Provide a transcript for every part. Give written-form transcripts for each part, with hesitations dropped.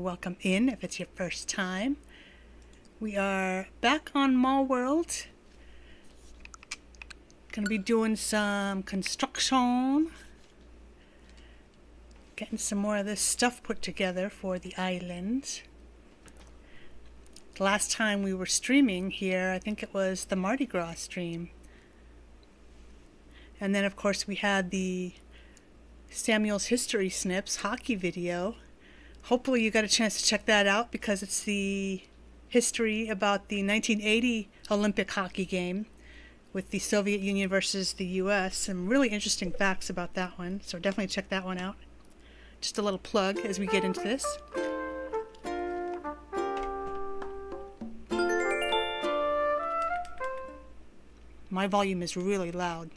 welcome in if it's your first time. We are back on Mallworld. Gonna be doing some construction. Getting some more of this stuff put together for the island. The last time we were streaming here, I think it was the Mardi Gras stream. And then of course we had the Samuel's History Snips hockey video. Hopefully you got a chance to check that out because it's the history about the 1980 Olympic hockey game with the Soviet Union versus the US. Some really interesting facts about that one, so definitely check that one out. Just a little plug as we get into this. My volume is really loud.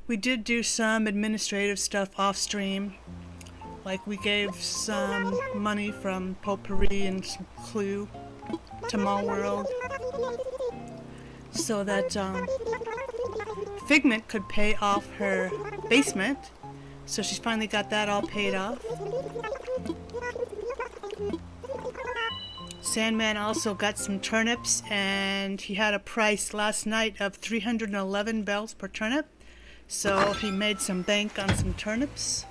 We did do some administrative stuff off stream. Like we gave some money from Potpourri and some Clue to Mallworld so that Figment could pay off her basement. So she's finally got that all paid off. Sandman also got some turnips, and he had a price last night of 311 bells per turnip. So he made some bank on some turnips.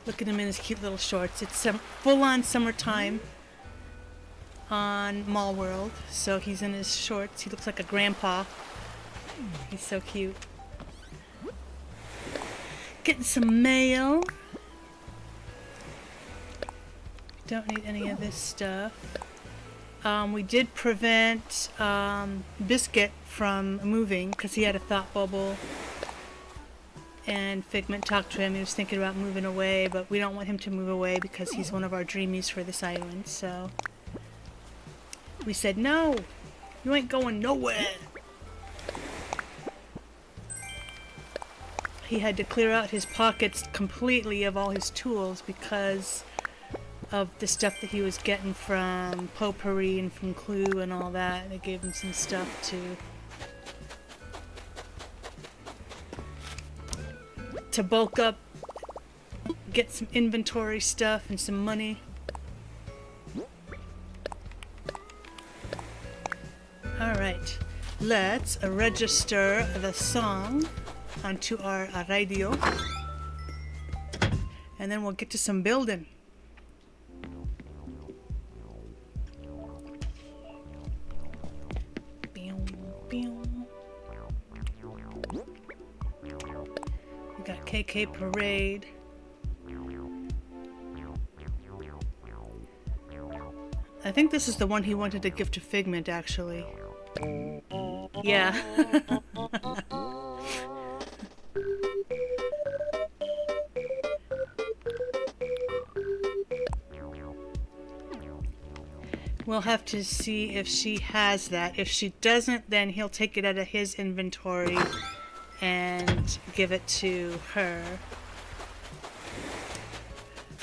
Look at him in his cute little shorts. It's some full-on summertime on Mallworld. So he's in his shorts. He looks like a grandpa. He's so cute. Getting some mail. Don't need any of this stuff. We did prevent Biscuit from moving because he had a thought bubble. And Figment talked to him. He was thinking about moving away, but we don't want him to move away because he's one of our dreamies for this island. So we said, no, you ain't going nowhere. He had to clear out his pockets completely of all his tools because of the stuff that he was getting from Potpourri and from Clue and all that. They gave him some stuff to bulk up, get some inventory stuff and some money. Alright, let's register the song onto our radio, and then we'll get to some building. We got KK Parade. I think this is the one he wanted to give to Figment, actually. Yeah. We'll have to see if she has that. If she doesn't, then he'll take it out of his inventory and give it to her.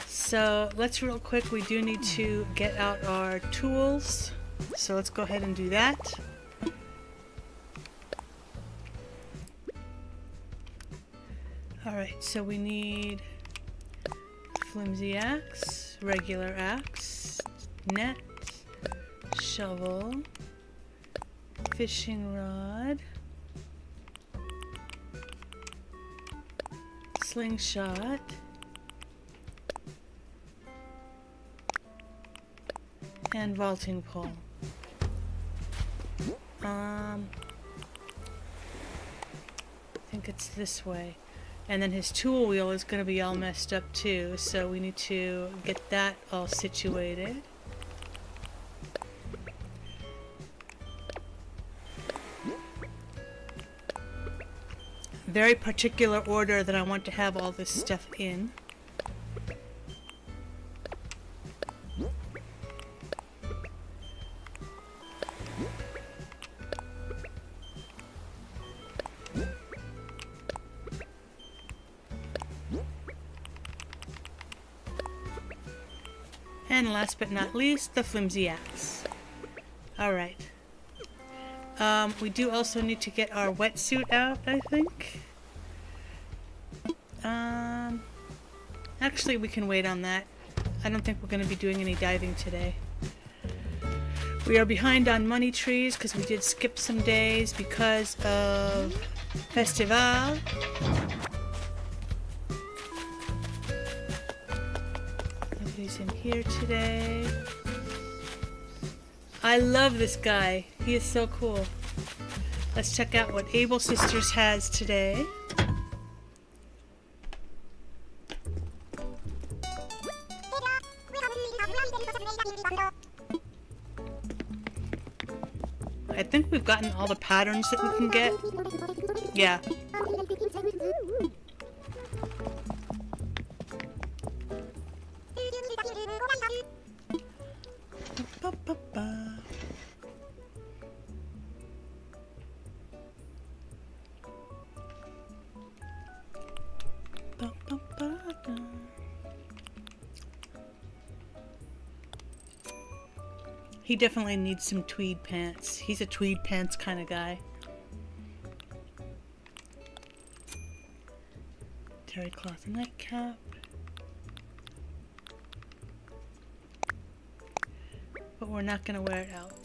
So let's real quick, we do need to get out our tools. So let's go ahead and do that. Alright, so we need flimsy axe, regular axe, net, shovel, fishing rod, slingshot, and vaulting pole. I think it's this way. And then his tool wheel is going to be all messed up too, so we need to get that all situated. Very particular order that I want to have all this stuff in. And last but not least, the flimsy axe. Alright. We do also need to get our wetsuit out, I think. Actually, we can wait on that. I don't think we're going to be doing any diving today. We are behind on money trees because we did skip some days because of Festival. Nobody's in here today. I love this guy. He is so cool. Let's check out what Able Sisters has today. I think we've gotten all the patterns that we can get. Yeah. He definitely needs some tweed pants. He's a tweed pants kind of guy. Terry cloth nightcap. But we're not going to wear it out.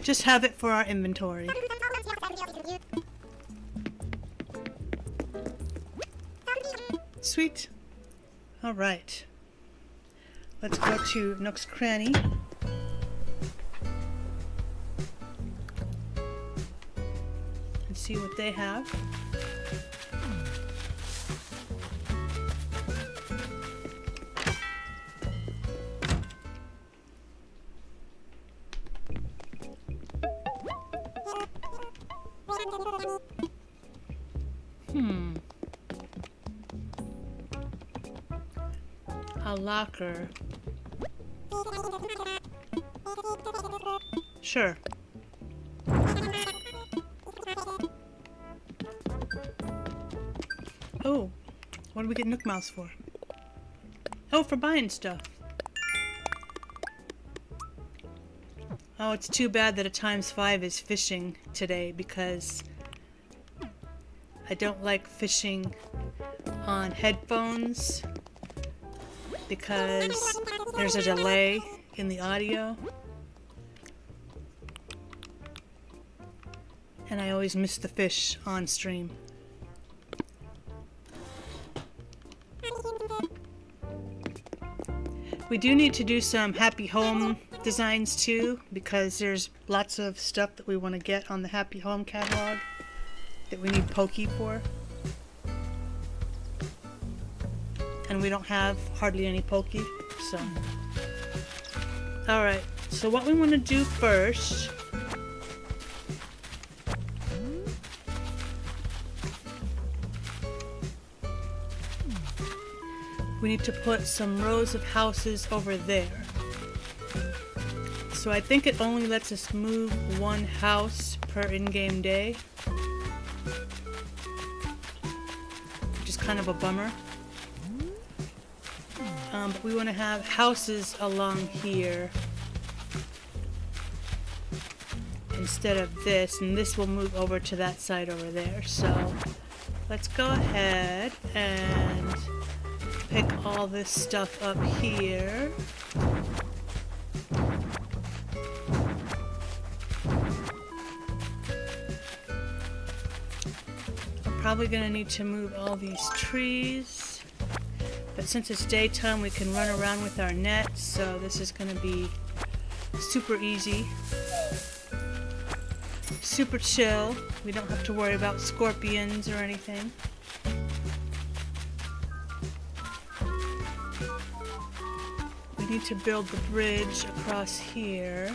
Just have it for our inventory. Sweet. Alright. Let's go to Nook's Cranny. And see what they have. A locker. Sure. Oh, what do we get Nook Mouse for? Oh, for buying stuff. Oh, it's too bad that a ×5 is fishing today because I don't like fishing on headphones because there's a delay in the audio and I always miss the fish on stream. We do need to do some Happy Home designs too because there's lots of stuff that we want to get on the Happy Home catalog that we need Pokey for. And we don't have hardly any Pokey, so. Alright, so what we want to do first we need to put some rows of houses over there. So I think it only lets us move one house per in-game day, which is kind of a bummer. But we want to have houses along here instead of this, and this will move over to that side over there. So let's go ahead and pick all this stuff up here. We're probably going to need to move all these trees. But since it's daytime, we can run around with our net, so this is going to be super easy. Super chill. We don't have to worry about scorpions or anything. We need to build the bridge across here.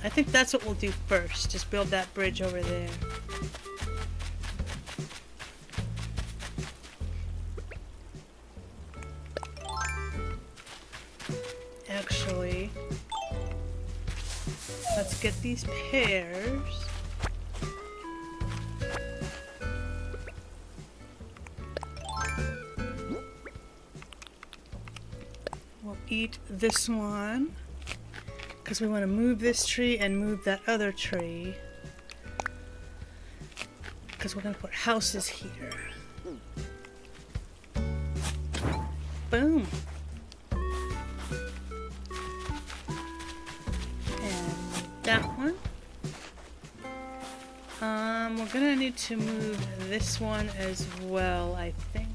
I think that's what we'll do first, just build that bridge over there. Actually, let's get these pears. We'll eat this one because we want to move this tree and move that other tree because we're going to put houses here. Boom. And that one. We're gonna need to move this one as well, I think.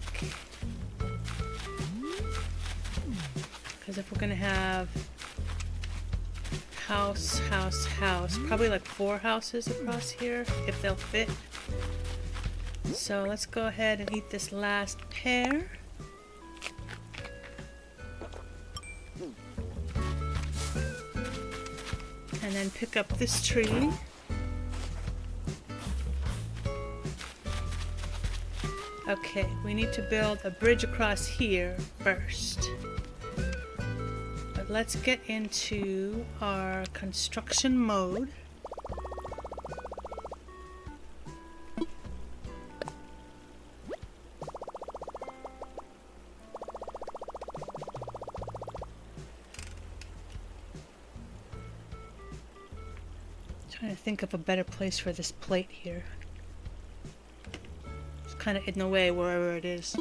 Because if we're gonna have house, house, house, probably like 4 houses across here, if they'll fit. So let's go ahead and eat this last pear. And then pick up this tree. Okay, we need to build a bridge across here first. But let's get into our construction mode. Trying to think of a better place for this plate here. It's kind of in the way wherever it is.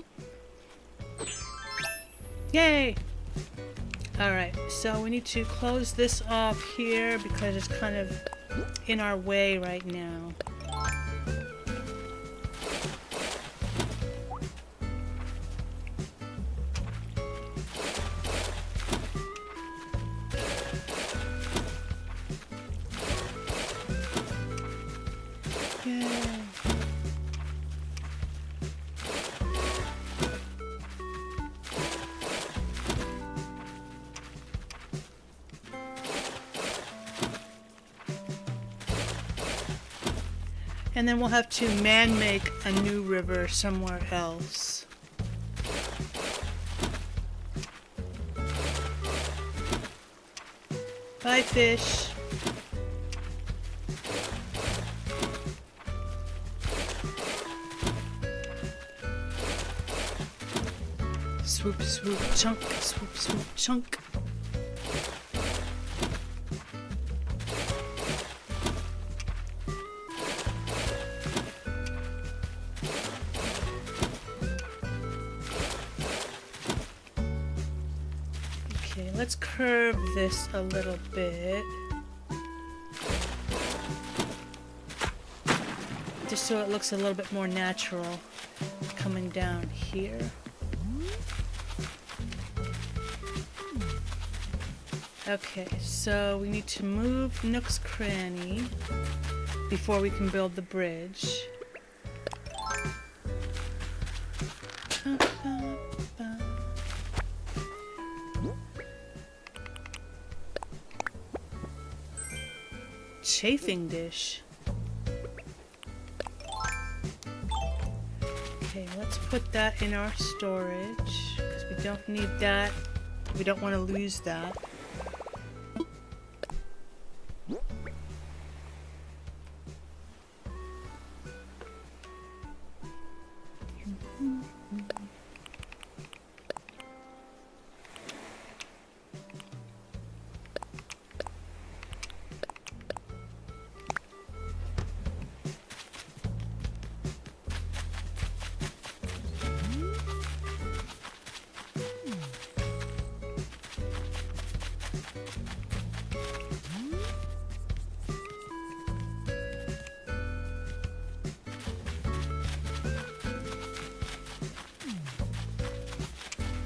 Yay! Alright, so we need to close this off here because it's kind of in our way right now. And then we'll have to man-make a new river somewhere else. Bye, fish. Swoop, swoop, chunk, swoop, swoop, chunk. Okay, let's curve this a little bit. Just so it looks a little bit more natural coming down here. Okay, so we need to move Nook's Cranny before we can build the bridge. Chafing dish. Okay, let's put that in our storage because we don't need that. We don't want to lose that.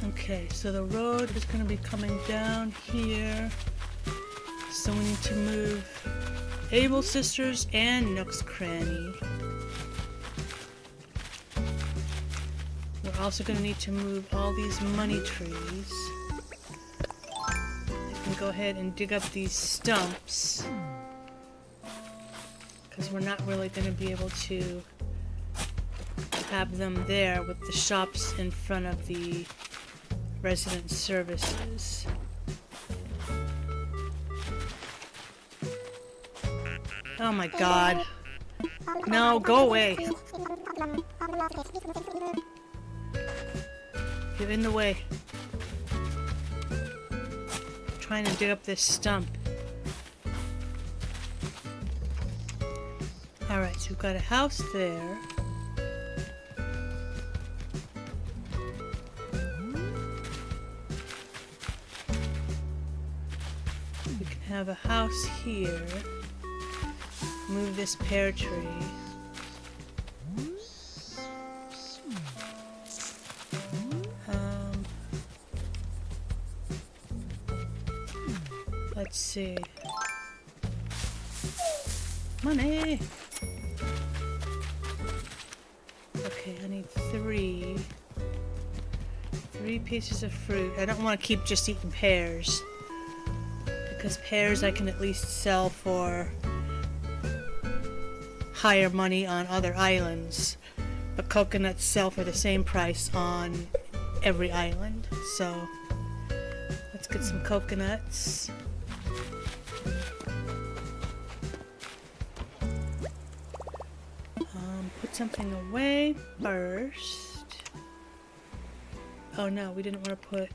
Okay, so the road is going to be coming down here. So we need to move Able Sisters and Nook's Cranny. We're also going to need to move all these money trees. I can go ahead and dig up these stumps because we're not really going to be able to have them there with the shops in front of the resident services. Oh my god. No, go away. You're in the way. trying to dig up this stump. Alright, so we've got a house there. We can have a house here. Move this pear tree. Let's see. Money! Okay, I need three pieces of fruit. I don't want to keep just eating pears, because pears I can at least sell for higher money on other islands, but coconuts sell for the same price on every island. So let's get some coconuts. Put something away first. Oh no, we didn't want to put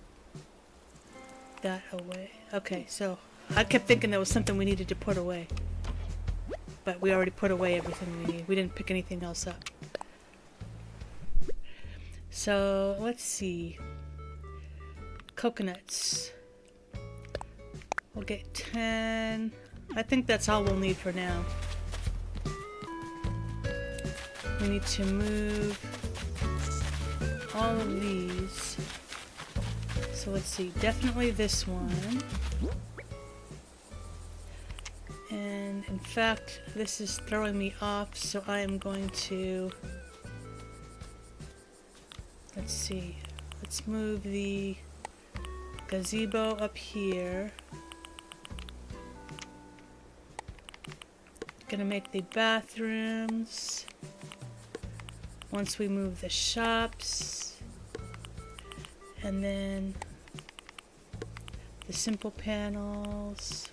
that away. Okay, so I kept thinking there was something we needed to put away, but we already put away everything we need. We didn't pick anything else up. So let's see. Coconuts. We'll get 10. I think that's all we'll need for now. We need to move all of these. So let's see, definitely this one. And in fact, this is throwing me off, so I am going to... Let's see, let's move the gazebo up here. Gonna make the bathrooms. Once we move the shops, and then the simple panels.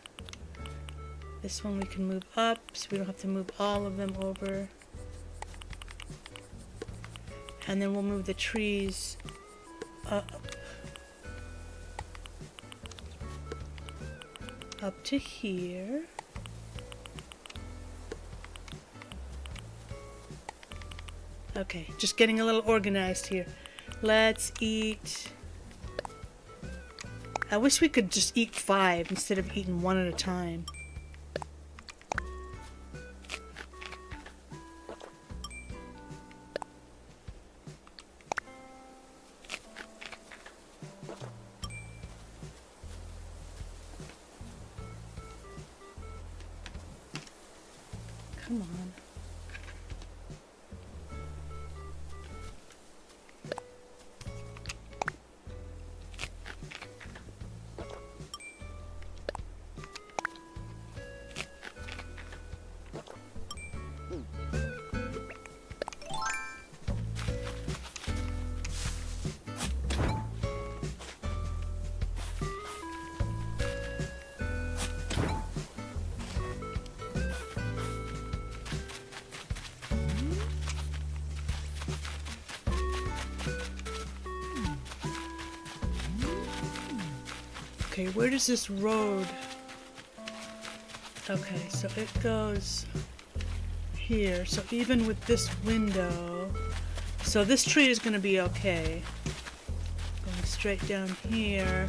This one we can move up, so we don't have to move all of them over. And then we'll move the trees up to here. Okay, just getting a little organized here. Let's eat. I wish we could just eat 5 instead of eating 1 at a time. Come on. Okay, where does this road... Okay, so it goes here. So even with this window... So this tree is going to be okay. Going straight down here.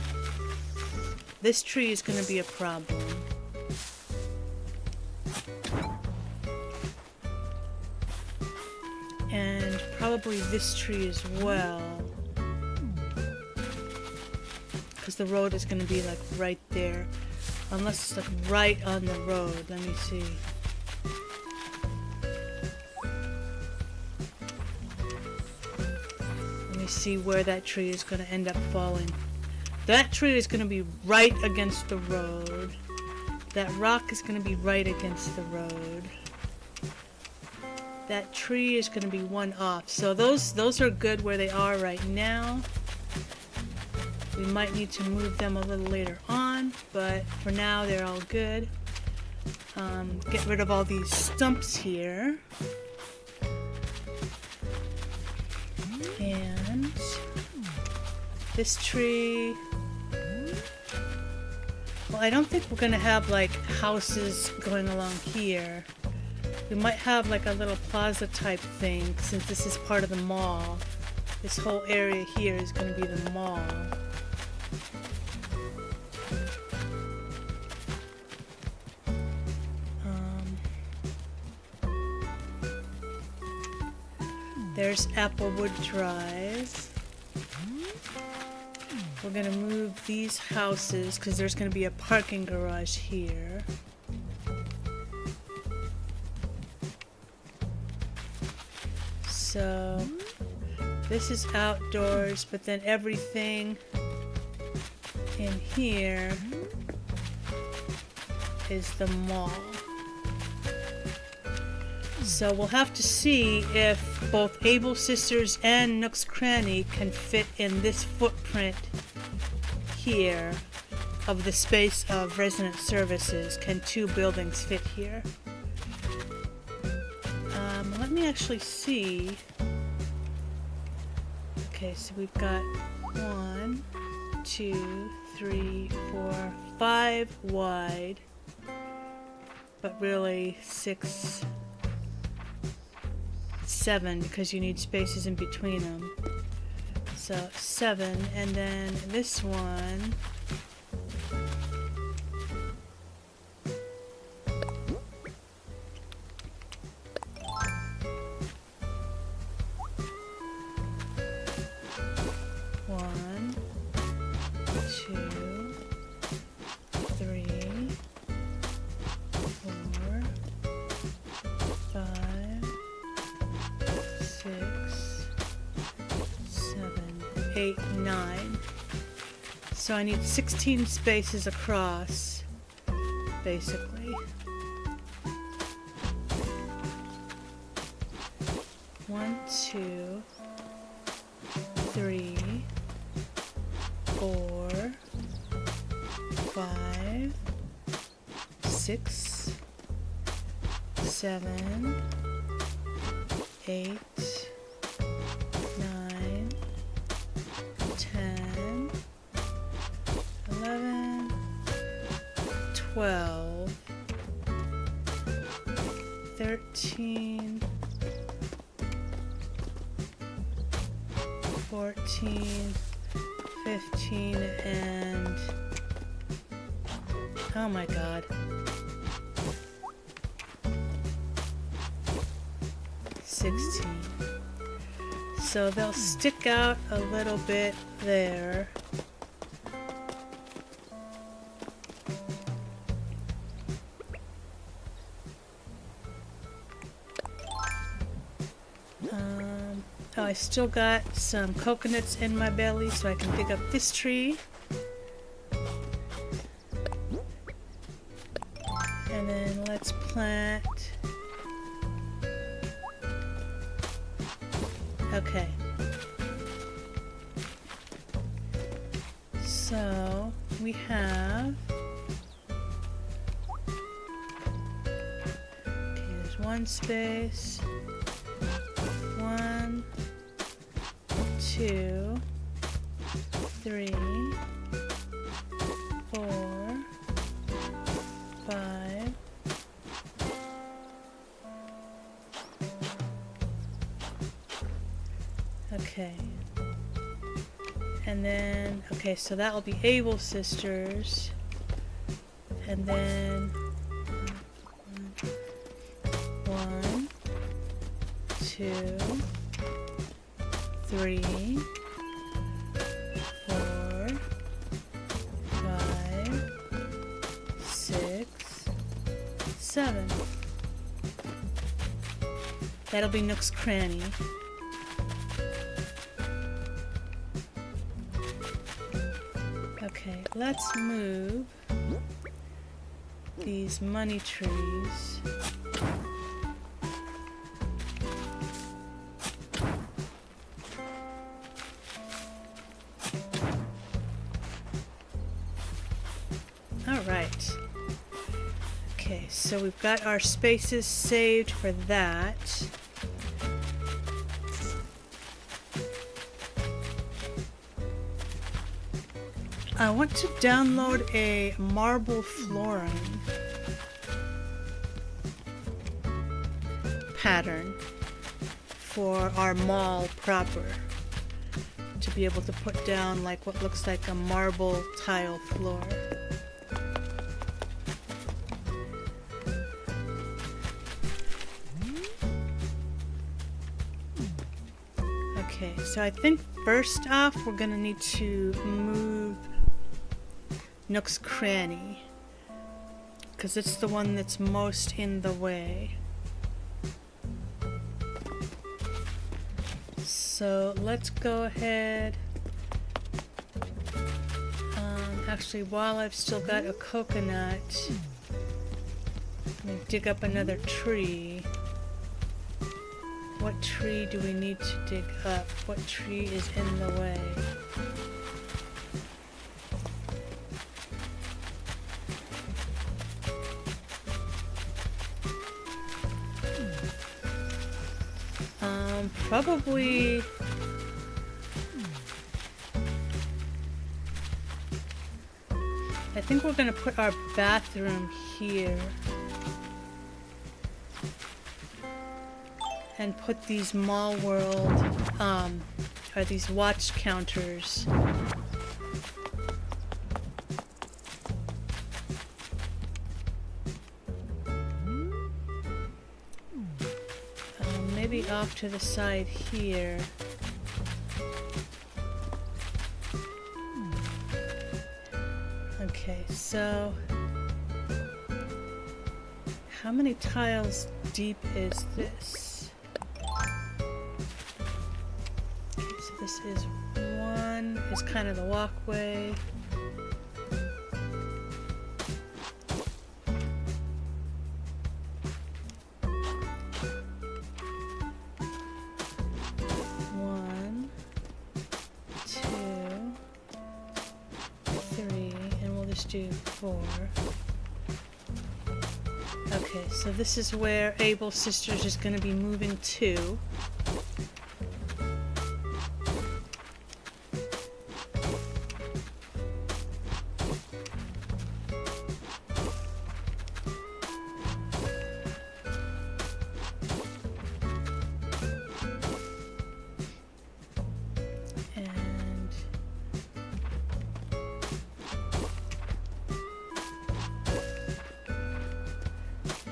This tree is going to be a problem. And probably this tree as well. Because the road is going to be like right there. Unless it's like right on the road. Let me see. Let me see where that tree is going to end up falling. That tree is going to be right against the road. That rock is going to be right against the road. That tree is going to be one off. So those are good where they are right now. We might need to move them a little later on, but for now they're all good. Get rid of all these stumps here. And this tree, I don't think we're gonna have like houses going along here. We might have like a little plaza type thing since this is part of the mall. This whole area here is gonna be the mall. There's Applewood Drive. We're gonna move these houses because there's gonna be a parking garage here. So this is outdoors, but then everything in here is the mall. So we'll have to see if both Able Sisters and Nook's Cranny can fit in this footprint here of the space of resident services. Can two buildings fit here? Let me actually see. Okay, so we've got 1, 2, 3, 4, 5 wide, but really 6, 7 because you need spaces in between them. So 7, and then this one. One, 2, 3, 4, 5, 6, 7, 8, 9. So I need 16 spaces across, basically. 1, 2, 3, 4, 5, 6, 7, 8, 9, 10, 11, 12, 13, 14, 15, and oh my god, 16. So they'll stick out a little bit there. Oh, I still got some coconuts in my belly, so I can dig up this tree. And then let's plant. Okay. So we have. Okay, there's one space. 1, 2, 3, 4, 5. Okay. And then, okay, so that will be Able Sisters. And then 1, 2, 3, 4, 5, 6, 7. That'll be Nook's Cranny. Okay, let's move these money trees. Alright. Okay, so we've got our spaces saved for that. I want to download a marble flooring pattern for our mall proper, to be able to put down like what looks like a marble tile floor. Okay, so I think first off we're gonna need to move Nook's Cranny, because it's the one that's most in the way. So let's go ahead. Actually, while I've still got a coconut, I'm gonna dig up another tree. What tree do we need to dig up? What tree is in the way? Probably I think we're gonna put our bathroom here and put these Mallworld or these watch counters maybe off to the side here. Okay, so how many tiles deep is this? Okay, so this is one, is kind of the walkway. Do 4. Okay, so this is where Abel Sisters is going to be moving to.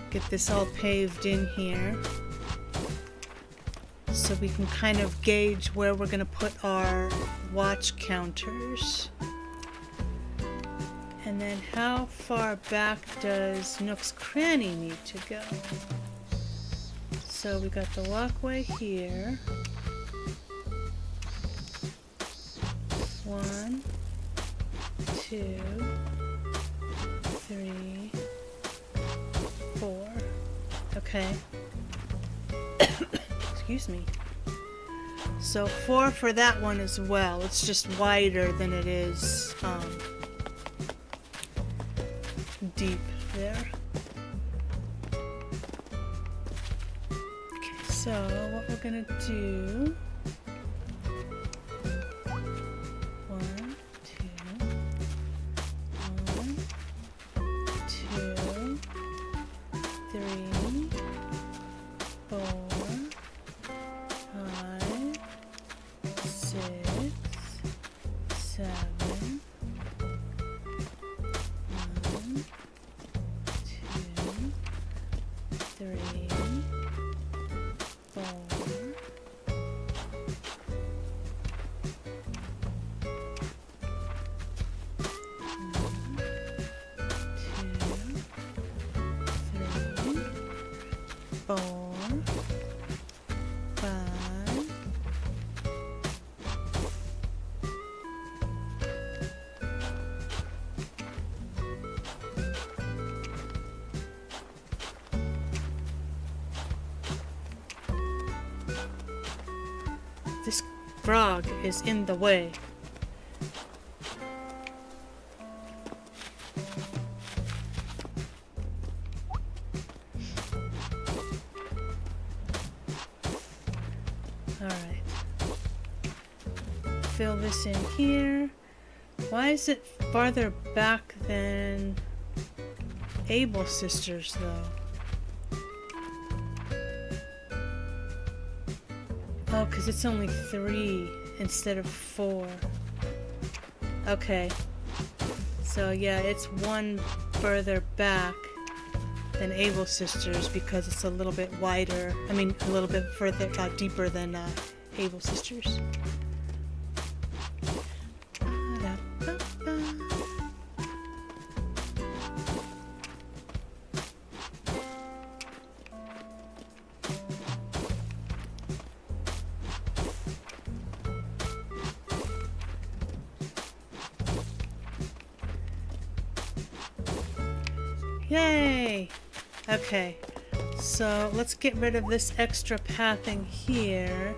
Get this all paved in here so we can kind of gauge where we're going to put our watch counters. And then how far back does Nook's Cranny need to go? So we got the walkway here. 1, 2, 3, 4. Okay. Excuse me. So 4 for that one as well. It's just wider than it is deep there. Okay, so what we're gonna do. 1, 2, 1, 2, 3, 4, 5, 6, 7, 1, 2, 3, 4. This frog is in the way. Alright. Fill this in here. Why is it farther back than Able Sisters, though? Oh, because it's only 3 instead of 4. Okay. So, yeah, it's 1 further back than Able Sisters because it's a little bit wider. I mean, a little bit further, deeper than Able Sisters. Yay! Okay, so let's get rid of this extra pathing here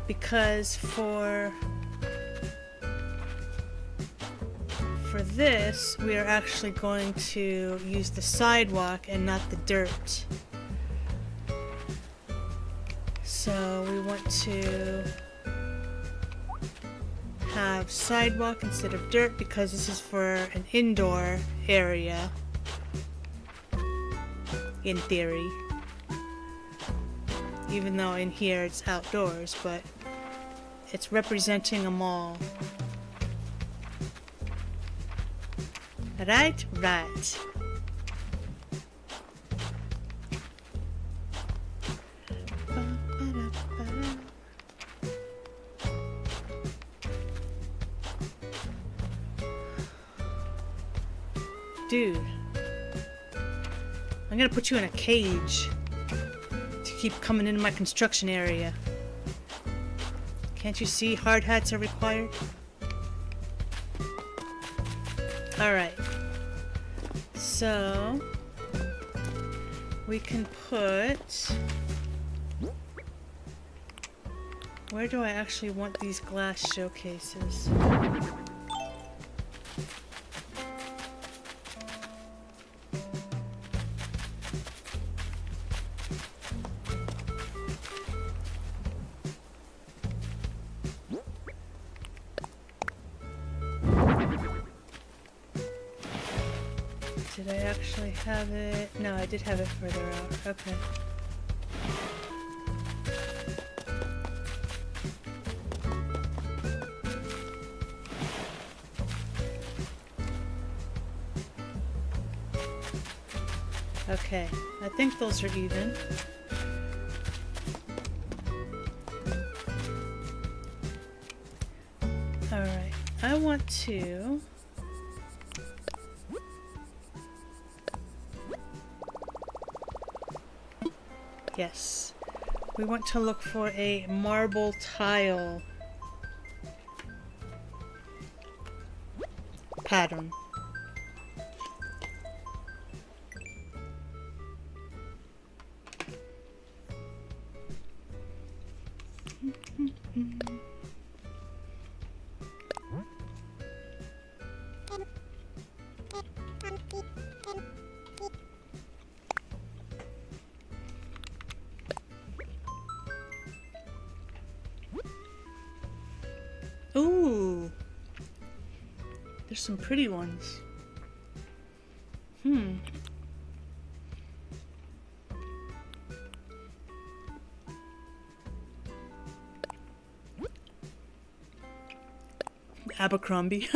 because for this we are actually going to use the sidewalk and not the dirt. So we want to have sidewalk instead of dirt because this is for an indoor area. In theory, even though in here it's outdoors, but it's representing a mall. Right? Right. Dude. I'm gonna put you in a cage to keep coming into my construction area. Can't you see hard hats are required? Alright. So we can put... Where do I actually want these glass showcases? Did I actually have it? No, I did have it further out. Okay. Okay, I think those are even. Alright, I want to... Yes, we want to look for a marble tile pattern. Ooh, there's some pretty ones. Abercrombie.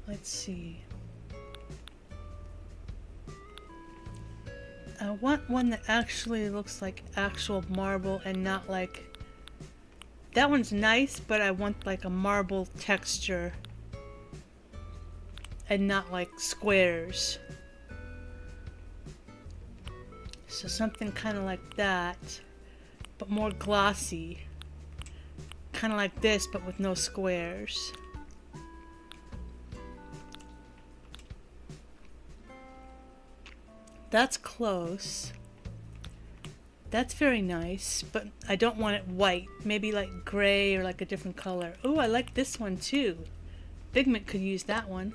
Let's see. I want one that actually looks like actual marble and not like... That one's nice, but I want like a marble texture and not like squares. So something kind of like that, but more glossy. Kind of like this, but with no squares. That's close. That's very nice, but I don't want it white. Maybe like gray or like a different color. Oh, I like this one too. Figment could use that one.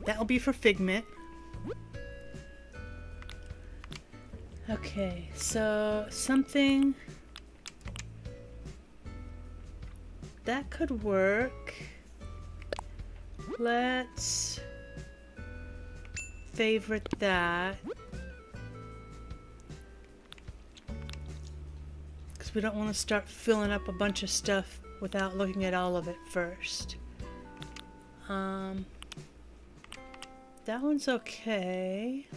That'll be for Figment. Okay, so something that could work. Let's favorite that. Because we don't want to start filling up a bunch of stuff without looking at all of it first. That one's okay.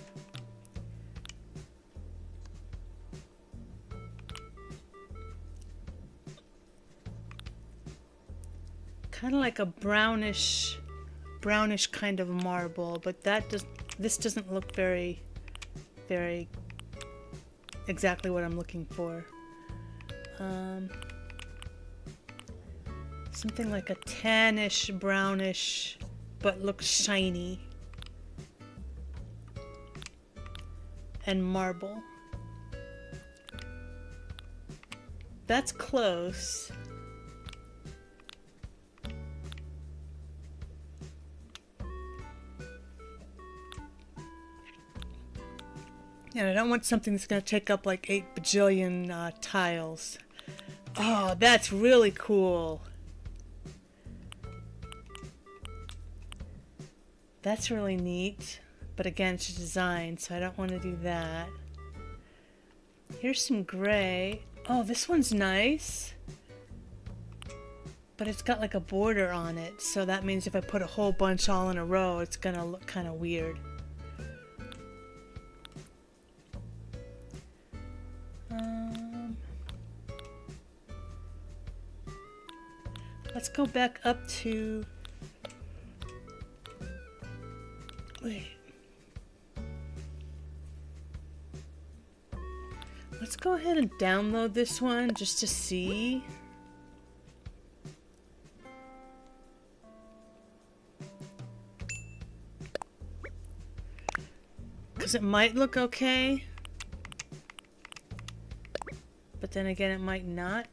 Kind of like a brownish kind of marble, but this doesn't look very exactly what I'm looking for. Something like a tannish, brownish, but looks shiny. And marble. That's close. And I don't want something that's going to take up like 8 bajillion tiles. Oh, that's really cool. That's really neat. But again, it's a design, so I don't want to do that. Here's some gray. Oh, this one's nice. But it's got like a border on it, so that means if I put a whole bunch all in a row, it's going to look kind of weird. Let's go back up to... Wait. Let's go ahead and download this one just to see. Because it might look okay. But then again, it might not.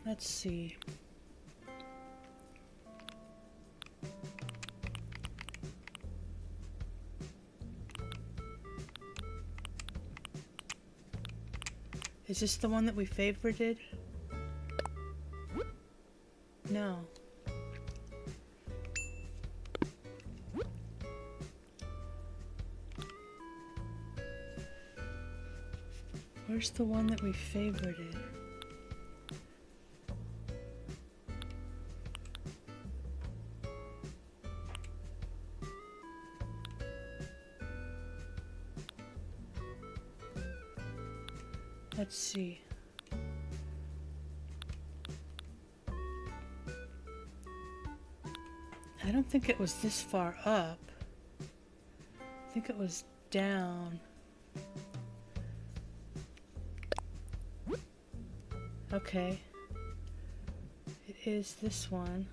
Let's see. Is this the one that we favorited? No. Where's the one that we favorited? Let's see. I don't think it was this far up. I think it was down. Okay. It is this one.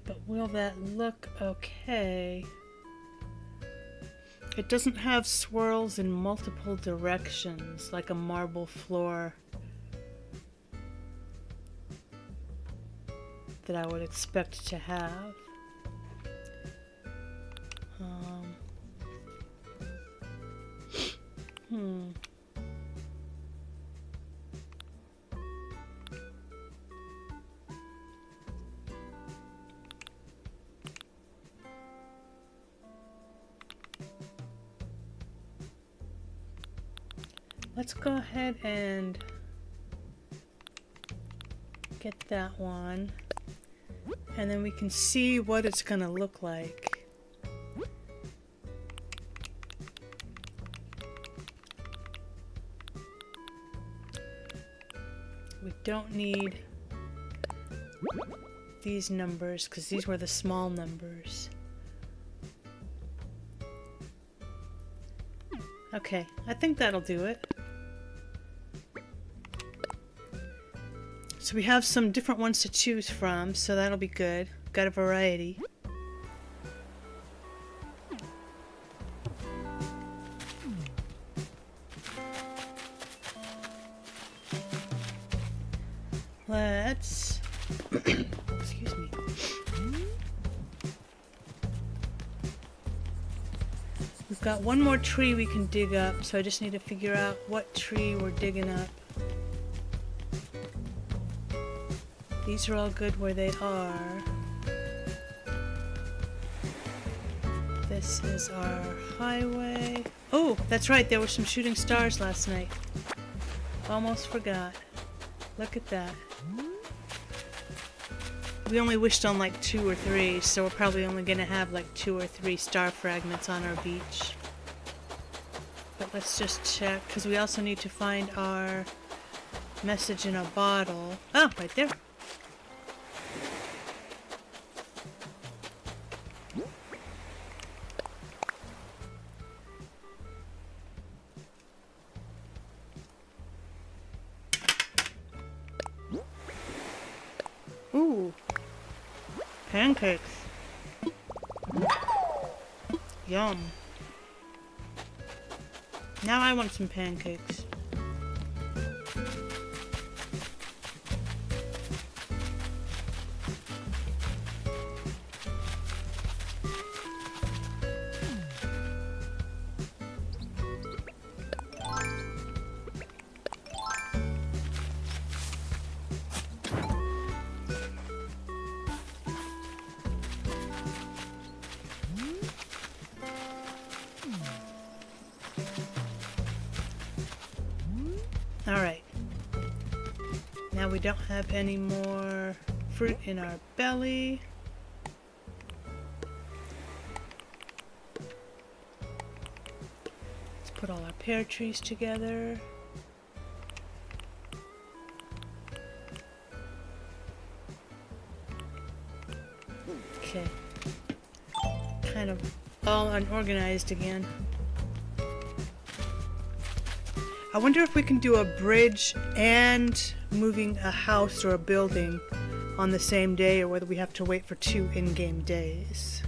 But will that look okay? It doesn't have swirls in multiple directions like a marble floor that I would expect to have. Let's go ahead and Get that one. And then we can see what it's gonna look like. We don't need these numbers because these were the small numbers. Okay, I think that'll do it. So we have some different ones to choose from, so that'll be good. Got a variety. Let's... excuse me. We've got one more tree we can dig up, so I just need to figure out what tree we're digging up. These are all good where they are. This is our highway. Oh, that's right, there were some shooting stars last night. Almost forgot. Look at that. We only wished on like 2 or 3, so we're probably only gonna have like 2 or 3 star fragments on our beach. But let's just check, because we also need to find our message in a bottle. Oh, right there. Ooh, pancakes. Yum. Now I want some pancakes. Alright. Now we don't have any more fruit in our belly. Let's put all our pear trees together. Okay. Kind of all unorganized again. I wonder if we can do a bridge and moving a house or a building on the same day, or whether we have to wait for 2 in-game days.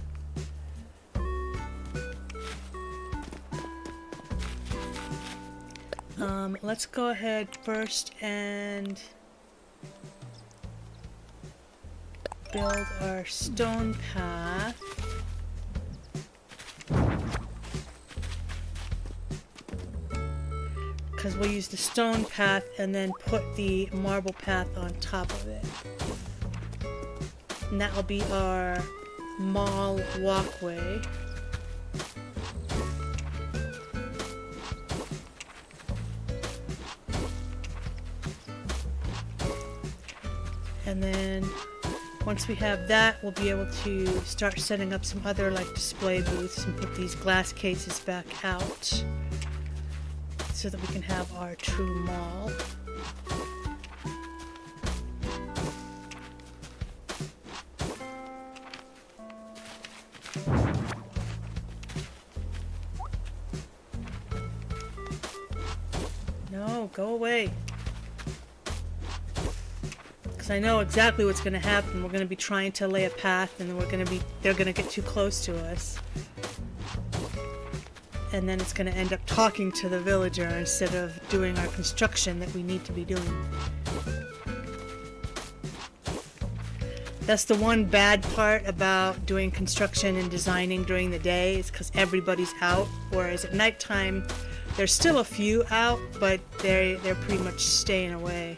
Let's go ahead first and build our stone path. Because we'll use the stone path and then put the marble path on top of it. And that will be our mall walkway. And then once we have that, we'll be able to start setting up some other like display booths and put these glass cases back out, so that we can have our true mall. No, go away. Because I know exactly what's going to happen. We're going to be trying to lay a path, and then they're going to get too close to us. And then it's going to end up talking to the villager instead of doing our construction that we need to be doing. That's the one bad part about doing construction and designing during the day, is because everybody's out, whereas at nighttime there's still a few out, but they're pretty much staying away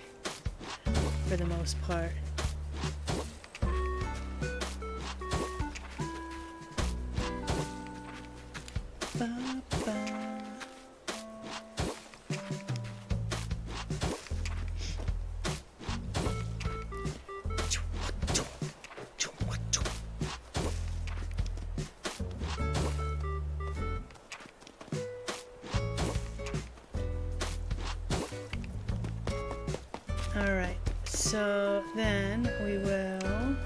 for the most part. Alright, so then we will...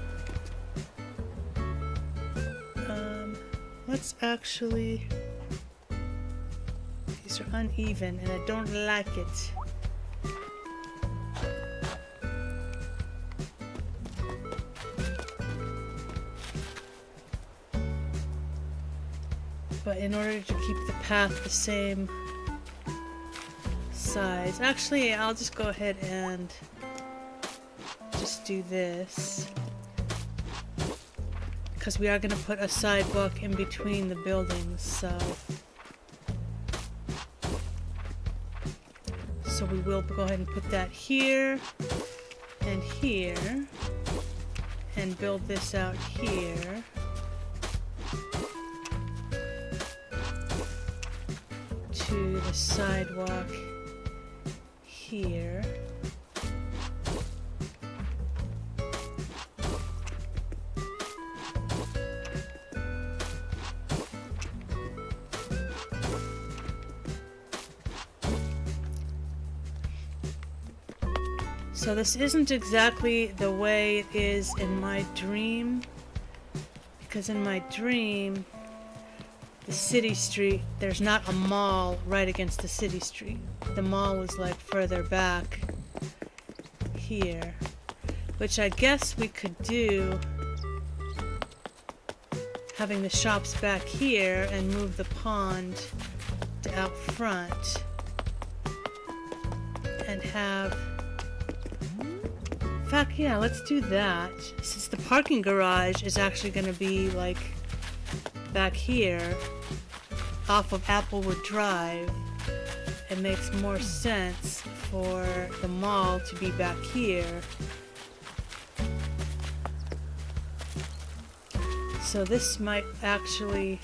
let's actually... These are uneven and I don't like it. But in order to keep the path the same size... Actually, I'll just go ahead and just do this. Because we are going to put a sidewalk in between the buildings, so we will go ahead and put that here and here and build this out here. To the sidewalk here. So this isn't exactly the way it is in my dream, because in my dream, the city street, there's not a mall right against the city street. The mall is like further back here, which I guess we could do having the shops back here and move the pond to out front and have... In fact, yeah, let's do that. Since the parking garage is actually going to be like back here off of Applewood Drive, it makes more sense for the mall to be back here. So this might actually...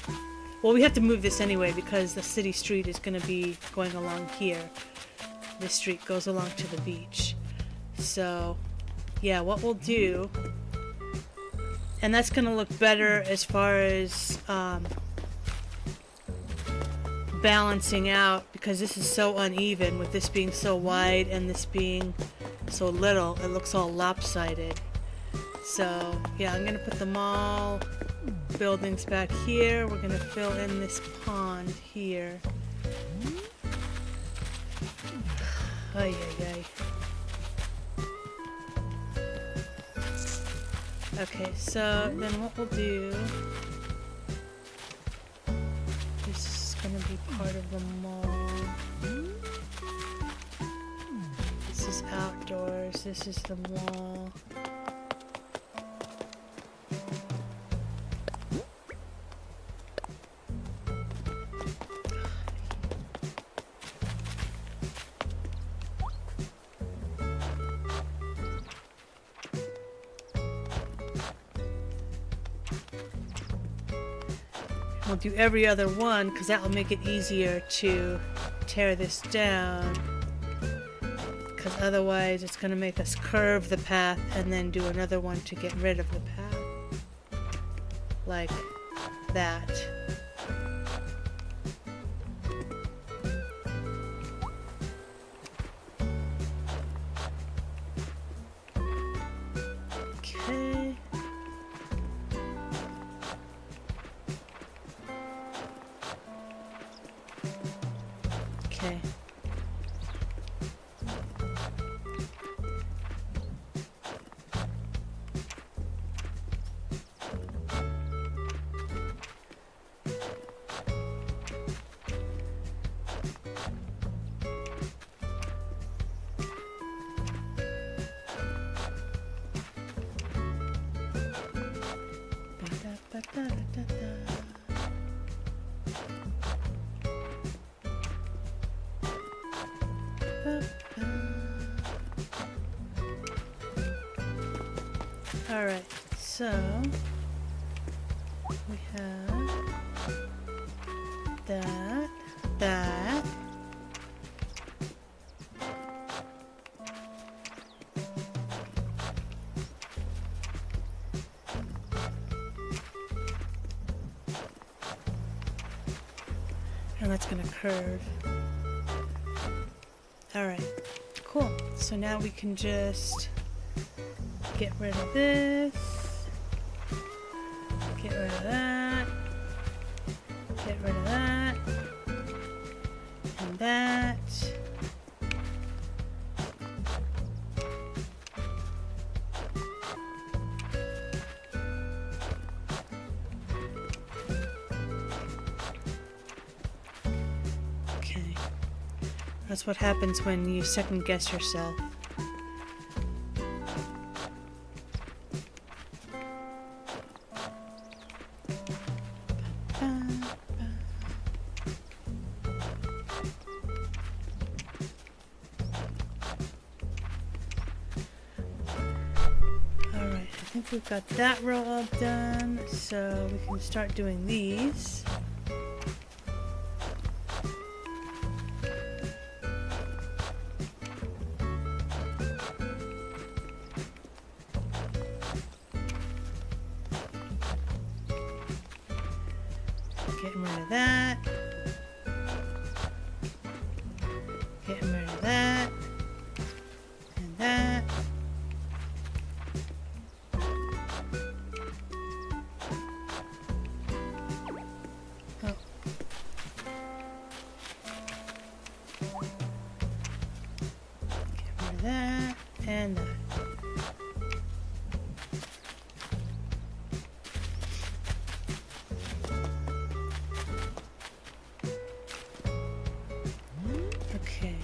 Well, we have to move this anyway because the city street is going to be going along here. This street goes along to the beach. So... yeah, what we'll do, and that's going to look better as far as balancing out, because this is so uneven with this being so wide and this being so little. It looks all lopsided. So, yeah, I'm going to put the mall buildings back here. We're going to fill in this pond here. Ay, ay, ay. Okay, so then what we'll do, this is going to be part of the mall. This is outdoors, this is the mall. We'll do every other one because that will make it easier to tear this down, because otherwise it's going to make us curve the path and then do another one to get rid of the path like that. Okay. Okay. Ba-da-ba-da-da-da. Alright, so we have that, that. And that's going to curve. Alright, cool. So now we can just get rid of this, get rid of that, get rid of that, and that. Okay. That's what happens when you second guess yourself. I think we've got that row all done, so we can start doing these. Getting rid of that. Getting rid of that. And that. That and that. Okay.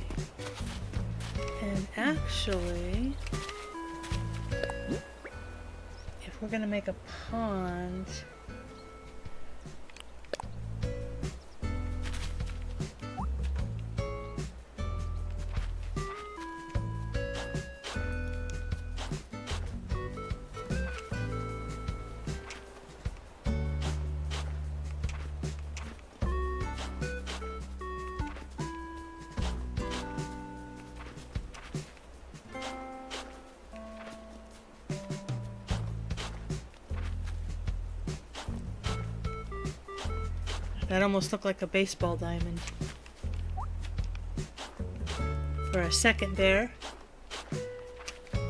And actually, if we're gonna make a pond, that almost looked like a baseball diamond. For a second there,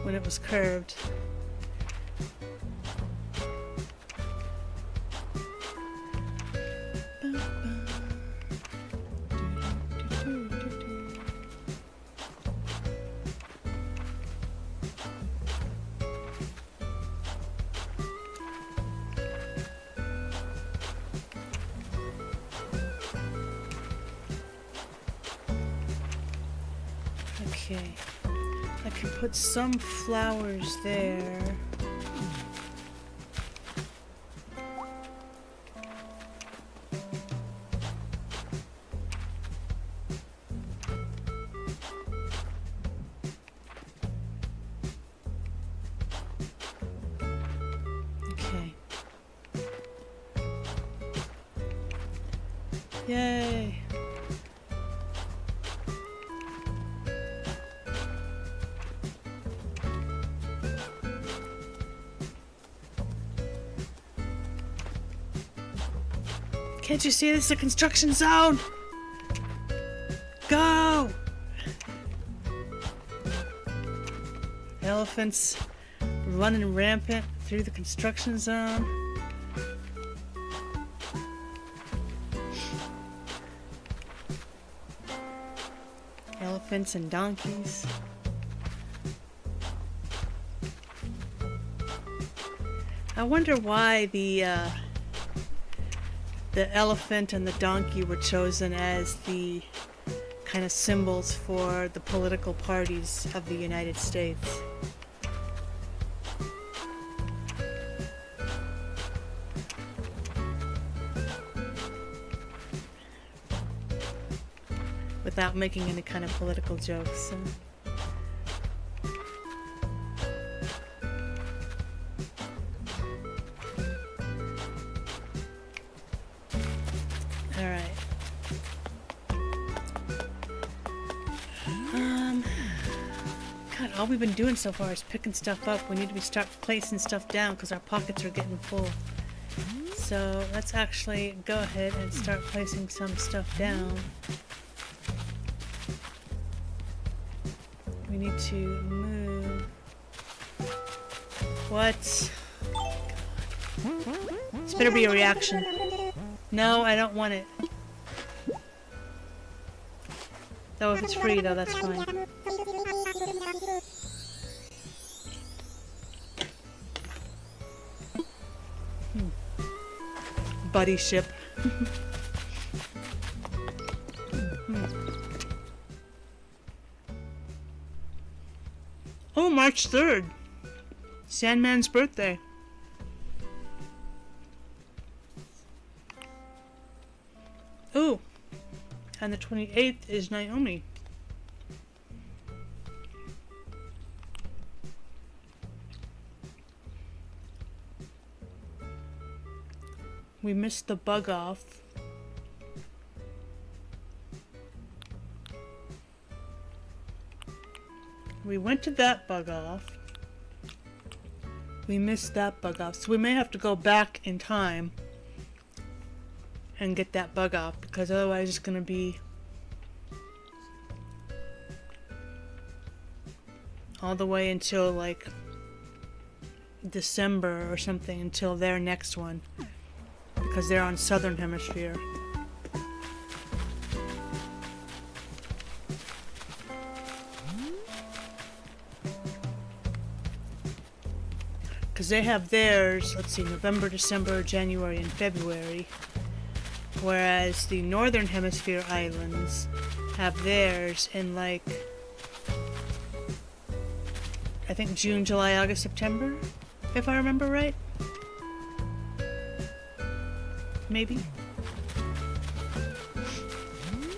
when it was curved. Okay, I can put some flowers there. Okay. Yay! Can't you see this is a construction zone? Go! Elephants running rampant through the construction zone. Elephants and donkeys. I wonder why the elephant and the donkey were chosen as the kind of symbols for the political parties of the United States. Without making any kind of political jokes. God, all we've been doing so far is picking stuff up. We need to start placing stuff down because our pockets are getting full. So let's actually go ahead and start placing some stuff down. we need to move. What? This better be a reaction. No, I don't want it. Though if it's free, though, that's fine. Buddy ship. Oh, March 3rd. Sandman's birthday. Ooh. And the 28th is Naomi. We missed the bug off. We went to that bug off. We missed that bug off. So we may have to go back in time and get that bug off, because otherwise it's going to be all the way until like December or something, until their next one, because they're on Southern Hemisphere. Because they have theirs, let's see, November, December, January, and February. Whereas the Northern Hemisphere islands have theirs in like, I think June, July, August, September, if I remember right. Maybe?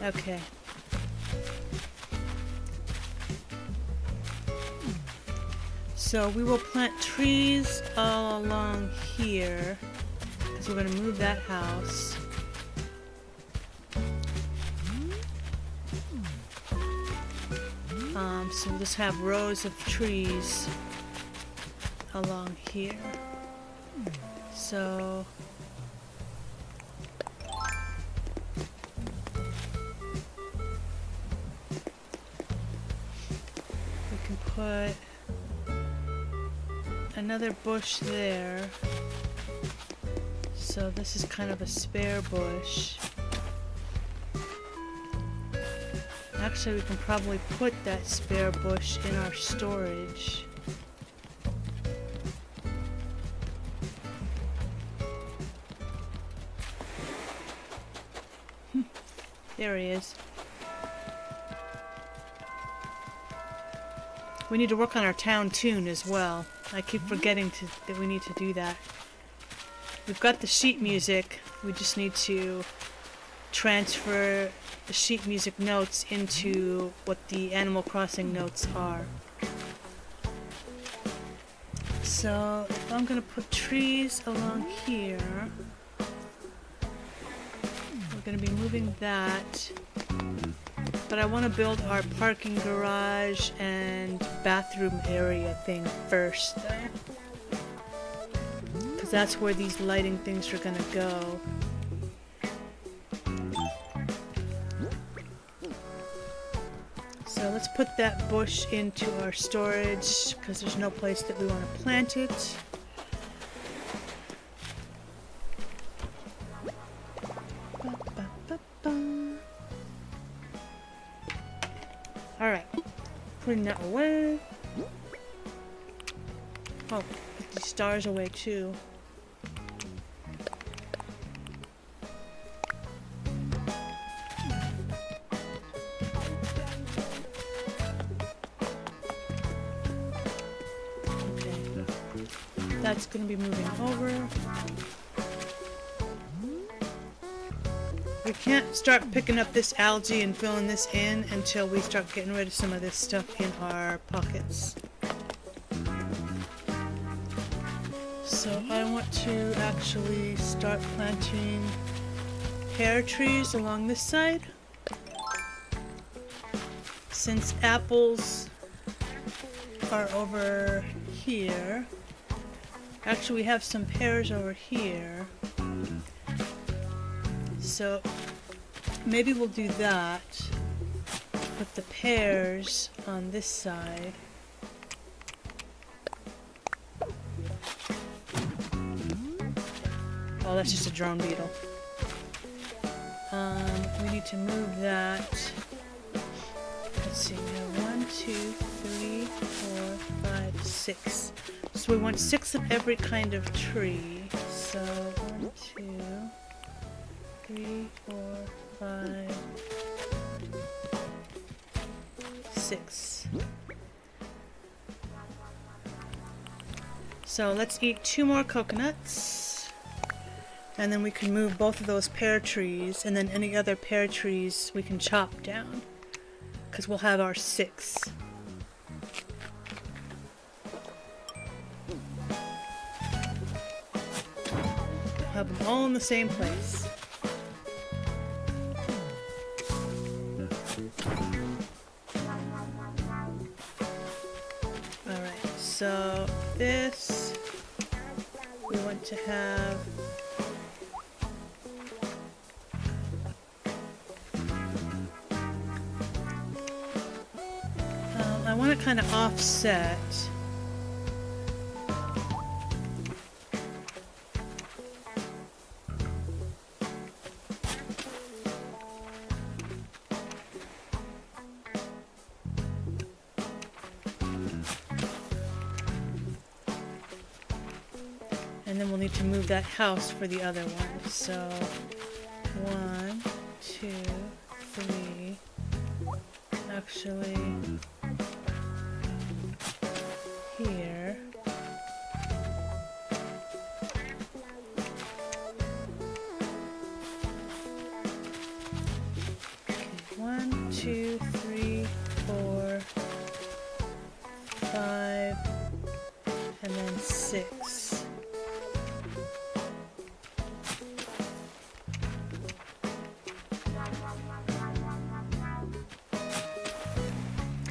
Okay. So we will plant trees all along here, because we're going to move that house. So we'll just have rows of trees along here. So we can put another bush there. So this is kind of a spare bush. Actually, we can probably put that spare bush in our storage. There he is. We need to work on our town tune as well. I keep forgetting that we need to do that. We've got the sheet music. We just need to transfer the sheet music notes into what the Animal Crossing notes are. So if I'm going to put trees along here, we're going to be moving that. But I want to build our parking garage and bathroom area thing first, because that's where these lighting things are going to go. So let's put that bush into our storage, because there's no place that we want to plant it. Alright, putting that away. Oh, put these stars away too. That's going to be moving over. We can't start picking up this algae and filling this in until we start getting rid of some of this stuff in our pockets. So I want to actually start planting pear trees along this side. Since apples are over here, actually we have some pears over here, so maybe we'll do that. put the pears on this side. Oh, that's just a drone beetle. We need to move that. Let's see, we have 1, 2, 3, 4, 5, 6. So we want 6 of every kind of tree. So 1, 2, 3, 4, 5, 6. So let's eat 2 more coconuts. And then we can move both of those pear trees, and then any other pear trees we can chop down, because we'll have our 6. Have them all in the same place. Alright, so this we want to have I want to kind of offset. And then we'll need to move that house for the other one. So 1, 2, 3. Actually, here. Okay, 1, 2, 3, 4, 5, and then 6.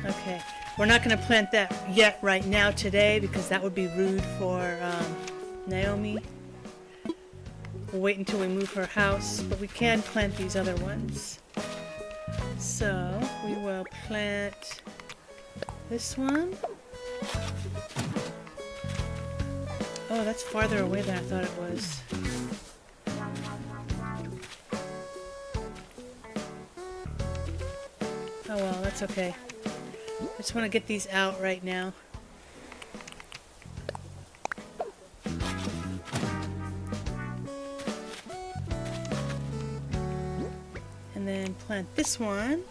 Okay. We're not going to plant that yet right now today because that would be rude for Naomi. We'll wait until we move her house, but we can plant these other ones. So we will plant this one. Oh, that's farther away than I thought it was. Oh well, that's okay. I just want to get these out right now. And then plant this one.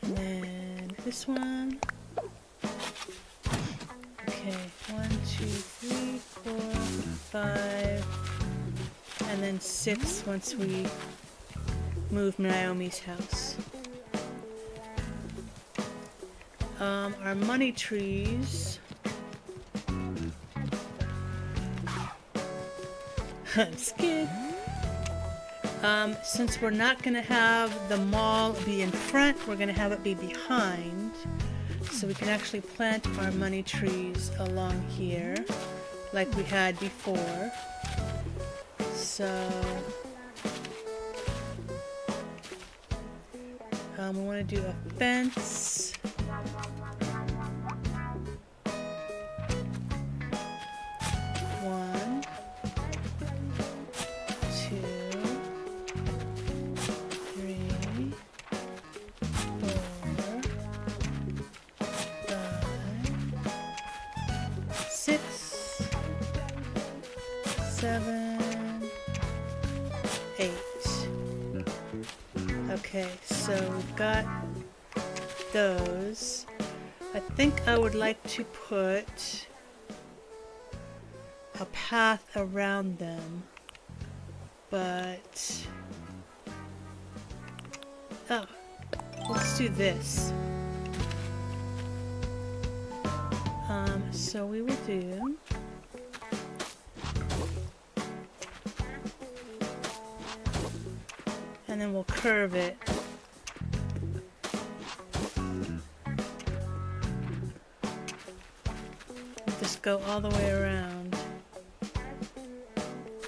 And then this one. Okay, 1, 2, 3, 4, 5. And then 6 once we move Naomi's house. Our money trees. I'm scared. Since we're not going to have the mall be in front, we're going to have it be behind. So we can actually plant our money trees along here, like we had before. So we want to do a fence. One, 2, 3, 4, 5, 6, 7, 8. Okay, so we've got those. I think I would like to put a path around them, but oh, let's do this. So we will do and then we'll curve it. Just go all the way around.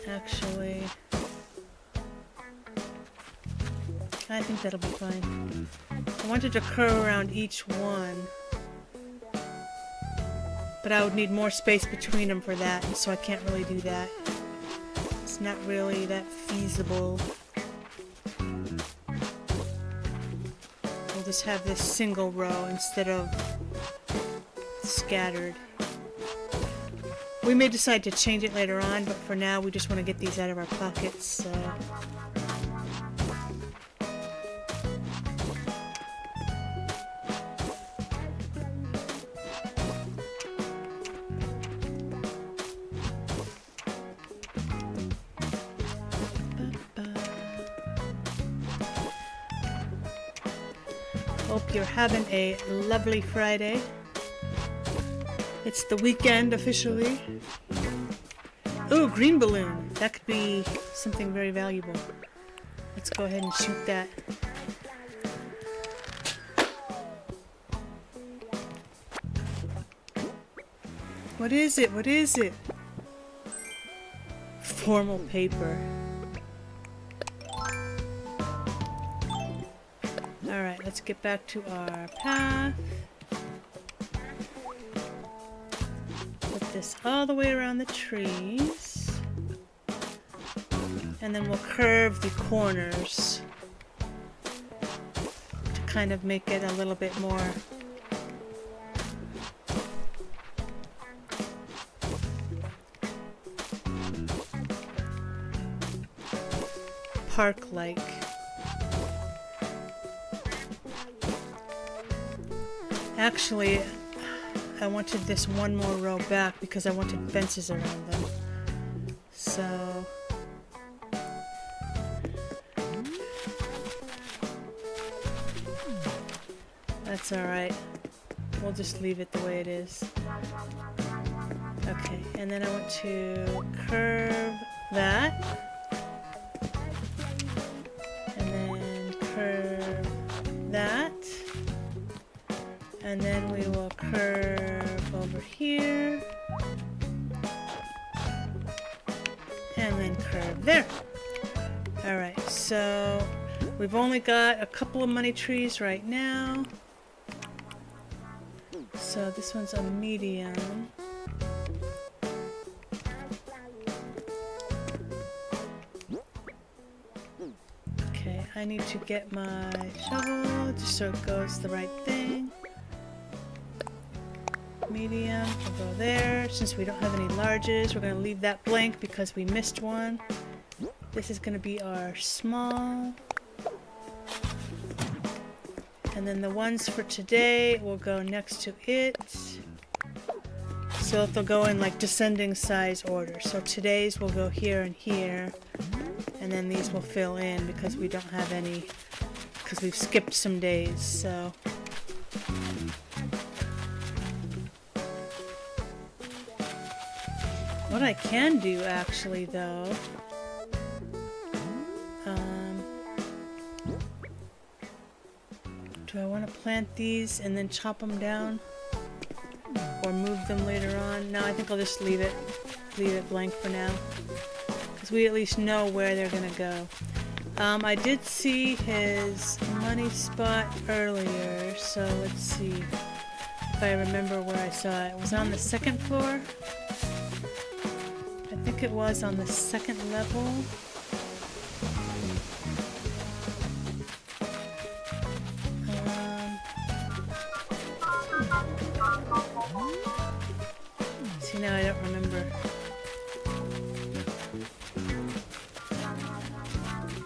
Actually, I think that'll be fine. I wanted to curve around each one, but I would need more space between them for that, so I can't really do that. It's not really that feasible. We'll just have this single row instead of scattered. We may decide to change it later on, but for now we just want to get these out of our pockets, so... Hope you're having a lovely Friday. It's the weekend officially. Ooh, green balloon. That could be something very valuable. Let's go ahead and shoot that. What is it? What is it? Formal paper. Alright, let's get back to our path. Put this all the way around the trees. And then we'll curve the corners to kind of make it a little bit more park-like. Actually, I wanted this one more row back because I wanted fences around them. So... that's alright. We'll just leave it the way it is. Okay, and then I want to curve that. That, and then we will curve over here, and then curve there. Alright, so we've only got a couple of money trees right now, so this one's a medium. I need to get my shovel just so it goes the right thing. Medium will go there. Since we don't have any larges, we're going to leave that blank because we missed one. This is going to be our small. And then the ones for today will go next to it. So they'll go in like descending size order. So today's will go here and here. And then these will fill in because we don't have any, because we've skipped some days, so. What I can do actually though, do I want to plant these and then chop them down? Or move them later on? No, I think I'll just leave it blank for now. We at least know where they're gonna go. I did see his money spot earlier, so let's see if I remember where I saw it. It was on the second floor. I think it was on the second level. See, now I don't remember.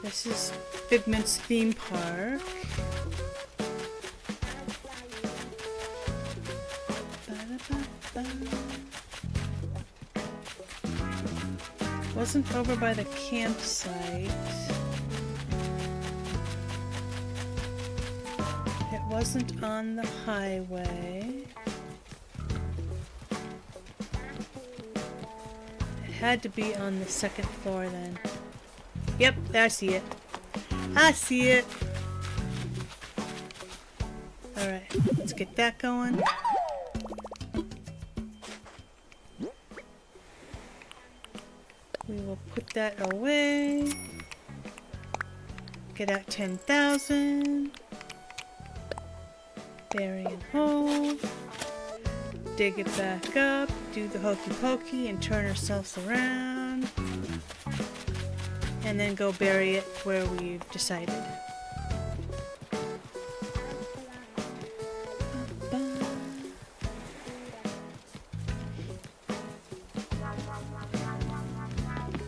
This is Figment's theme park. Wasn't over by the campsite. It wasn't on the highway. It had to be on the second floor then. Yep, I see it. I see it. Alright, let's get that going. We will put that away. Get out 10,000. Bury and hold. Dig it back up. Do the hokey pokey and turn ourselves around. And then go bury it where we've decided.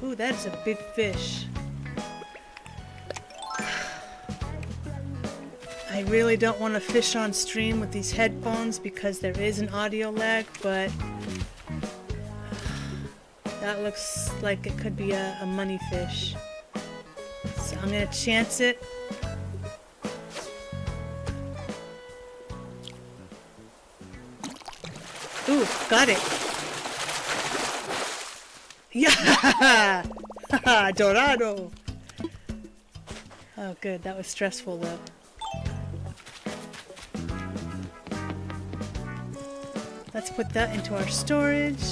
Ooh, that is a big fish. I really don't want to fish on stream with these headphones because there is an audio lag, but that looks like it could be a money fish. So I'm gonna chance it. Ooh, got it. Yeah! Dorado! Oh good, that was stressful though. Let's put that into our storage.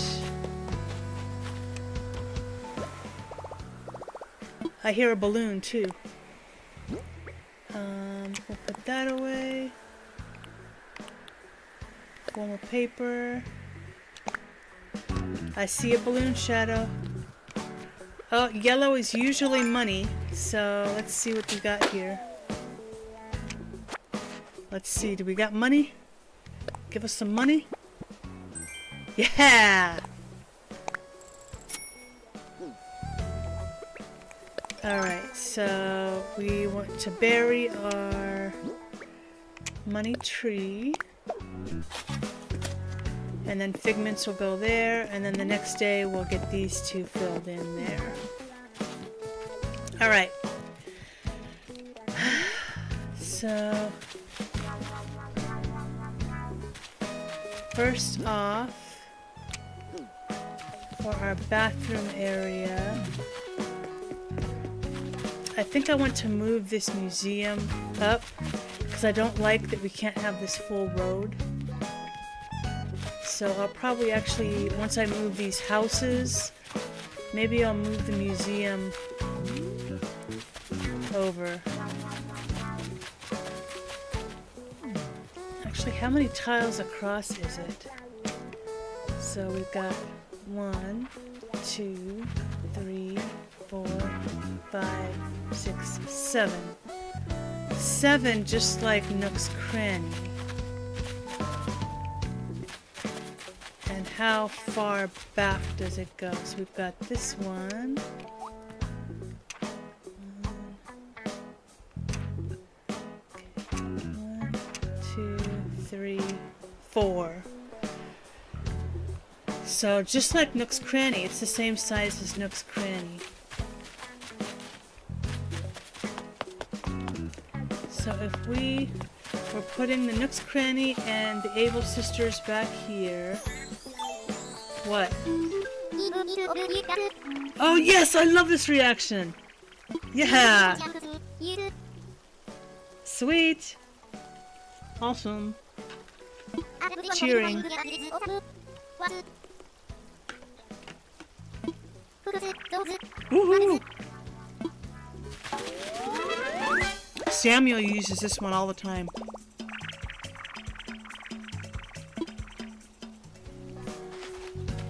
I hear a balloon too. We'll put that away. Formal paper. I see a balloon shadow. Oh, yellow is usually money, so let's see what we got here. Let's see, do we got money? Give us some money. Yeah! Alright, so we want to bury our money tree. And then figments will go there, and then the next day we'll get these two filled in there. Alright. So, first off, for our bathroom area, I think I want to move this museum up because I don't like that we can't have this full road. So I'll probably actually, once I move these houses, maybe I'll move the museum over. Actually, how many tiles across is it? So we've got 1, 2, 3, 4, 5, 6, 7. 7, just like Nook's Cranny. And how far back does it go? So we've got this one. 1, 2, 3, 4. So just like Nook's Cranny, it's the same size as Nook's Cranny. So if we were putting the Nook's Cranny and the Able Sisters back here, what? Oh yes, I love this reaction! Yeah! Sweet! Awesome. Cheering. Woohoo! Samuel uses this one all the time.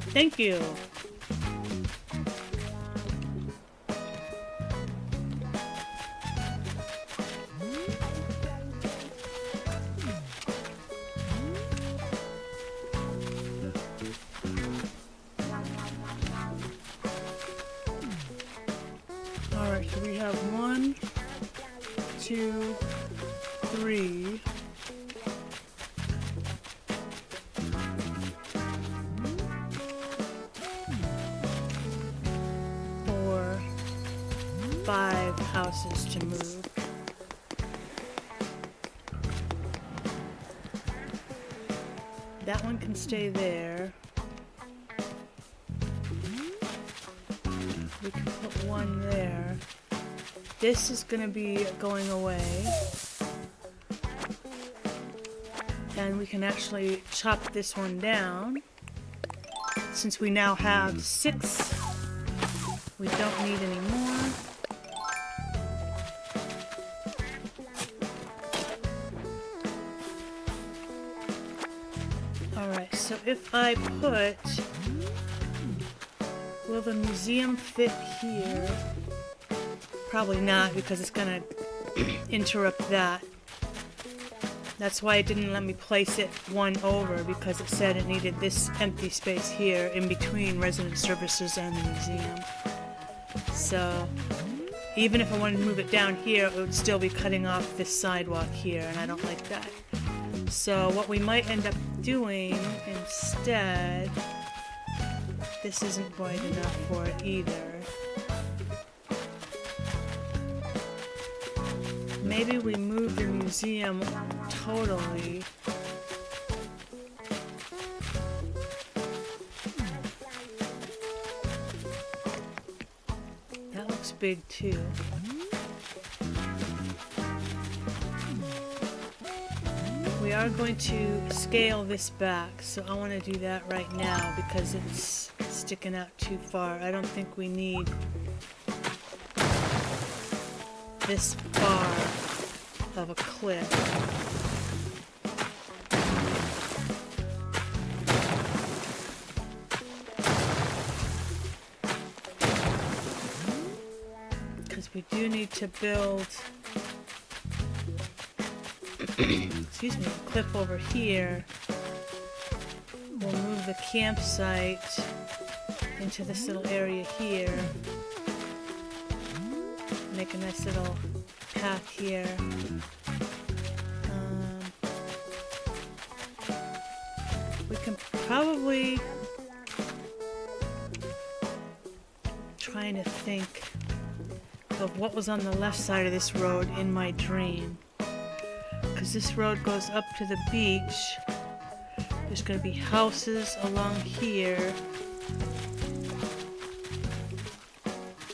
Thank you. Alright, so we have 1, 2, 3. 4, 5 houses to move. That one can stay there. We can put one there. This is gonna be going away. And we can actually chop this one down. Since we now have 6, we don't need any more. So if I put... Will the museum fit here? Probably not, because it's gonna interrupt that. That's why it didn't let me place it one over, because it said it needed this empty space here in between resident services and the museum. So even if I wanted to move it down here, it would still be cutting off this sidewalk here, and I don't like that. So what we might end up doing instead, this isn't wide enough for it either. Maybe we move the museum totally. That looks big too. We are going to scale this back, so I want to do that right now because it's sticking out too far. I don't think we need this far of a cliff. Because we do need to build excuse me, a cliff over here. We'll move the campsite into this little area here. Make a nice little path here. We can probably trying to think of what was on the left side of this road in my dream. Because this road goes up to the beach. There's going to be houses along here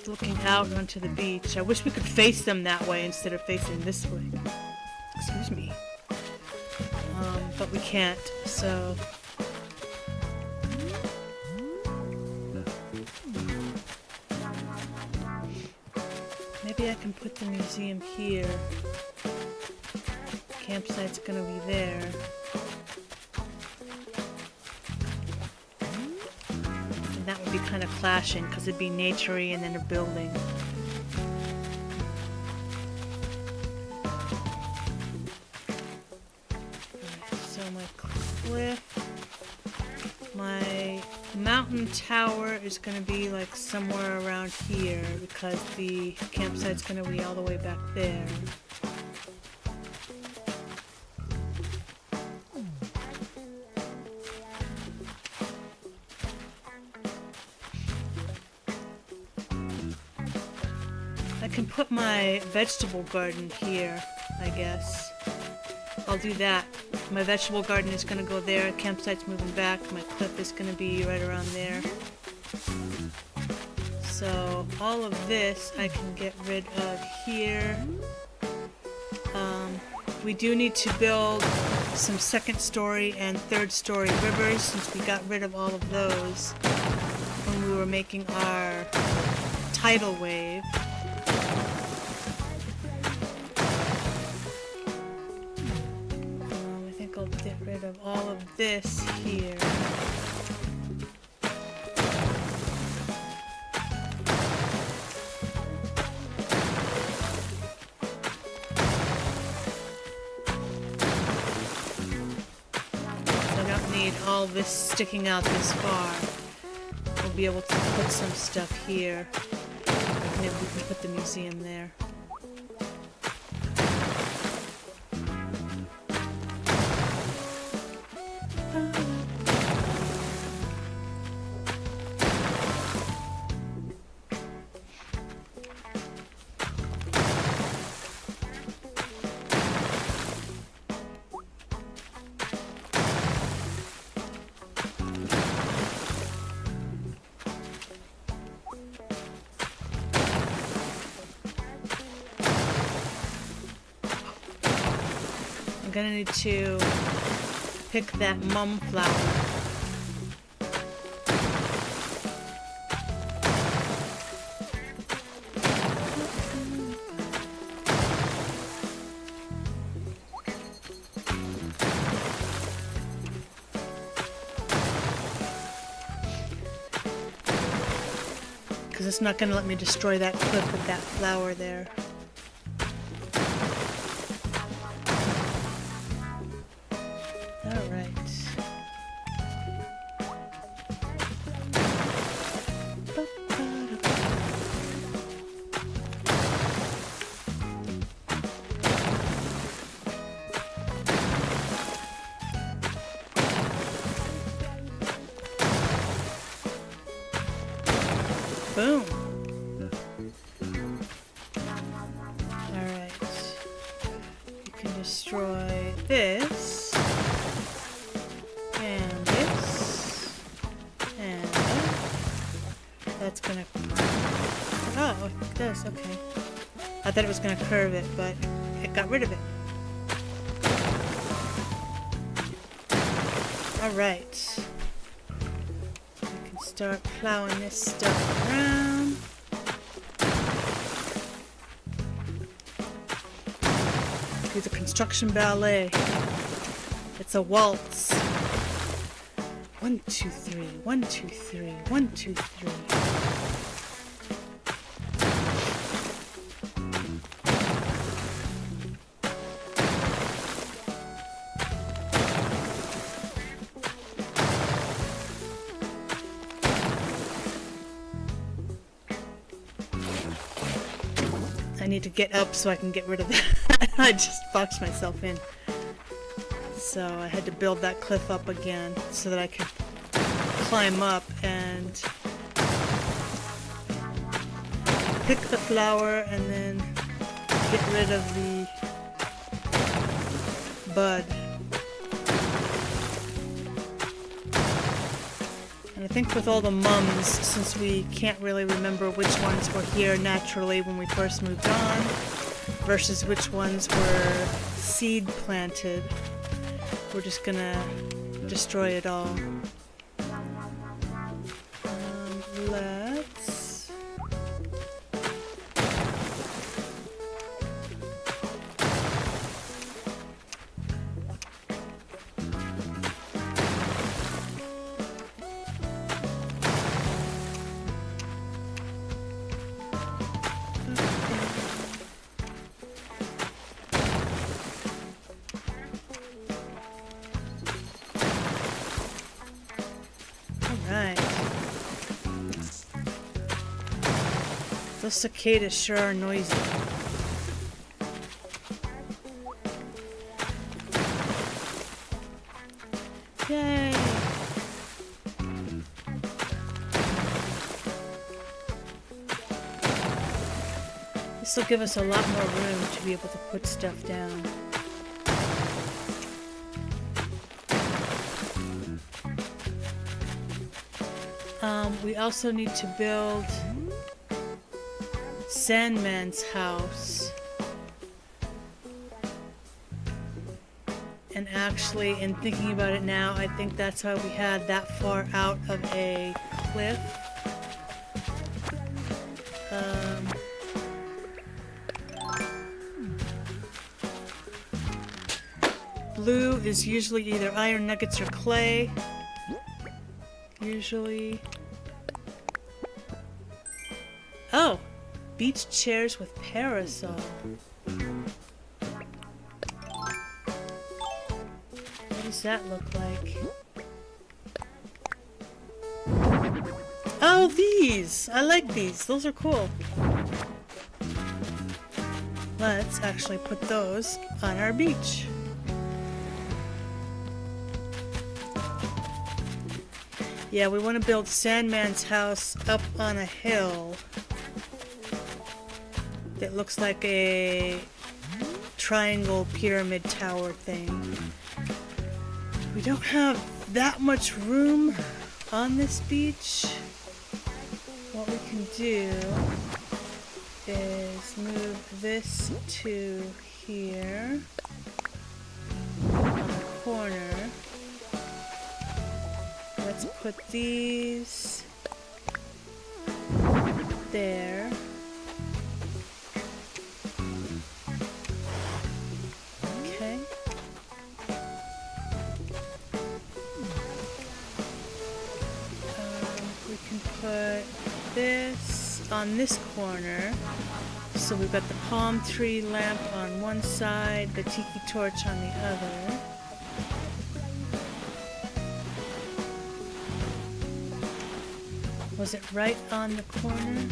looking out onto the beach. I wish we could face them that way instead of facing this way. Excuse me. But we can't, so... Maybe I can put the museum here. Campsite's gonna be there. And that would be kind of clashing because it'd be naturey and then a building. Alright, so my cliff, my mountain tower is gonna be like somewhere around here because the campsite's gonna be all the way back there. I can put my vegetable garden here, I guess. I'll do that. My vegetable garden is going to go there, campsite's moving back, my cliff is going to be right around there. So all of this I can get rid of here. We do need to build some second story and third story rivers since we got rid of all of those when we were making our tidal wave. I think I'll get rid of all of this here. All this sticking out this far. We'll be able to put some stuff here. Maybe we can put the museum there. I'm gonna need to pick that mum flower. because it's not going to let me destroy that cliff with that flower there. Alright. Boom. Alright. You can destroy this. And this. And that's gonna... Oh, it does, okay. I thought it was gonna curve it, but it got rid of it. Alright. Start plowing this stuff around. Do the construction ballet. It's a waltz. 1, 2, 3, 1, 2, 3, 1, 2, 3. I need to get up so I can get rid of that. I just boxed myself in. So I had to build that cliff up again so that I could climb up and pick the flower and then get rid of the bud. And I think with all the mums, since we can't really remember which ones were here naturally when we first moved on, versus which ones were seed planted, we're just gonna destroy it all. Let's... Alright. Those cicadas sure are noisy. Yay! This will give us a lot more room to be able to put stuff down. We also need to build Sandman's house. And actually, in thinking about it now, I think that's why we had that far out of a cliff. Blue is usually either iron nuggets or clay. Usually. Oh! Beach chairs with parasol. What does that look like? Oh, these! I like these. Those are cool. Let's actually put those on our beach. Yeah, we want to build Sandman's house up on a hill that looks like a triangle pyramid tower thing. We don't have that much room on this beach. What we can do is move this to here on the corner. Let's put these there. Okay. We can put this on this corner. So we've got the palm tree lamp on one side, the tiki torch on the other. Was it right on the corner?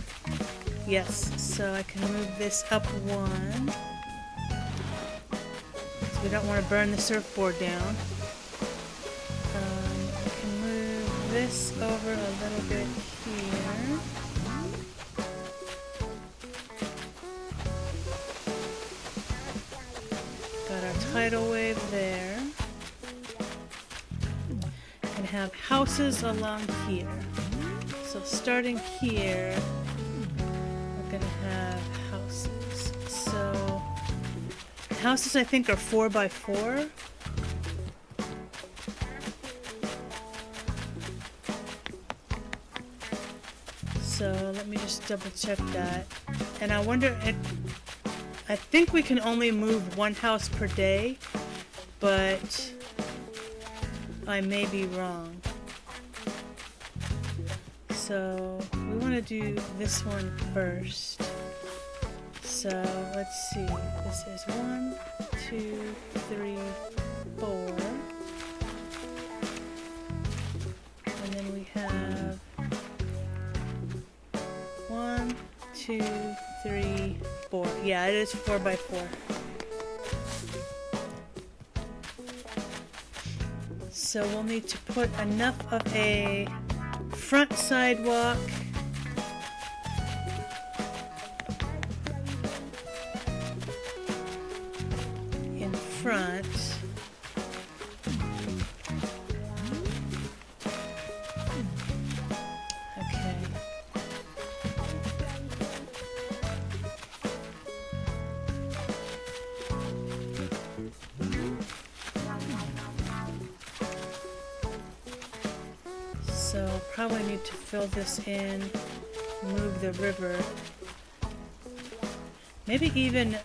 Yes, so I can move this up one. So we don't want to burn the surfboard down. I can move this over a little bit here. Got our tidal wave there. And have houses along here. So starting here, we're gonna have houses. So houses I think are 4x4. So let me just double check that. And I wonder, I think we can only move one house per day, but I may be wrong. So we want to do this one first. So let's see. This is 1, 2, 3, 4. And then we have 1, 2, 3, 4. Yeah, it is 4x4. So we'll need to put enough of a front sidewalk in front. Okay. So probably need to fill this in, move the river. Maybe even,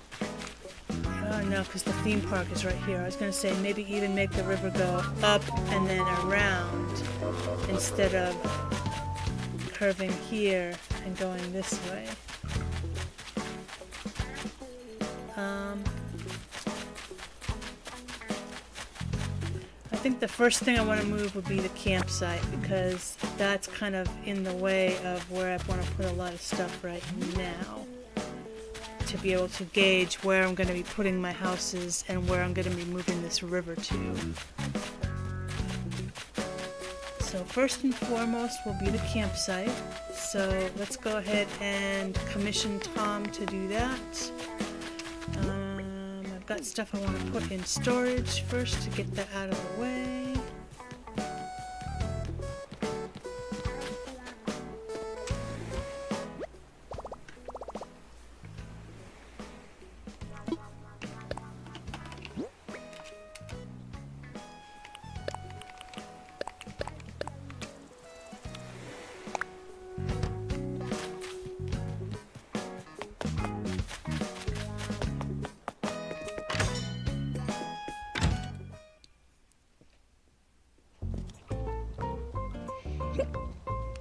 oh no, because the theme park is right here. I was going to say maybe even make the river go up and then around instead of curving here and going this way. I think the first thing I want to move would be the campsite because that's kind of in the way of where I want to put a lot of stuff right now to be able to gauge where I'm going to be putting my houses and where I'm going to be moving this river to. So first and foremost will be the campsite. So let's go ahead and commission Tom to do that. I've got stuff I want to put in storage first to get that out of the way.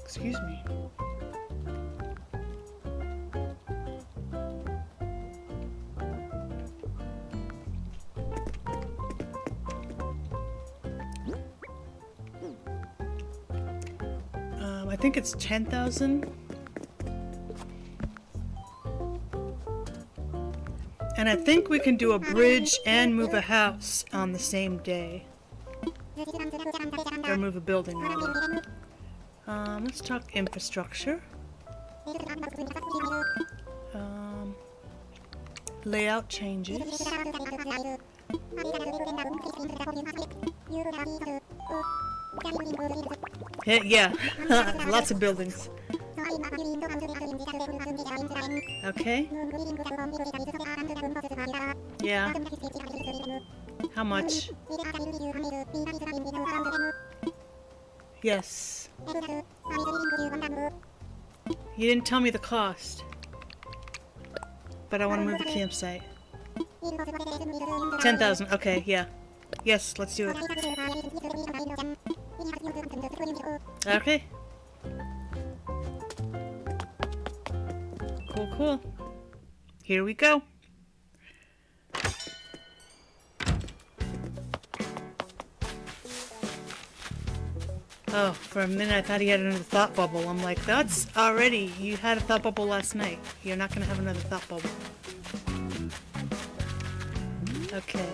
Excuse me. I think it's 10,000. And I think we can do a bridge and move a house on the same day. Or move a building rather. Let's talk infrastructure. Layout changes. Yeah, lots of buildings. Okay. Yeah. How much? Yes. You didn't tell me the cost. But I want to move the campsite. 10,000. Okay, yeah. Yes, let's do it. Okay. cool. Here we go. Oh, for a minute I thought he had another thought bubble. I'm like, that's already, you had a thought bubble last night. You're not gonna have another thought bubble. Okay,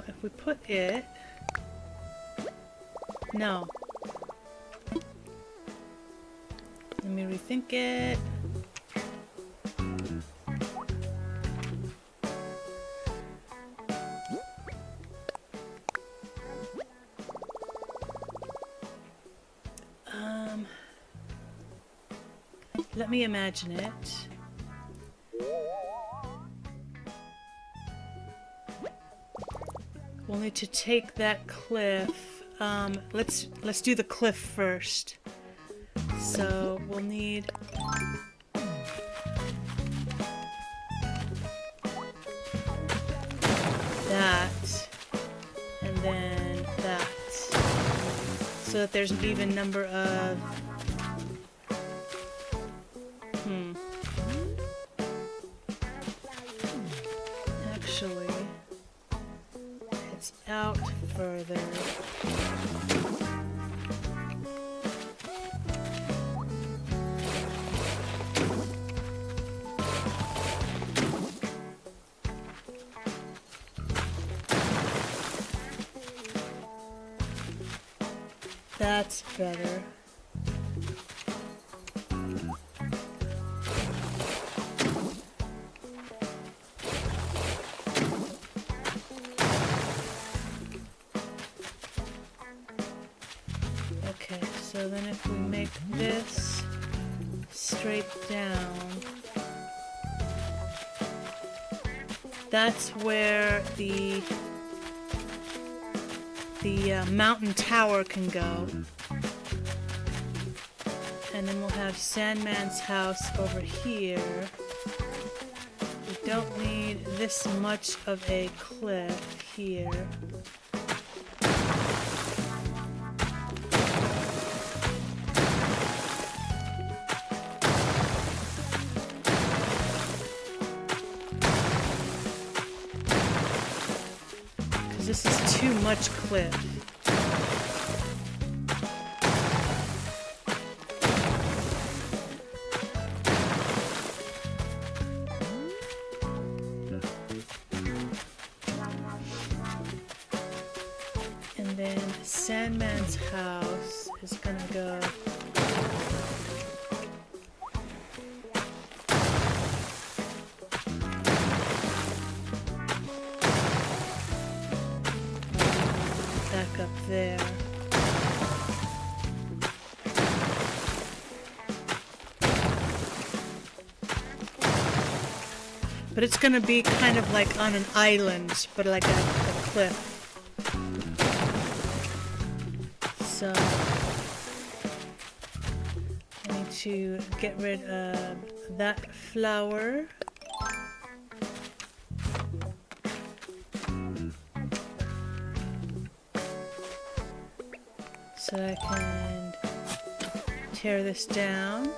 if we put it... No. Let me rethink it. Let me imagine it. We'll need to take that cliff. Let's do the cliff first. So we'll need that, and then that, so that there's an even number of actually it's out further. That's better. Okay, so then if we make this straight down, that's where the mountain tower can go. And then we'll have Sandman's house over here. We don't need this much of a cliff here. This is too much cliff. And then Sandman's house is gonna go up there. But it's gonna be kind of like on an island, but like a cliff. So I need to get rid of that flower. So I can tear this down.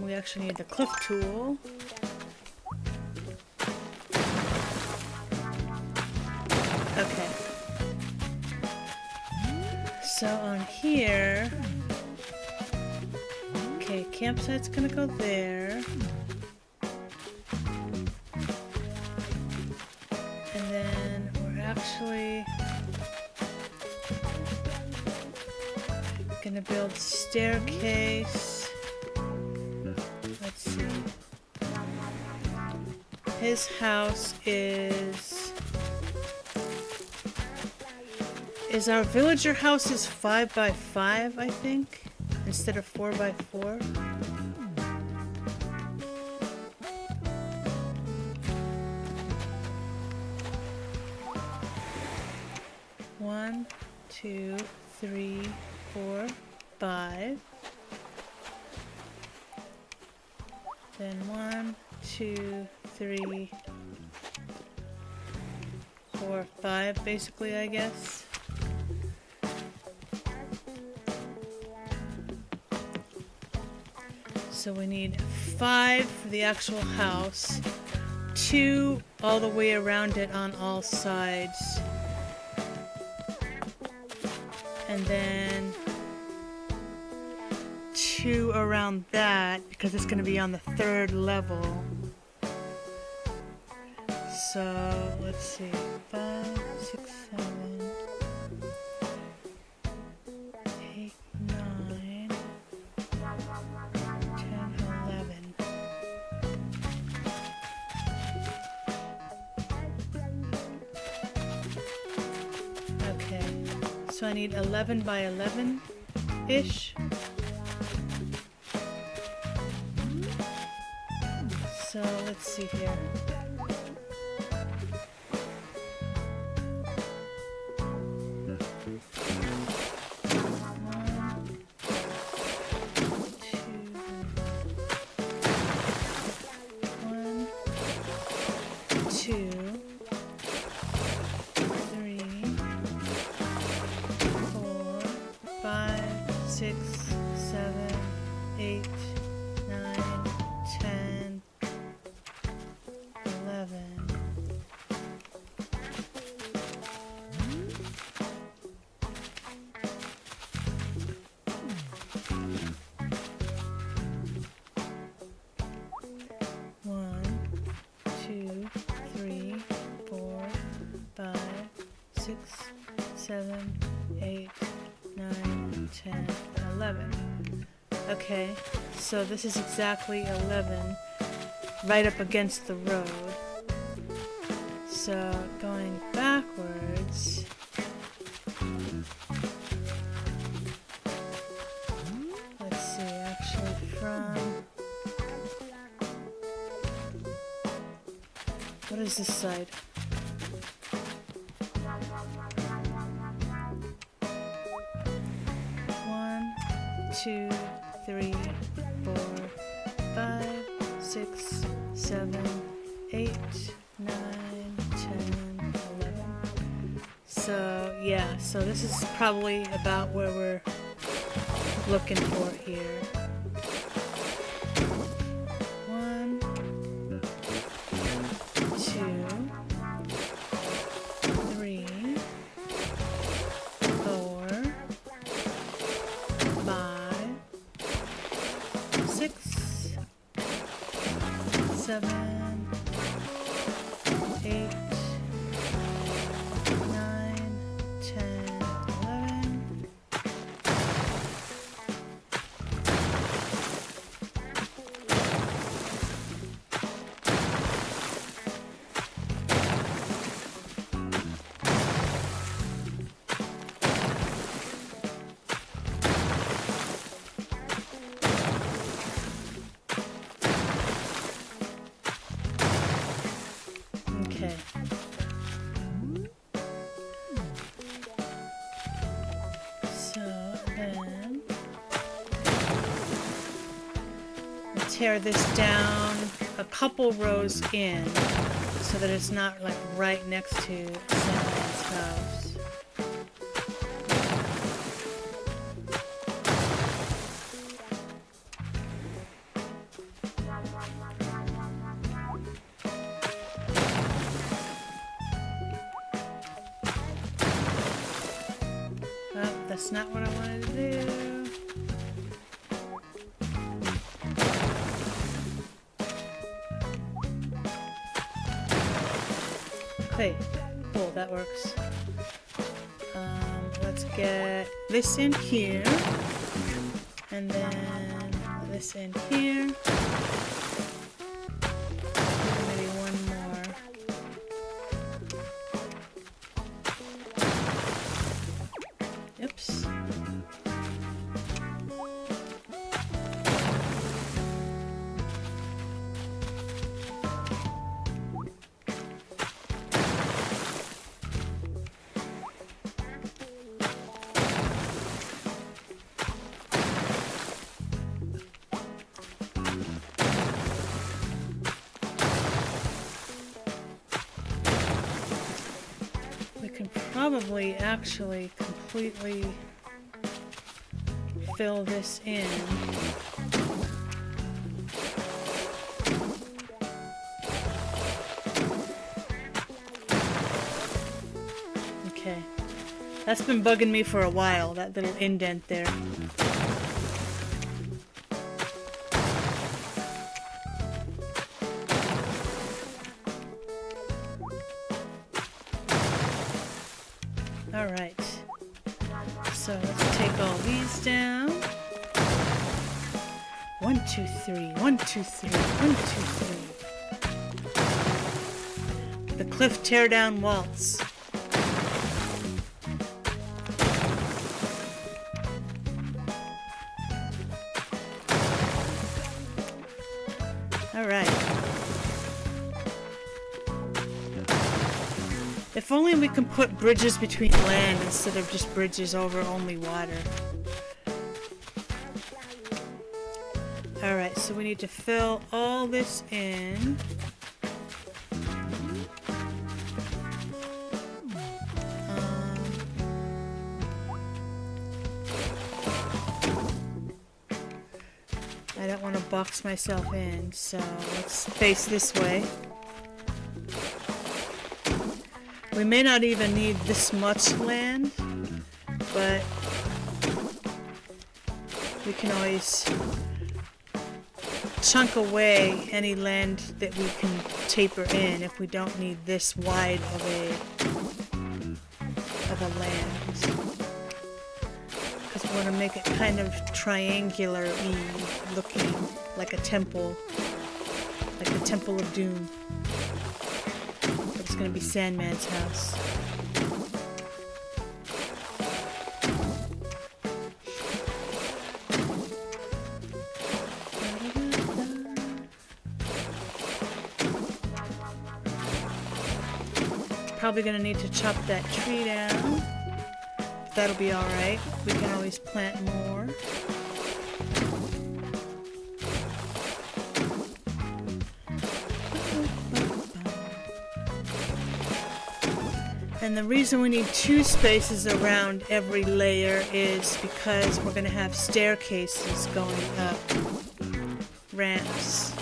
We actually need the cliff tool. Okay. So on here, okay, campsite's gonna go there. And then we're actually gonna build staircase. Let's see. His house is our villager house is 5 by 5, I think, instead of 4 by 4. One, 2, 3, 4, 5. Then 1, 2, 3, 4, 5, basically, I guess. So we need 5 for the actual house, 2 all the way around it on all sides, and then 2 around that because it's going to be on the 3rd level. So let's see, 5, 6, 7, 8, 9, 10, 11. Okay, so I need 11 by 11-ish. So let's see here. Seven, 8, 9, 10, 11. Okay, so this is exactly 11, right up against the road. So going backwards, let's see, actually from, what is this side? 2, 3, 4, 5, 6, 7, 8, 9, 10, 11. So yeah, so this is probably about where we're looking for here. 1, 2, 3, 4, 5, 6, 7, 8, 9, 10, 11. Okay. So then we'll tear this down a couple rows in so that it's not like right next to Sandman's house. Oh, that's not what I wanted to do. Okay, cool, that works. Let's get this in here, and then this in here. Maybe one more. Oops. probably actually completely fill this in. Okay. That's been bugging me for a while, that little indent there. Alright. So let's take all these down. 1, 2, 3, 1, 2, 3, 1, 2, 3. The cliff teardown waltz. Alright. If only we can put bridges between land instead of just bridges over only water. Alright, so we need to fill all this in. I don't want to box myself in, so let's face this way. We may not even need this much land, but we can always chunk away any land that we can taper in if we don't need this wide of a land. Because we want to make it kind of triangular-y looking, like a temple, like the Temple of Doom. But it's going to be Sandman's house. Probably going to need to chop that tree down. That'll be alright. We can always plant more. And the reason we need 2 spaces around every layer is because we're going to have staircases going up. Ramps.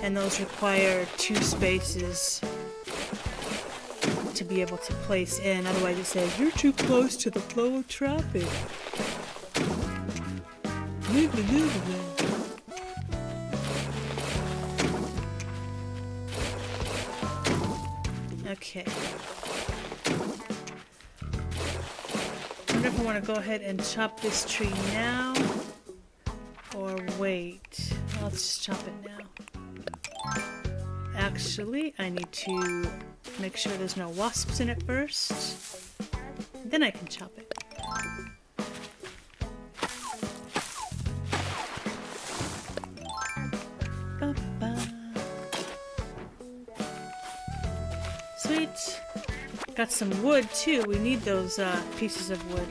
And those require 2 spaces to be able to place in, otherwise it says you're too close to the flow of traffic. Okay. I wonder if I want to go ahead and chop this tree now or wait. Let's just chop it now. Actually, I need to make sure there's no wasps in it first. Then I can chop it. Sweet. Got some wood too. We need those pieces of wood.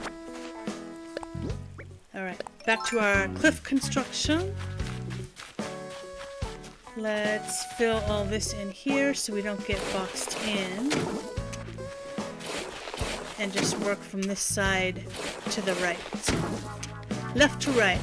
Alright, back to our cliff construction. Let's fill all this in here so we don't get boxed in. And just work from this side to the right. Left to right.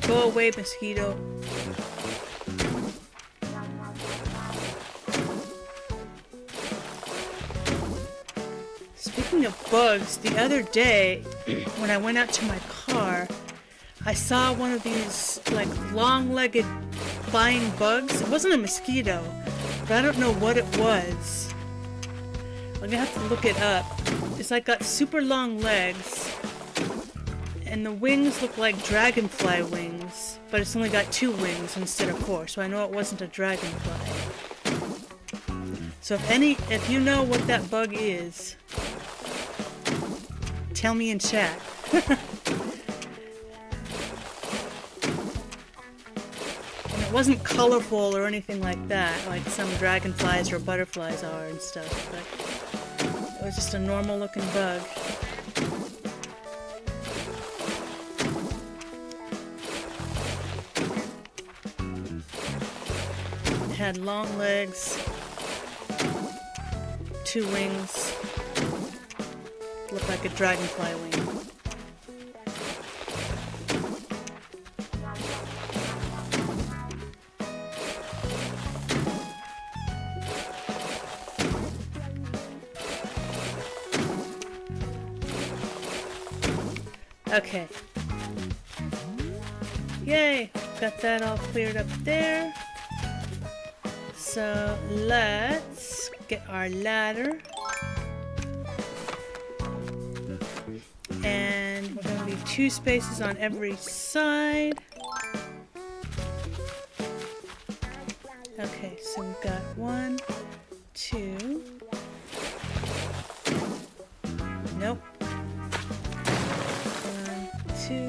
Go away, mosquito. Speaking of bugs, the other day when I went out to my car, I saw one of these like long-legged flying bugs. It wasn't a mosquito, but I don't know what it was. I'm gonna have to look it up. It's like got super long legs. And the wings look like dragonfly wings, but it's only got 2 wings instead of 4, so I know it wasn't a dragonfly. So if you know what that bug is, tell me in chat. And it wasn't colorful or anything like that, like some dragonflies or butterflies are and stuff, but it was just a normal looking bug. It had long legs, 2 wings, looked like a dragonfly wing. Okay. Yay! Got that all cleared up there. So let's get our ladder. And we're going to leave 2 spaces on every side. Okay, so we've got 1, 2. Nope. 2.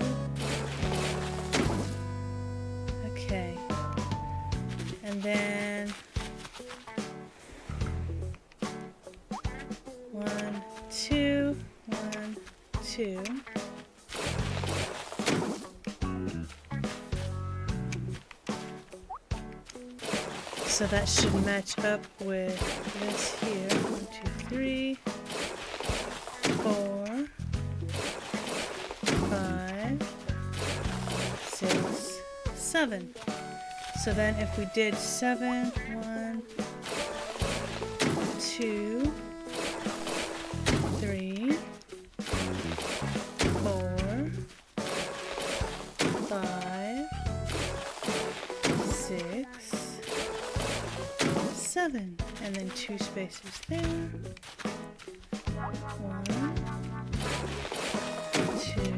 Okay. And then 1, 2, 1, 2. So that should match up with this here. 1, 2, 3, 4, 5, 6, 7. So then if we did 7, 1, 2, 3, 4, 5, 6, 7. And then 2 spaces there. 1, 2,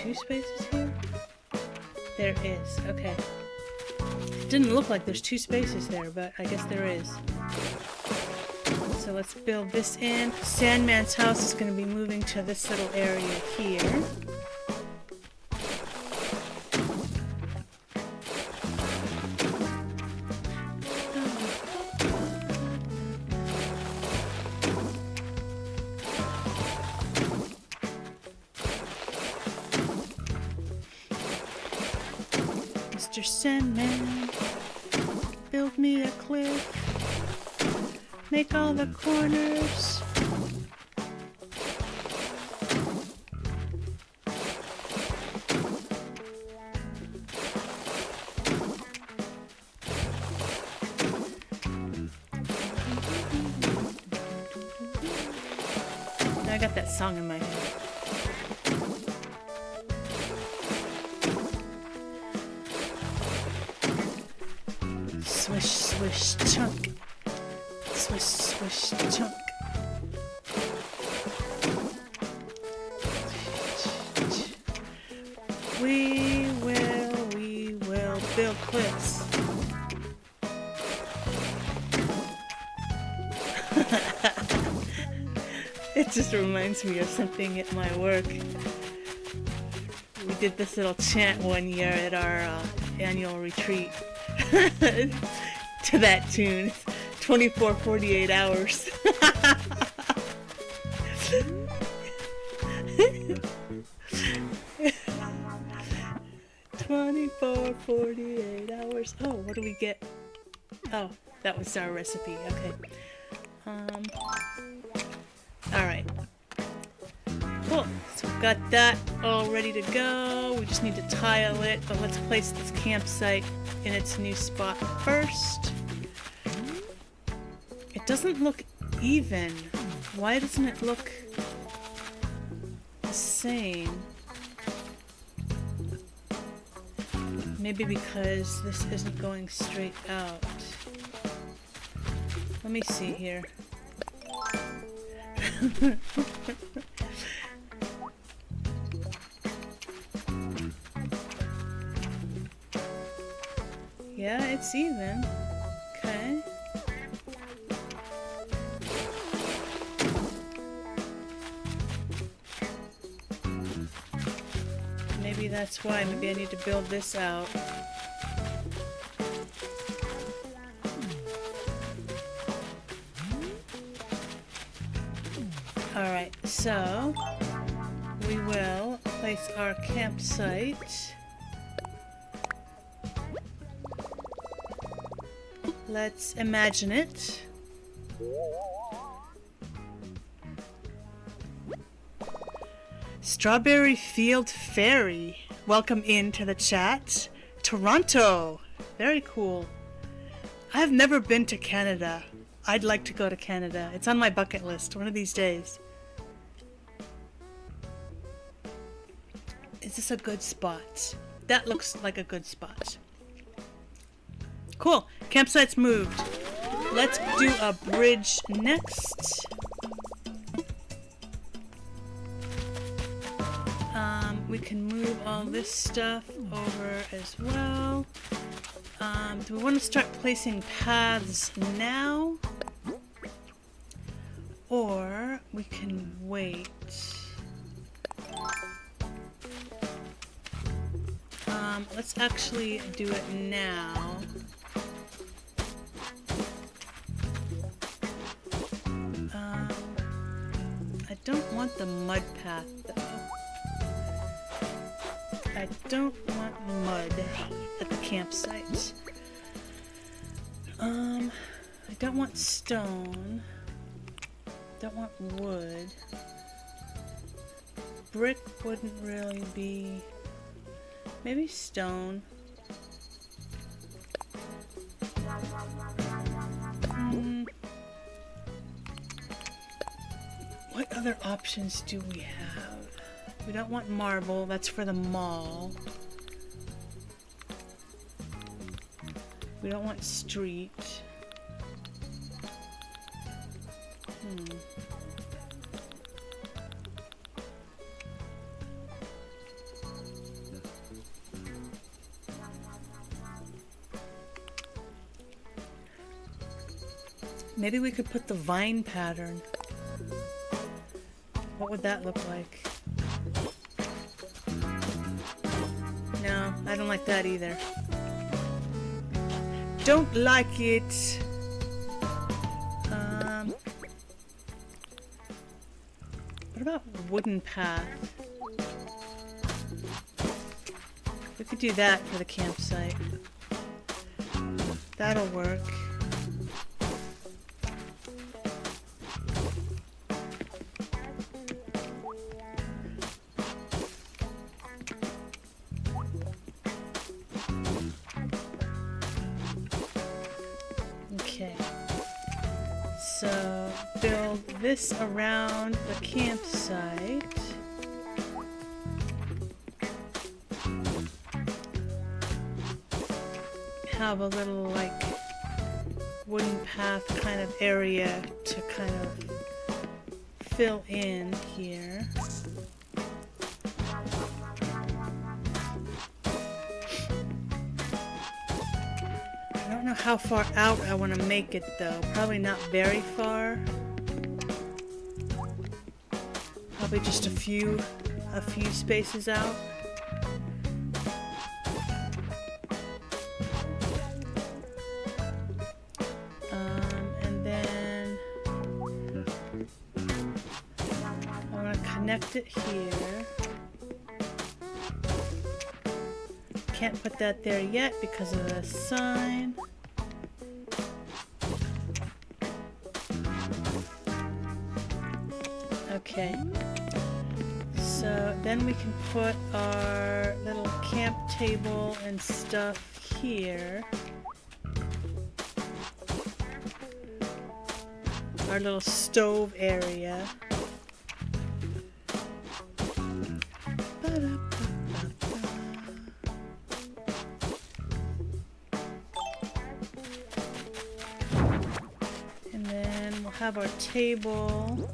2 spaces here? There is, okay. It didn't look like there's 2 spaces there, but I guess there is. So let's build this in. Sandman's house is going to be moving to this little area here. Mr. Sandman, build me a cliff, make all the corners. Now I got that song in my head. Swish, swish, chunk. Swish, swish, chunk. We will build cliffs. It just reminds me of something at my work. We did this little chant one year at our annual retreat. To that tune. 24, 48 hours. 24, 48 hours. Oh, what do we get? Oh, that was our recipe. Okay. Alright. Cool. So we've got that all ready to go. We just need to tile it, but let's place this campsite in its new spot first. It doesn't look even. Why doesn't it look the same? Maybe because this isn't going straight out. Let me see here. Yeah, it's even. Okay. Maybe that's why. Maybe I need to build this out. Alright, so we will place our campsite. Let's imagine it. Strawberry Field Ferry. Welcome into the chat. Toronto. Very cool. I have never been to Canada. I'd like to go to Canada. It's on my bucket list one of these days. Is this a good spot? That looks like a good spot. Cool. Campsite's moved. Let's do a bridge next. We can move all this stuff over as well. Do we want to start placing paths now? Or we can wait. Let's actually do it now. I don't want the mud path though. I don't want mud at the campsite. I don't want stone. Don't want wood. Brick wouldn't really be... Maybe stone. What other options do we have? We don't want marble, that's for the mall. We don't want street. Maybe we could put the vine pattern. What would that look like? No, I don't like that either. Don't like it. What about wooden path? We could do that for the campsite. That'll work. Okay. So build this around the campsite. Have a little like wooden path kind of area to kind of fill in here. I don't know how far out I want to make it though. Probably not very far. Probably just a few spaces out. And then I want to connect it here. Can't put that there yet because of the sign. Okay. So then we can put our little camp table and stuff here. Our little stove area. And then we'll have our table.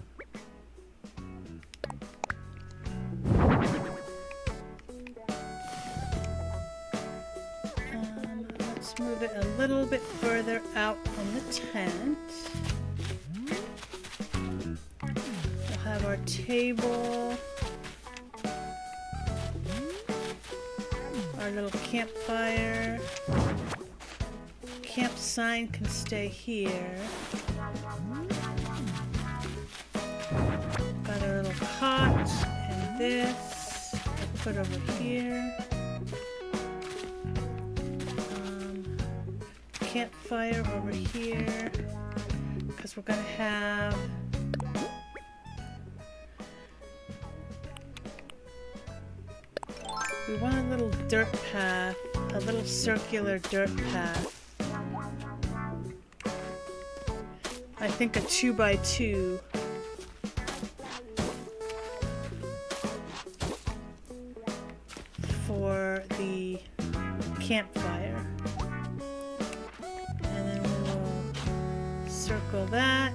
Let's move it We'll have our table. Our little campfire. Camp sign can stay here. Got our little cot and this. I'll put over here. Campfire over here. Because we're gonna have we want a little dirt path, a little circular dirt path. I think a 2x2. For the campfire. And then we will circle that,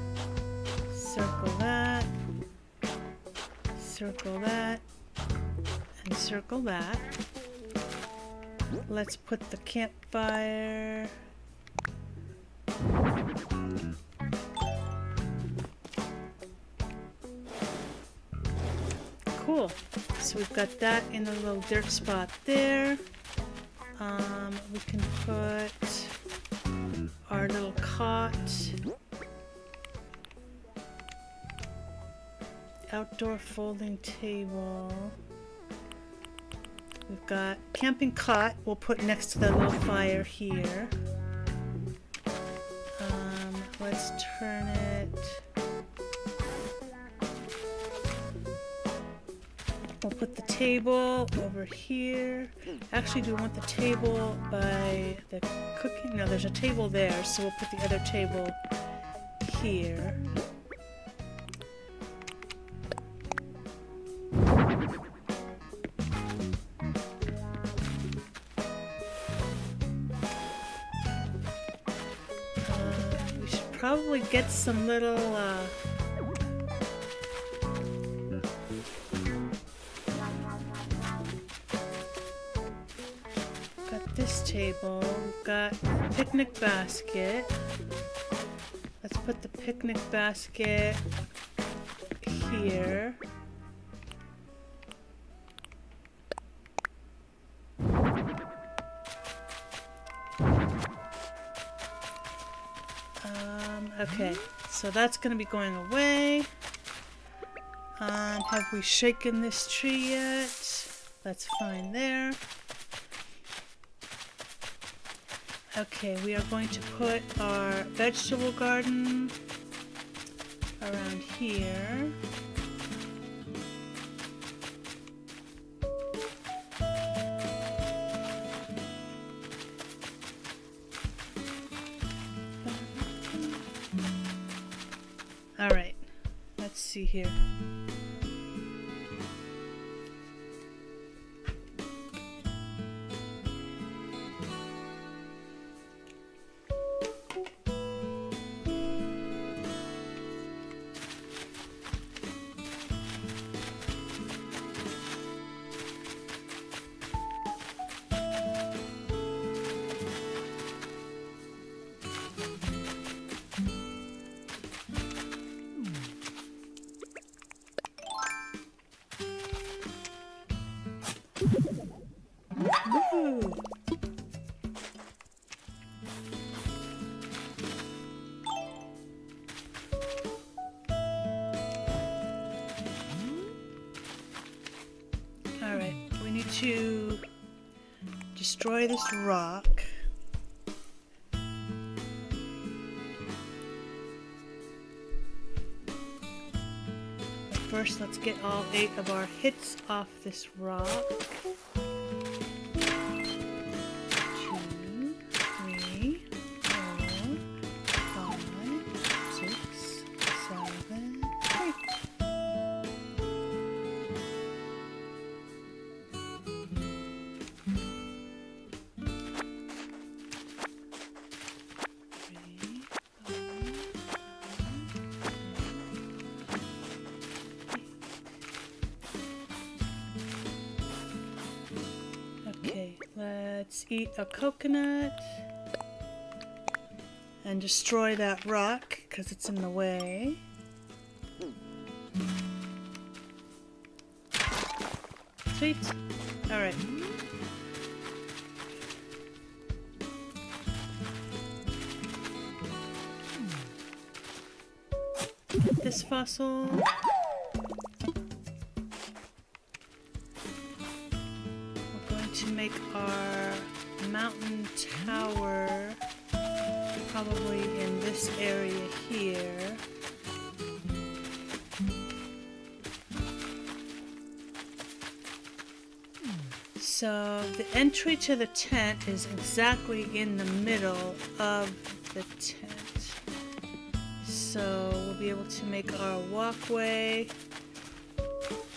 circle that, circle that, and circle that. Let's put the campfire cool. So we've got that in a little dirt spot there. We can put our little cot, outdoor folding table. We've got camping cot we'll put next to the little fire here. Let's turn it. We'll put the table over here. Actually, do we want the table by the cooking? No, there's a table there, so we'll put the other table here. We should probably get some little this table. We've got a picnic basket. Let's put the picnic basket here. Okay, so that's going to be going away. Have we shaken this tree yet? That's fine there. Okay, we are going to put our vegetable garden around here. All right, let's see here. Woohoo! All right, we need to destroy this rock. But first, let's get all 8 of our hits off this rock. 2, 3, 4, 5, 6, 7, 8. Okay, let's eat a coconut and destroy that rock. because it's in the way. Sweet. Alright. This fossil. We're going to make our mountain tower probably in this area here. So the entry to the tent is exactly in the middle of the tent. So we'll be able to make our walkway.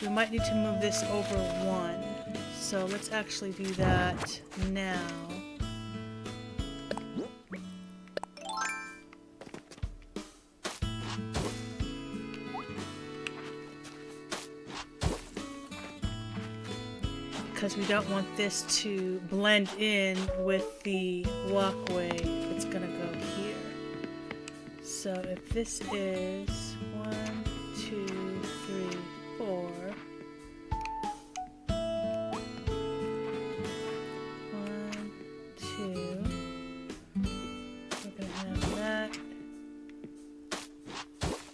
We might need to move this over one. So let's actually do that now. Because we don't want this to blend in with the walkway that's gonna go here. So if this is 1, 2, 3, 4. 1, 2. We're gonna have that.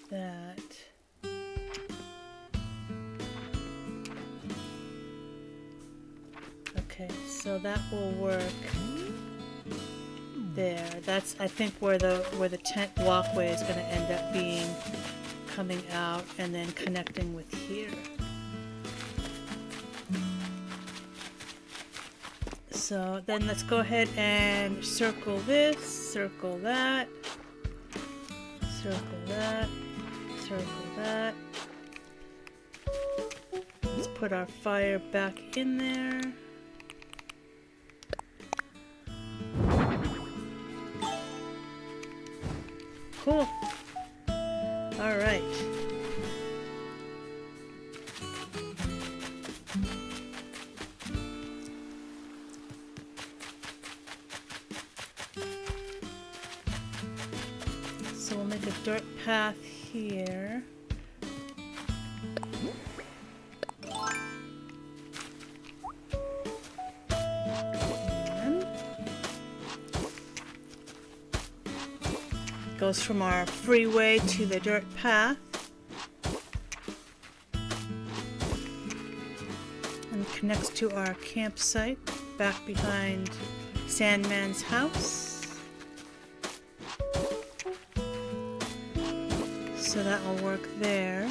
That. Okay, so that will work there. That's, I think, where the tent walkway is going to end up being, coming out and then connecting with here. So then let's go ahead and circle this, circle that, circle that, circle that. Let's put our fire back in there. Cool. All right. So we'll make a dirt path here. Goes from our freeway to the dirt path and connects to our campsite back behind Sandman's house. So that will work there.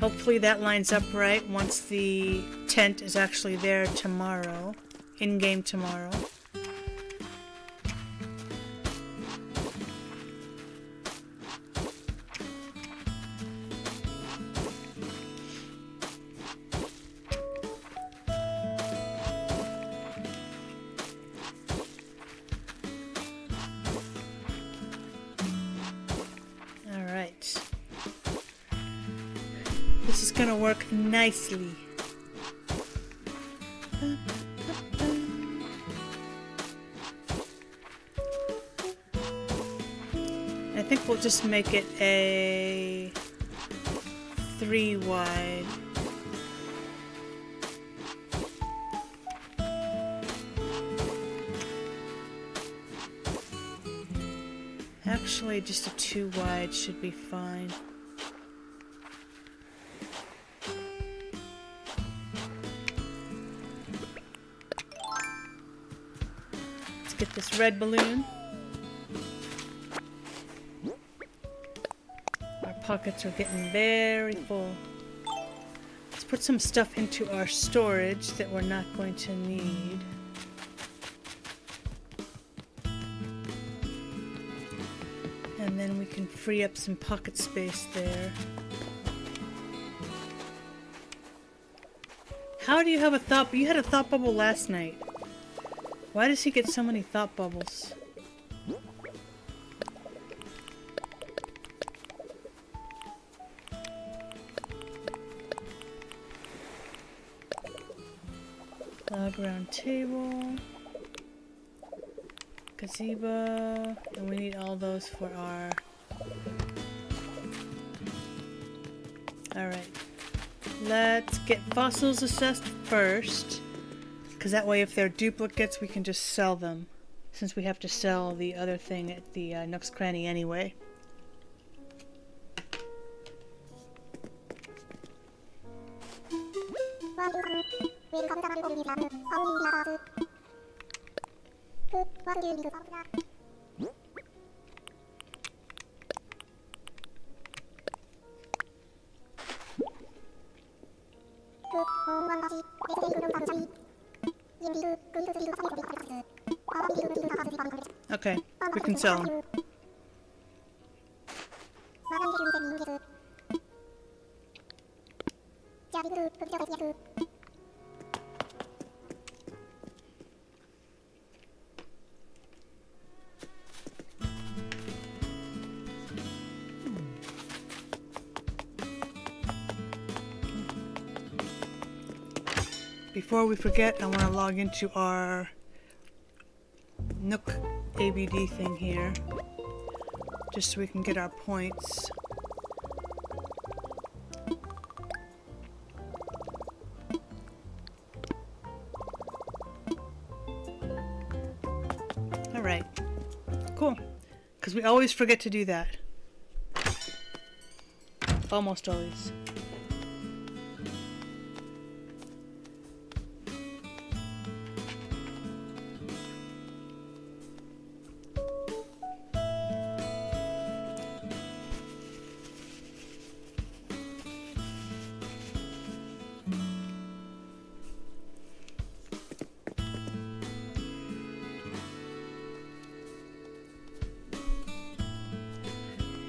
Hopefully that lines up right once the tent is actually there tomorrow, in-game tomorrow. This is gonna work nicely. I think we'll just make it a 3 wide. Actually, just a 2 wide should be fine. Get this red balloon. Our pockets are getting very full. Let's put some stuff into our storage that we're not going to need. And then we can free up some pocket space there. How do you have a thought? You had a thought bubble last night. Why does he get so many thought bubbles? Log round table. Gazebo. And we need all those for our... Alright. Let's get fossils assessed first. Because that way if they're duplicates we can just sell them. Since we have to sell the other thing at the Nook's Cranny anyway. Okay, we can sell them. Before we forget, I want to log into our Nook ABD thing here, just so we can get our points. Alright, cool, because we always forget to do that. Almost always.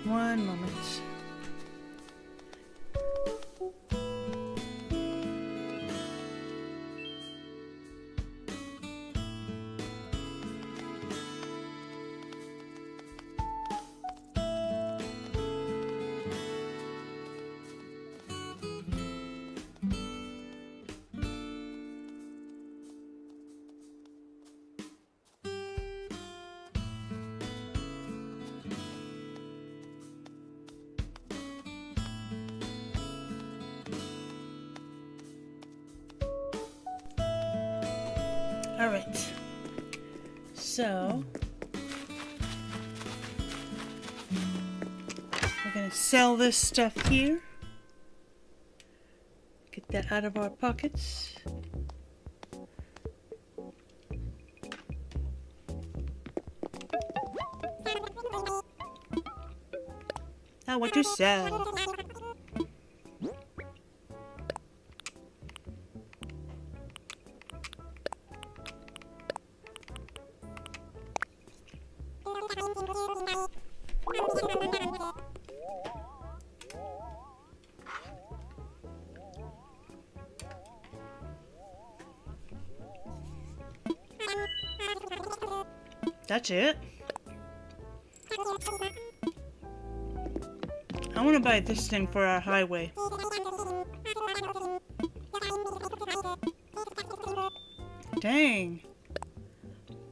One moment. Alright, so we're going to sell this stuff here, get that out of our pockets. I want to sell. That's it. I want to buy this thing for our highway. Dang.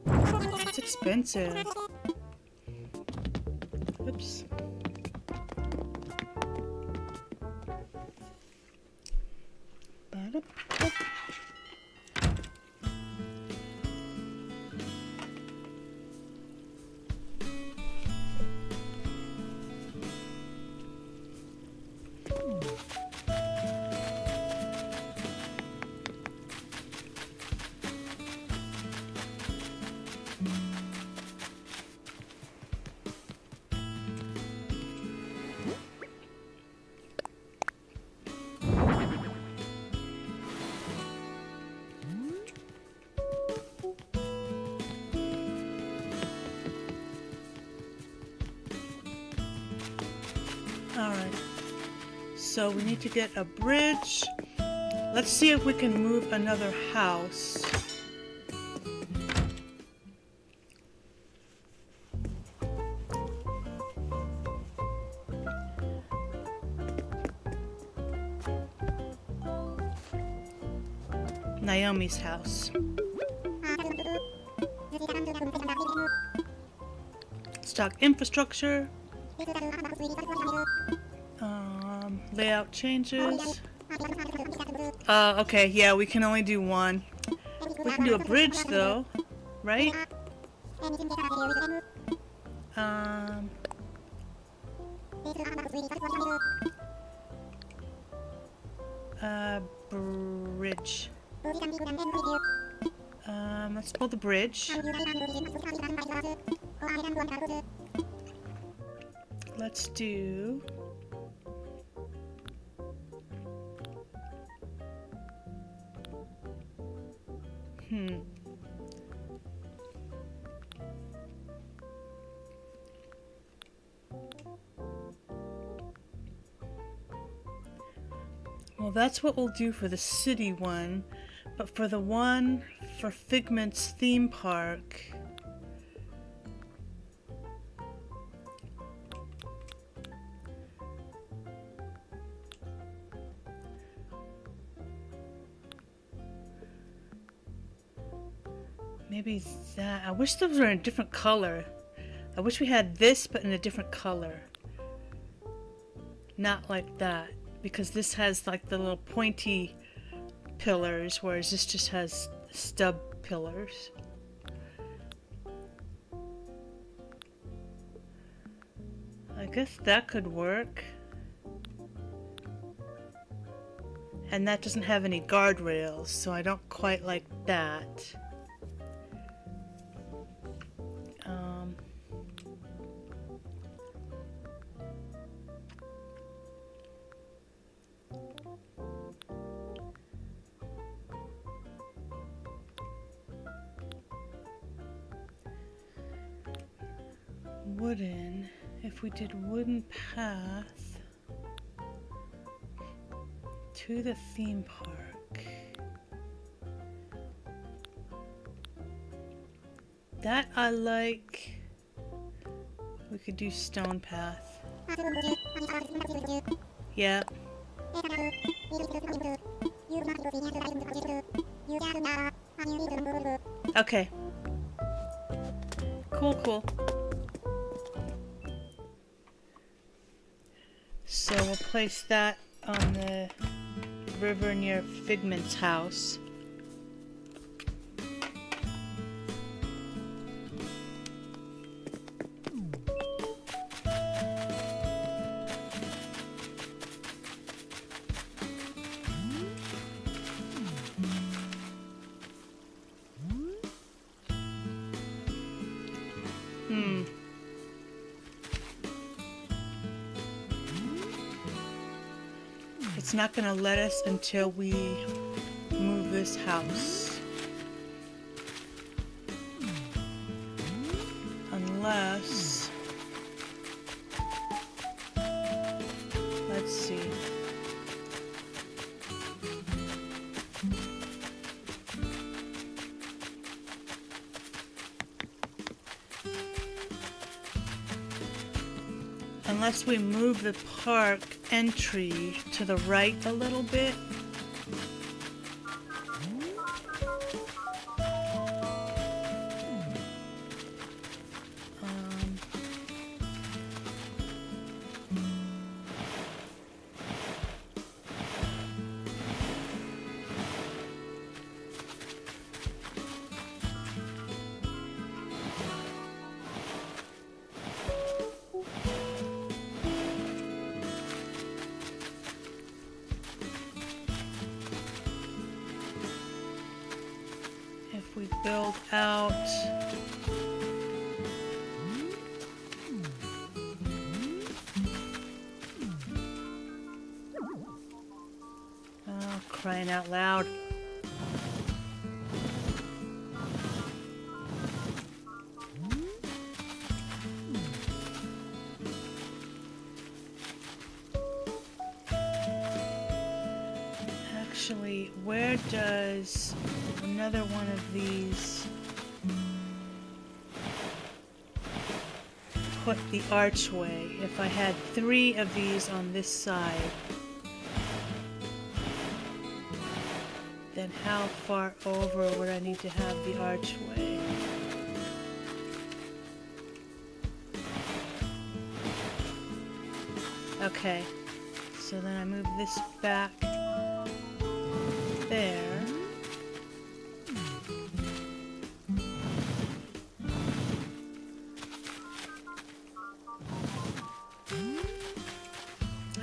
It's expensive. Oops. Alright, so we need to get a bridge. Let's see if we can move another house. Naomi's house. Stock infrastructure. Layout changes. Okay, yeah, we can only do one. We can do a bridge though, right? Bridge. Let's build the bridge. Let's do... Well, that's what we'll do for the city one, but for the one for Figment's theme park, maybe that. I wish those were in a different color. I wish we had this, but in a different color. Not like that. Because this has like the little pointy pillars, whereas this just has stub pillars. I guess that could work. And that doesn't have any guardrails, so I don't quite like that. Wooden, if we did wooden path to the theme park, that I like. We could do stone path. Yeah. Okay. Cool, cool. So we'll place that on the river near Figment's house. It's not going to let us until we move this house. Unless... Let's see. Unless we move the park entry to the right a little bit. If we build out crying out loud. Actually, where does another one of these put the archway? If I had 3 of these on this side. Then how far over would I need to have the archway? Okay, so then I move this back there.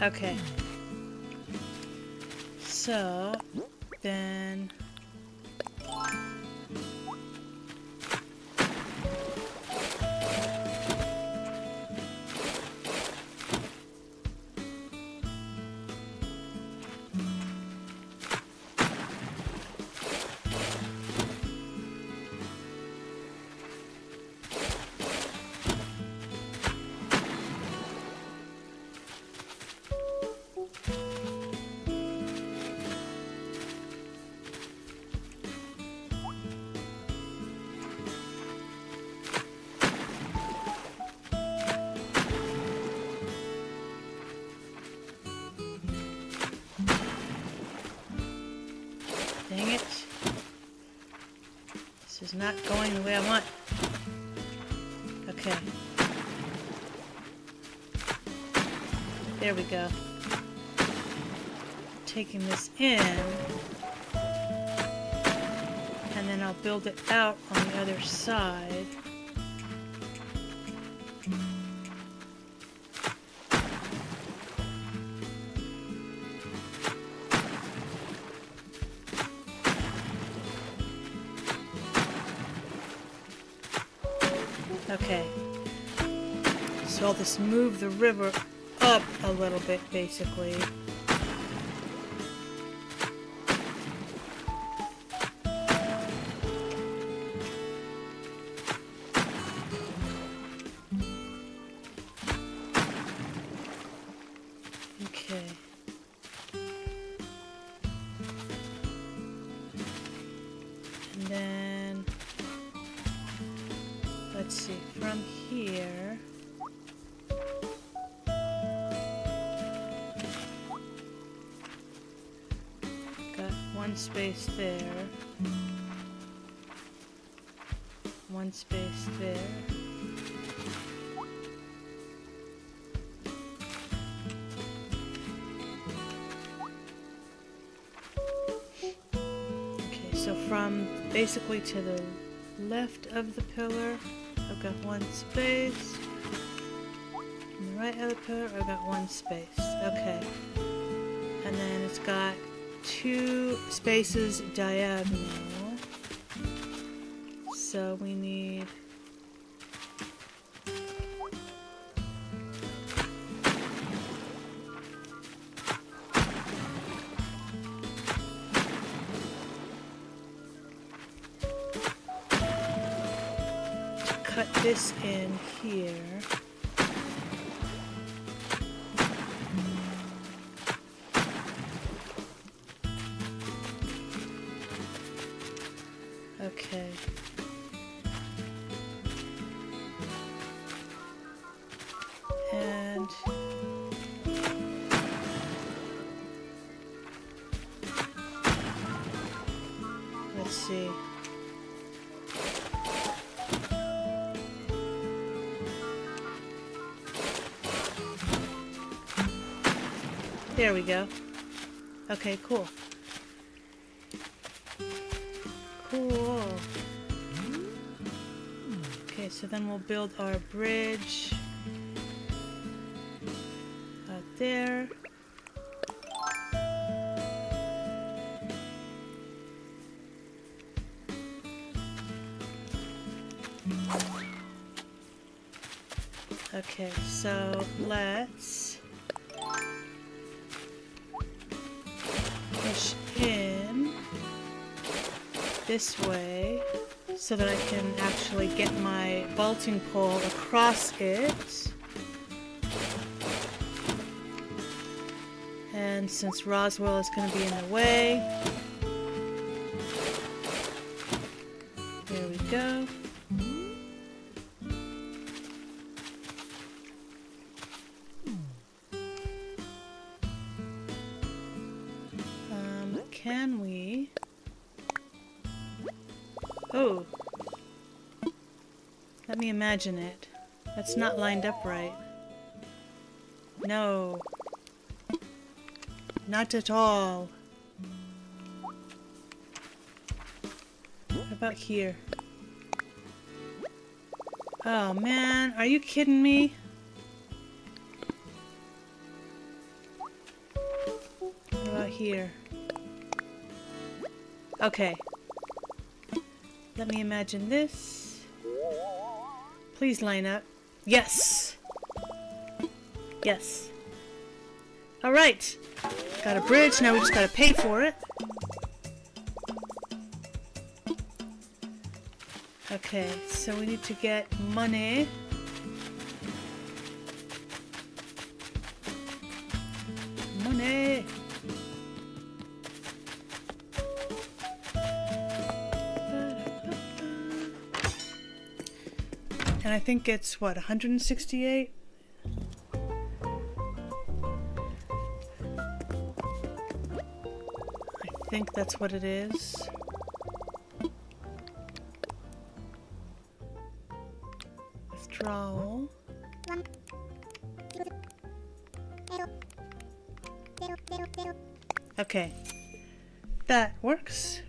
Okay, so then dang it. This is not going the way I want. Okay. There we go. Taking this in. And then I'll build it out on the other side. Okay, so I'll just move the river up a little bit, basically. Okay. And then let's see, from here, got one space there, one space there, okay, so from basically to the left of the pillar, I've got one space. On the right of the pillar, I've got one space. Okay. And then it's got 2 spaces diagonal. So we need cut this in here. Okay. And let's see. There we go. Okay, cool. Cool. Okay, so then we'll build our bridge out there. Okay, so let's push in this way so that I can actually get my vaulting pole across it. And since Roswell is going to be in the way, there we go. Can we Oh. Let me imagine it. That's not lined up right. No. Not at all. What about here? Oh man, are you kidding me? What about here? Okay. Let me imagine this. Please line up. Yes! Yes. Alright. Got a bridge, now we just gotta pay for it. Okay, so we need to get money. Money! And I think it's, what, 168? I think that's what it is. Withdrawal. Okay. That works.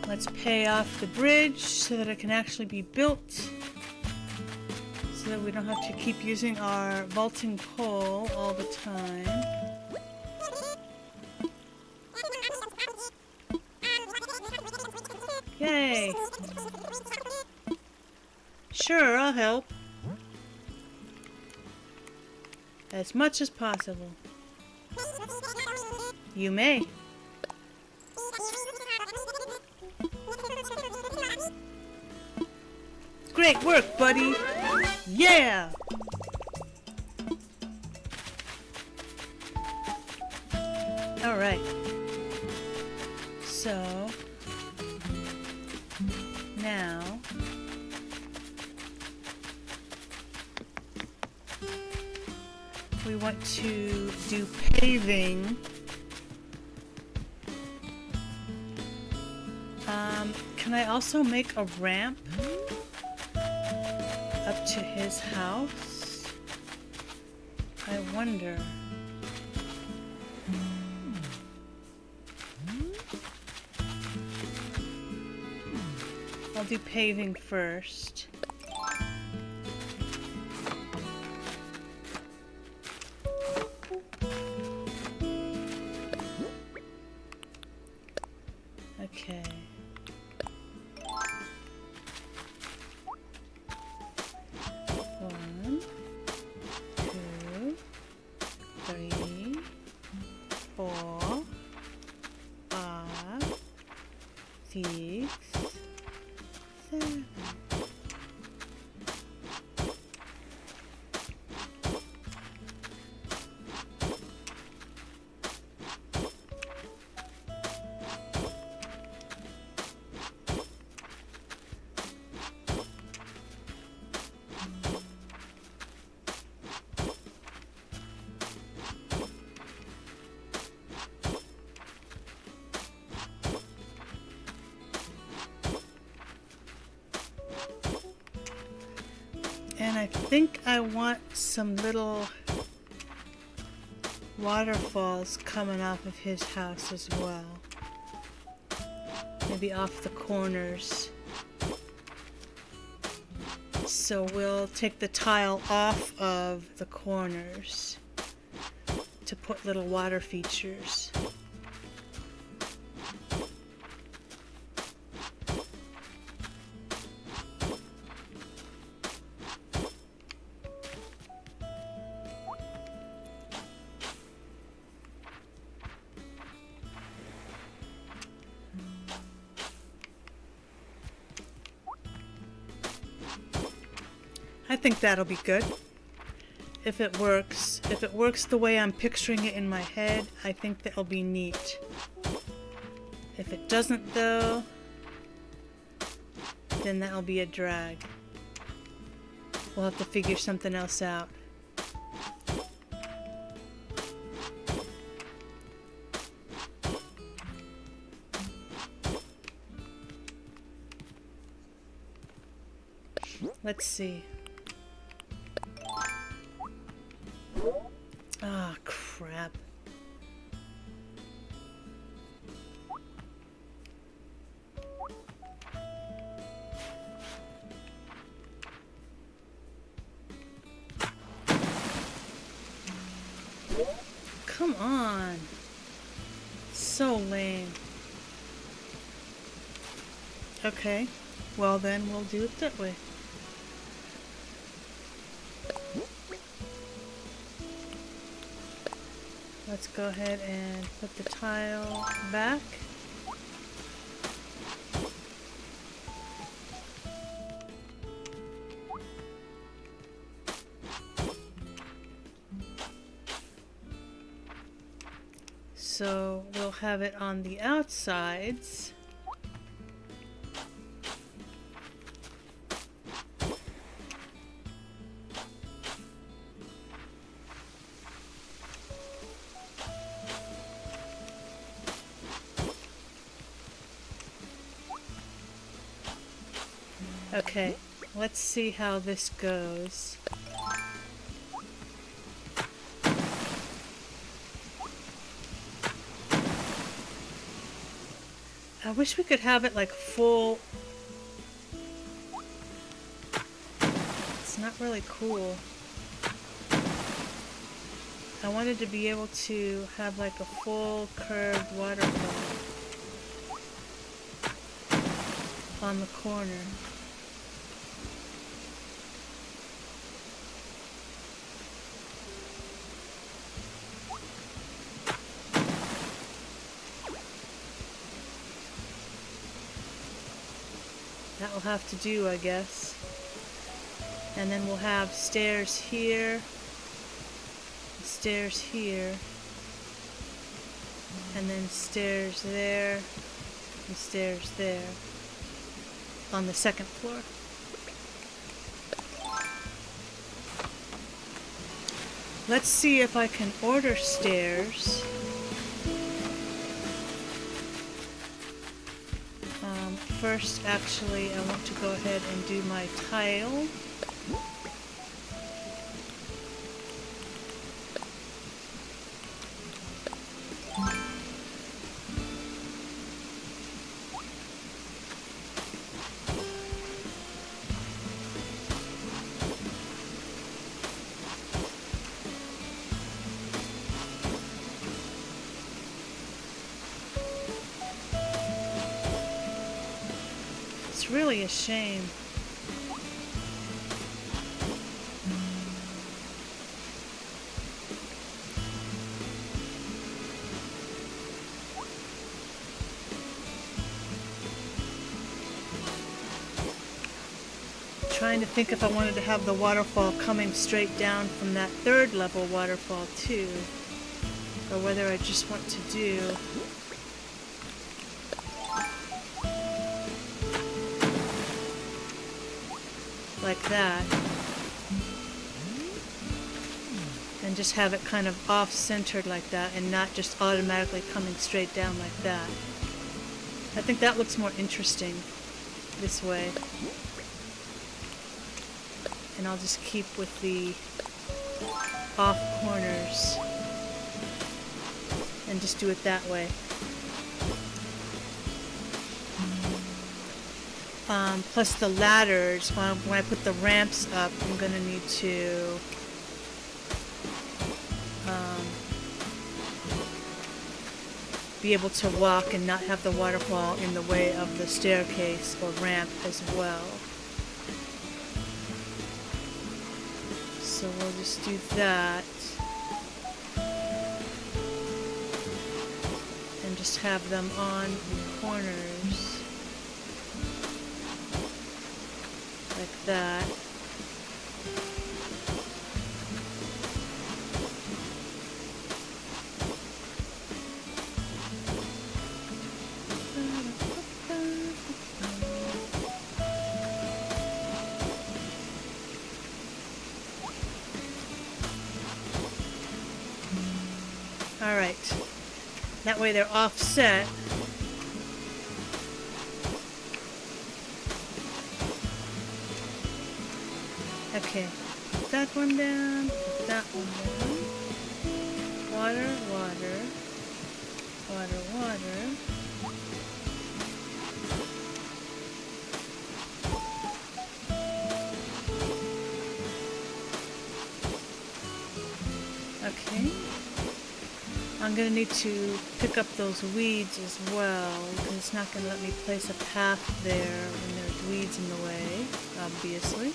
Let's pay off the bridge so that it can actually be built, so that we don't have to keep using our vaulting pole all the time. Yay! Sure, I'll help. As much as possible. You may. Great work, buddy! Yeah! Alright. So... now... we want to do paving. Can I also make a ramp up to his house? I wonder. I'll do paving first. Okay. One, two, three, 4, 5, 6, 7. And I think I want some little waterfalls coming off of his house as well. Maybe off the corners. So we'll take the tile off of the corners to put little water features. think that'll be good. If it works the way I'm picturing it in my head, I think that'll be neat. If it doesn't though, then that'll be a drag. We'll have to figure something else out. Let's see. Ah, crap. Come on. So lame. Okay. Well then, we'll do it that way. Let's go ahead and put the tile back. So we'll have it on the outsides. Okay, let's see how this goes. I wish we could have it like full. It's not really cool. I wanted to be able to have like a full curved waterfall on the corner. That will have to do, I guess. And then we'll have stairs here, stairs here, and then stairs there, and stairs there on the second floor. Let's see if I can order stairs. First, actually, I want to go ahead and do my tile. It's really a shame. Trying to think if I wanted to have the waterfall coming straight down from that third level waterfall too, or whether I just want to do like that and just have it kind of off-centered like that and not just automatically coming straight down like that. I think that looks more interesting this way. And I'll just keep with the off corners and just do it that way. Plus the ladders, when I put the ramps up, I'm going to need to be able to walk and not have the waterfall in the way of the staircase or ramp as well. So we'll just do that. And just have them on corners. Like that. Alright. That way they're offset. Okay. Put that one down. Put that one down. Water, water. Water, water. Okay. I'm gonna need to pick up those weeds as well, because it's not gonna let me place a path there when there's weeds in the way, obviously.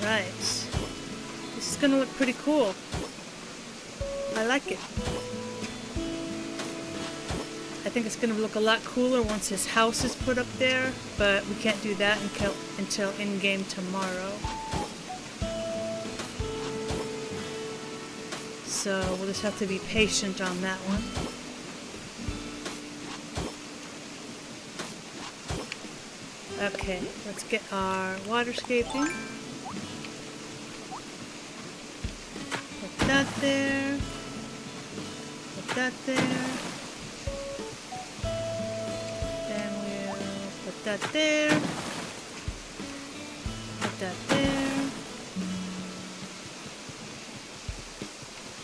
Alright, this is gonna look pretty cool. I like it. I think it's gonna look a lot cooler once his house is put up there, but we can't do that until in-game tomorrow. So we'll just have to be patient on that one. Okay, let's get our waterscaping. Put that there. Put that there. Then we'll put that there. Put that there.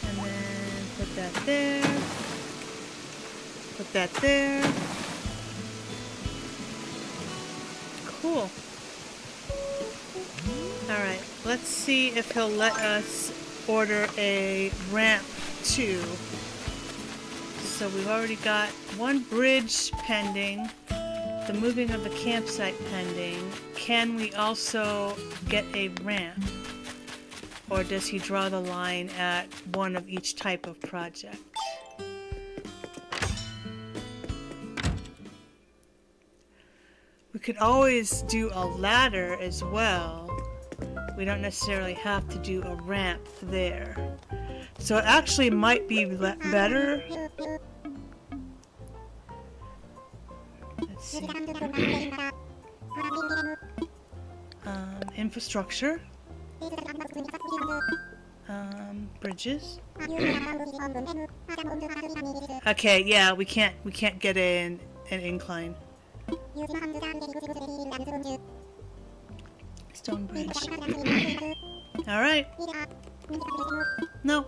And then put that there. Put that there. Cool. Alright, let's see if he'll let us order a ramp too. So we've already got one bridge pending, the moving of the campsite pending. Can we also get a ramp? Or does he draw the line at one of each type of project? We could always do a ladder as well. We don't necessarily have to do a ramp there. So it actually might be better. Let's see. Infrastructure. Bridges. Okay, yeah, we can't get an incline. Stone bridge. Alright. No.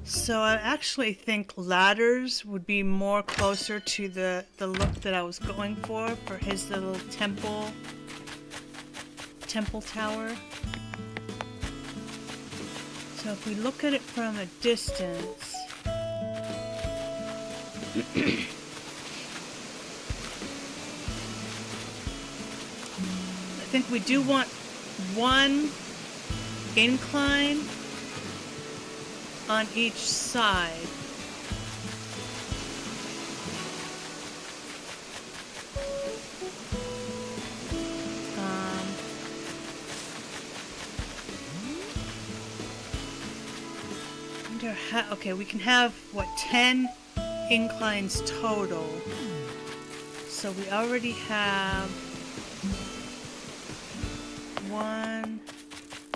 So I actually think ladders would be more closer to the look that I was going for his little temple tower. So if we look at it from a distance, I think we do want one incline on each side. Okay, we can have, what, 10 inclines total. So we already have 1,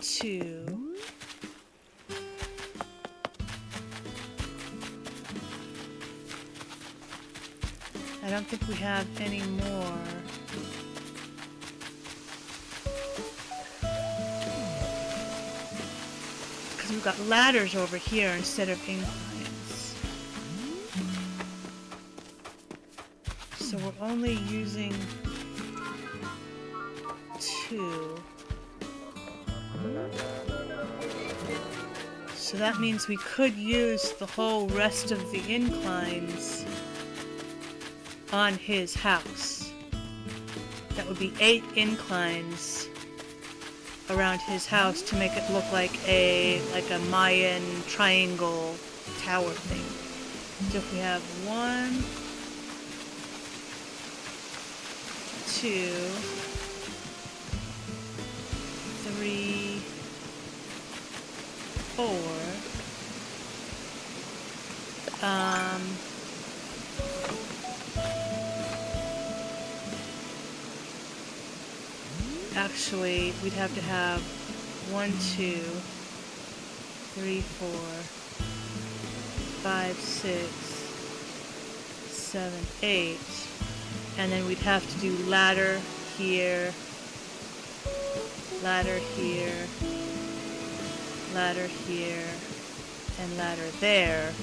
2. I don't think we have any more. Because we've got ladders over here instead of inclines. So we're only using 2. So that means we could use the whole rest of the inclines on his house. That would be 8 inclines around his house to make it look like a Mayan triangle tower thing. So if we have 1, 2, 3, 4. Actually, we'd have to have 1, 2, 3, 4, 5, 6, 7, 8. And then we'd have to do ladder here, ladder here, ladder here, and ladder there.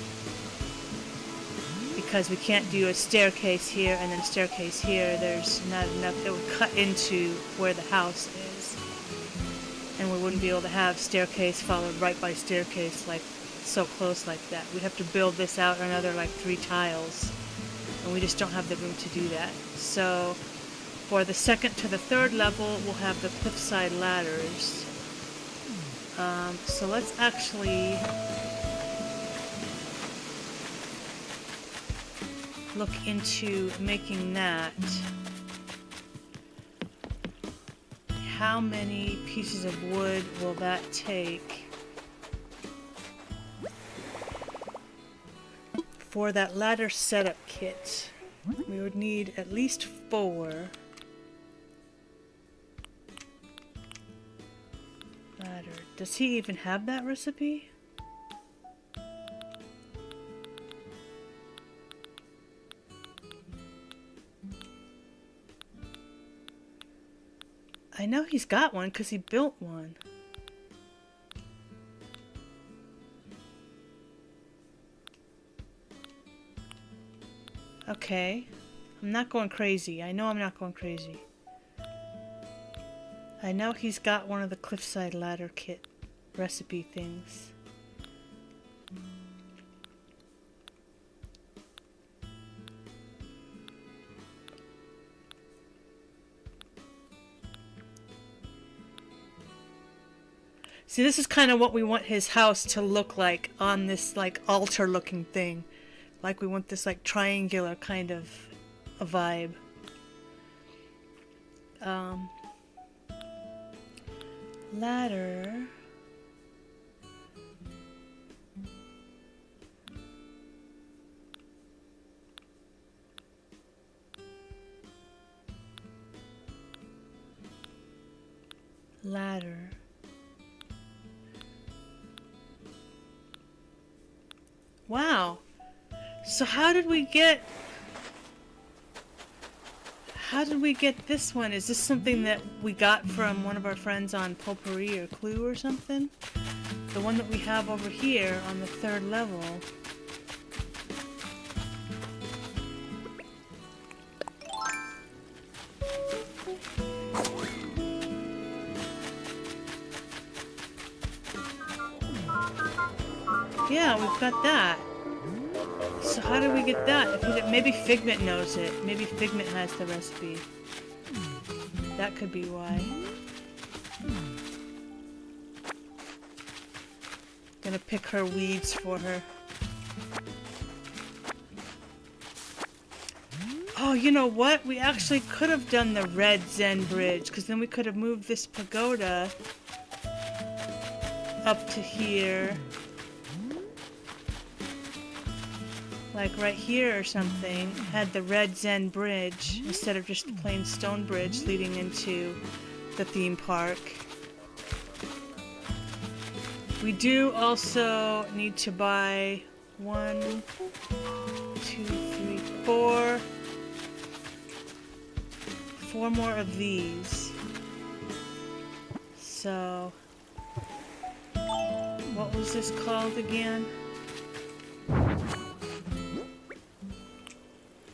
Because we can't do a staircase here and then staircase here. There's not enough. It would cut into where the house is. And we wouldn't be able to have staircase followed right by staircase like so close like that. We'd have to build this out another like 3 tiles. And we just don't have the room to do that. So for the 2nd to the 3rd level, we'll have the cliffside ladders. So let's actually look into making that. How many pieces of wood will that take? For that ladder setup kit, we would need at least 4. Ladder. Does he even have that recipe? I know he's got one because he built one. Okay. I'm not going crazy. I know I'm not going crazy. I know he's got one of the cliffside ladder kit recipe things. See, this is kind of what we want his house to look like on this like altar looking thing. Like we want this like triangular kind of a vibe. Ladder. Ladder. Wow. So how did we get this one? Is this something that we got from one of our friends on Potpourri or Clue or something? The one that we have over here on the 3rd level. Yeah, we've got that. So how did we get that? Maybe Figment knows it. Maybe Figment has the recipe. That could be why. Gonna pick her weeds for her. Oh, you know what? We actually could have done the red Zen bridge, because then we could have moved this pagoda up to here. Like right here or something, had the red Zen bridge instead of just the plain stone bridge leading into the theme park. We do also need to buy 1, 2, 3, 4 more of these. So, what was this called again?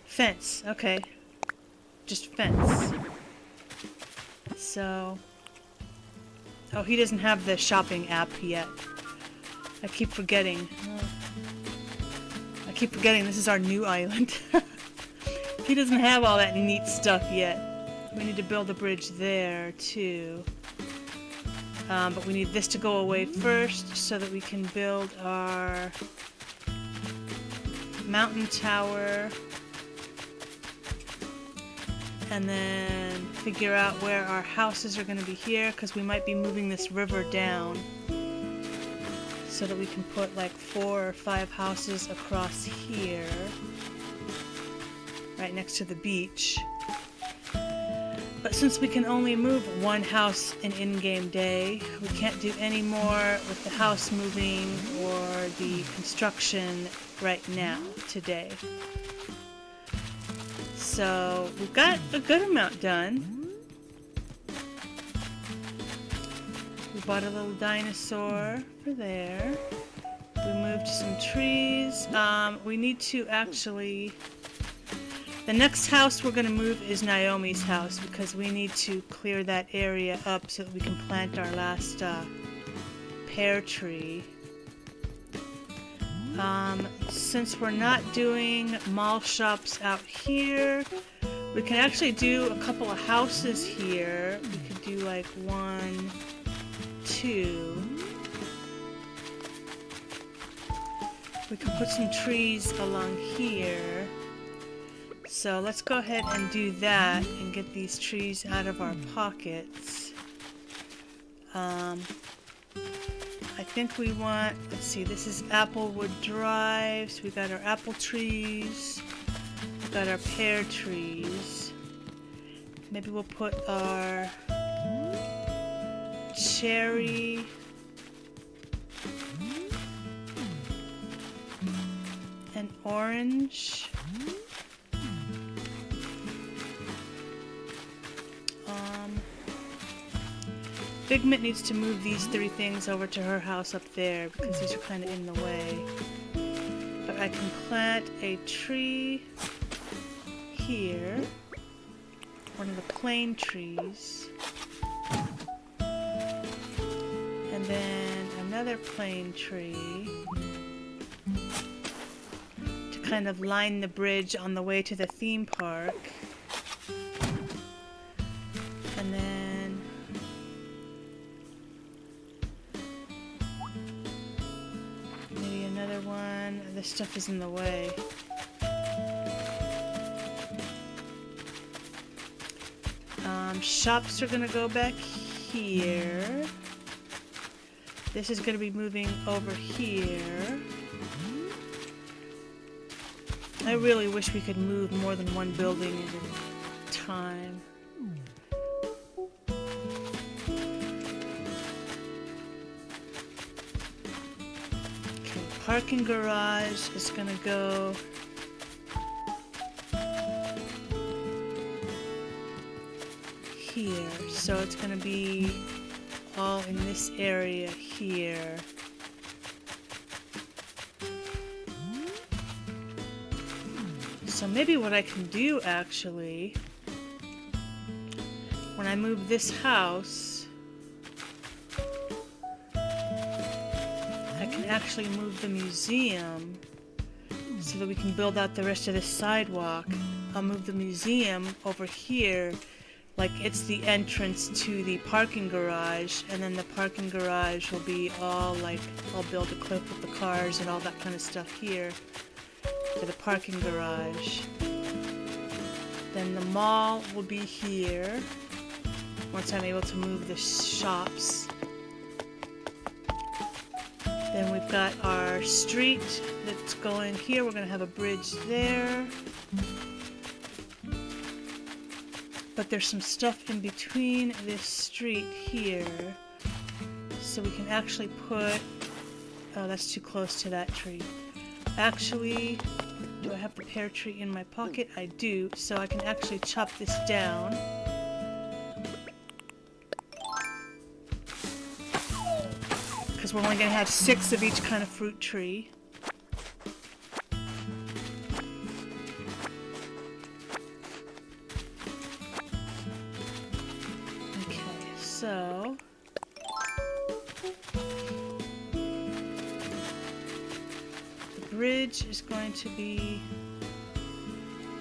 Fence, okay. Just fence. So... Oh, he doesn't have the shopping app yet. I keep forgetting. I keep forgetting this is our new island. He doesn't have all that neat stuff yet. We need to build a bridge there, too. But we need this to go away first so that we can build our mountain tower. And then figure out where our houses are going to be here, because we might be moving this river down so that we can put like 4 or 5 houses across here, right next to the beach. But since we can only move 1 house an in-game day, we can't do any more with the house moving or the construction right now, today. So we've got a good amount done. We bought a little dinosaur for there. We moved some trees. We need to actually... The next house we're going to move is Naomi's house, because we need to clear that area up so that we can plant our last pear tree. Since we're not doing mall shops out here, we can actually do a couple of houses here. We could do like 1, 2. We can put some trees along here. So let's go ahead and do that and get these trees out of our pockets. I think we want, let's see, this is Applewood Drive, so we got our apple trees, we got our pear trees. Maybe we'll put our cherry and orange. Figment needs to move these 3 things over to her house up there because these are kind of in the way. But I can plant a tree here, one of the plane trees, and then another plane tree to kind of line the bridge on the way to the theme park. And then another one. This stuff is in the way. Shops are gonna go back here. This is gonna be moving over here. I really wish we could move more than 1 building at a time. Parking garage is gonna go here, so it's gonna be all in this area here. So maybe what I can do actually, when I move this house, I can actually move the museum so that we can build out the rest of the sidewalk. I'll move the museum over here like it's the entrance to the parking garage, and then the parking garage will be all like, I'll build a cliff with the cars and all that kind of stuff here for the parking garage. Then the mall will be here once I'm able to move the shops. Then we've got our street that's going here. We're going to have a bridge there. But there's some stuff in between this street here. So we can actually put... Oh, that's too close to that tree. Actually, do I have the pear tree in my pocket? I do. So I can actually chop this down. Because we're only going to have 6 of each kind of fruit tree. Okay, so... the bridge is going to be...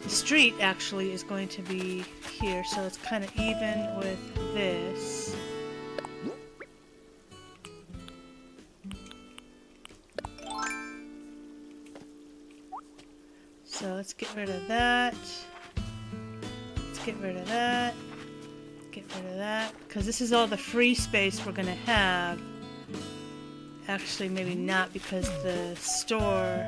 the street, actually, is going to be here, so it's kind of even with this. let's get rid of that. Let's get rid of that. Get rid of that. Because this is all the free space we're going to have. Actually, maybe not, because the store,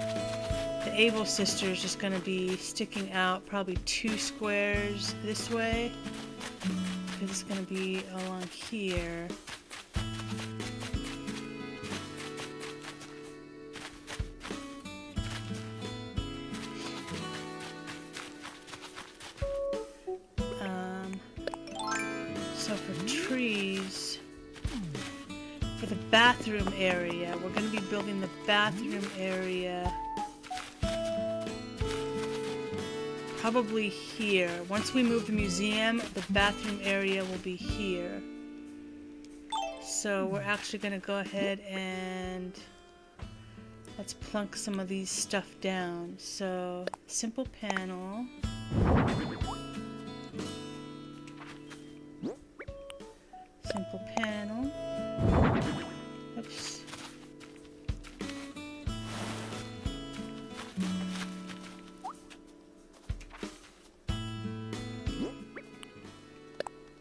the Able Sisters, is going to be sticking out probably 2 squares this way. Because it's going to be along here. So for trees, for the bathroom area, we're going to be building the bathroom area probably here. Once we move the museum, the bathroom area will be here. So we're actually going to go ahead and let's plunk some of these stuff down. So simple panel. Simple panel. Oops.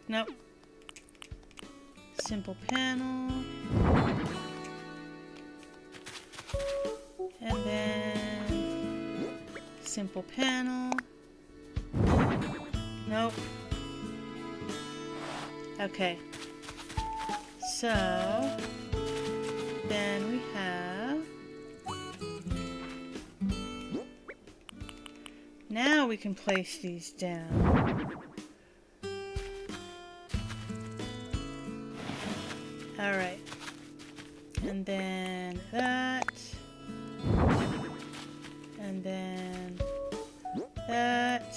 Nope. Simple panel. And then simple panel. Nope. Okay. So then we have, now we can place these down. Alright, and then that, and then that.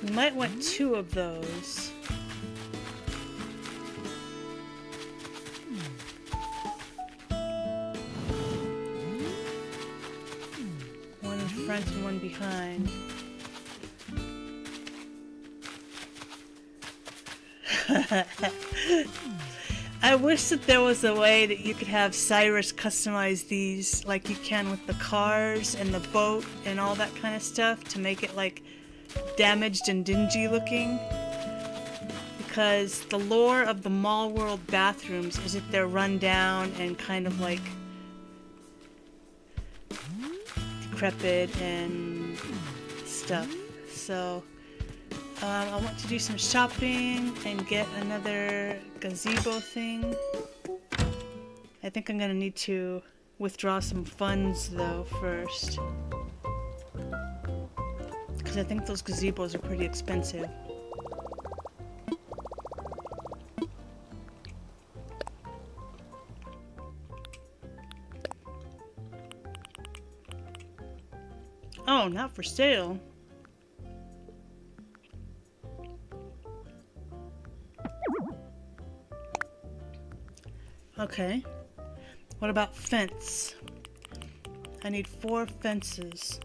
We might want 2 of those. One in front and one behind. I wish that there was a way that you could have Cyrus customize these like you can with the cars and the boat and all that kind of stuff to make it like damaged and dingy looking, because the lore of the Mallworld bathrooms is that they're run down and kind of like decrepit and stuff. So I want to do some shopping and get another gazebo thing. I think I'm gonna need to withdraw some funds though first, because I think those gazebos are pretty expensive. Oh, not for sale. Okay. What about fence? I need 4 fences.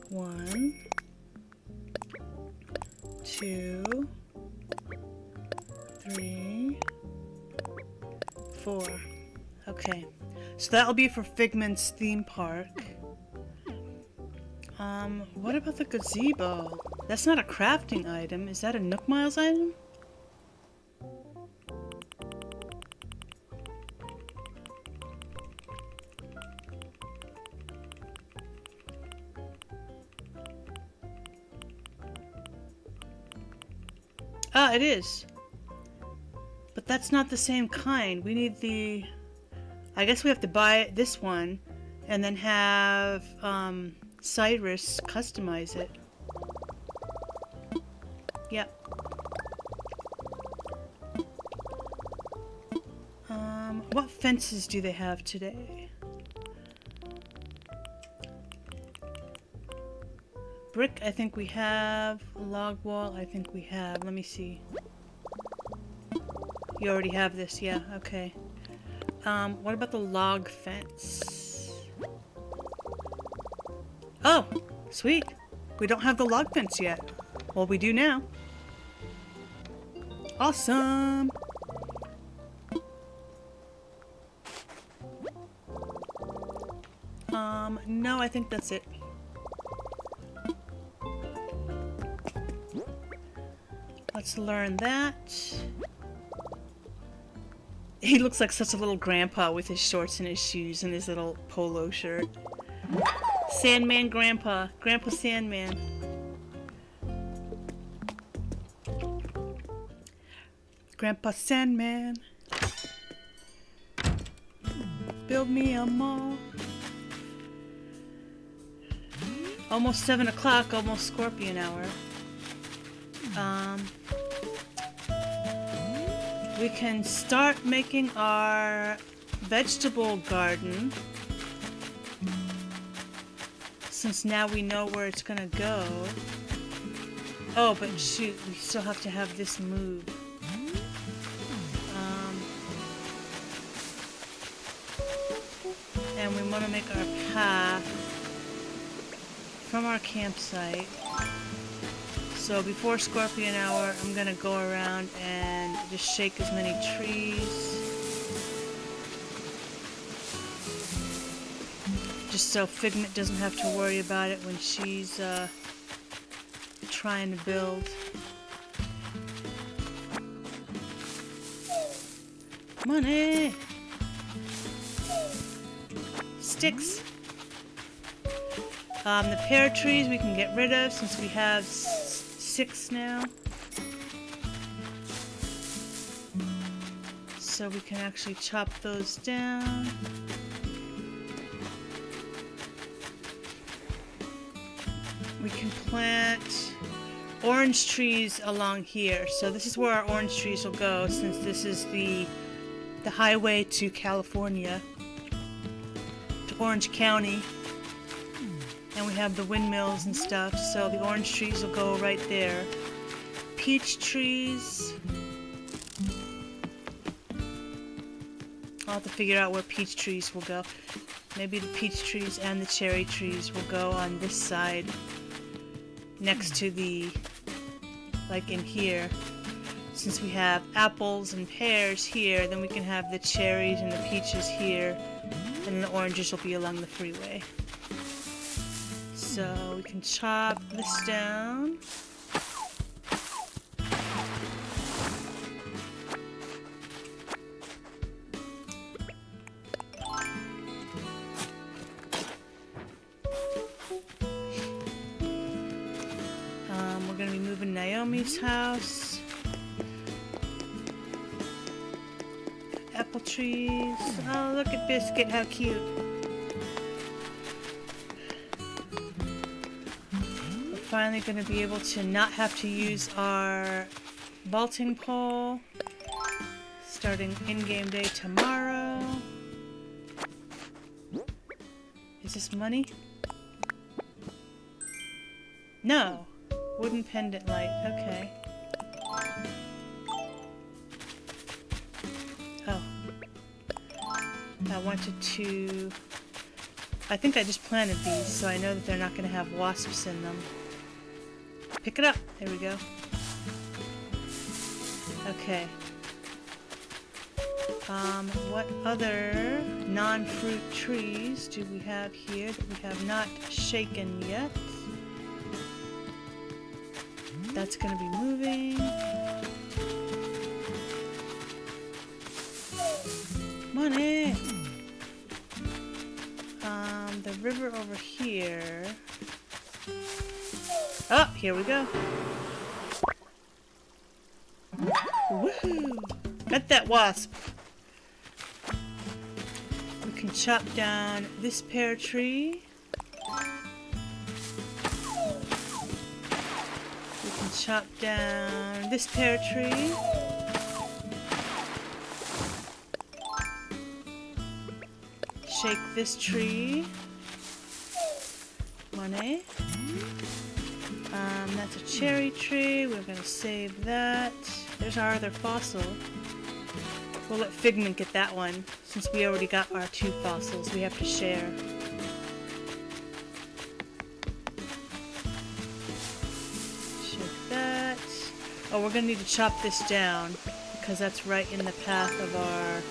One, 2, 3, 4. Okay, so that'll be for Figment's theme park. What about the gazebo? That's not a crafting item. Is that a Nook Miles item? Ah, it is. But that's not the same kind. We need the... I guess we have to buy this one and then have Cyrus customize it. Yep. What fences do they have today? Brick, I think we have. Log wall, I think we have. Let me see. You already have this, yeah, okay. What about the log fence? Oh, sweet. We don't have the log fence yet. Well, we do now. Awesome. No, I think that's it. Let's learn that. He looks like such a little grandpa with his shorts and his shoes and his little polo shirt. Sandman Grandpa. Grandpa Sandman. Grandpa Sandman. Build me a mall. Almost 7 o'clock, almost Scorpion hour. We can start making our vegetable garden. Since now we know where it's gonna go. Oh, but shoot, we still have to have this move. And we want to make our path from our campsite. So before Scorpion hour, I'm gonna go around and just shake as many trees. Just so Figment doesn't have to worry about it when she's trying to build. Money! Sticks! The pear trees we can get rid of since we have 6 now. So we can actually chop those down. We can plant orange trees along here. So this is where our orange trees will go since this is the highway to California, to Orange County. And we have the windmills and stuff, so the orange trees will go right there. Peach trees. I'll have to figure out where peach trees will go. Maybe the peach trees and the cherry trees will go on this side. Next to the, like in here. Since we have apples and pears here, then we can have the cherries and the peaches here. And the oranges will be along the freeway. So we can chop this down. We're going to be moving Naomi's house. Apple trees. Oh, look at Biscuit, how cute. Finally going to be able to not have to use our vaulting pole starting in-game day tomorrow. Is this money? No. Wooden pendant light. Okay. Oh. I wanted to... I think I just planted these so I know that they're not going to have wasps in them. Pick it up. There we go. Okay. What other non-fruit trees do we have here that we have not shaken yet? That's going to be moving. Money! The river over here... Oh, here we go. Woohoo! Got that wasp. We can chop down this pear tree. We can chop down this pear tree. Shake this tree. Money. That's a cherry tree. We're gonna save that. There's our other fossil. We'll let Figment get that one, since we already got our 2 fossils. We have to share. Shake that. Oh, we're gonna need to chop this down, because that's right in the path of our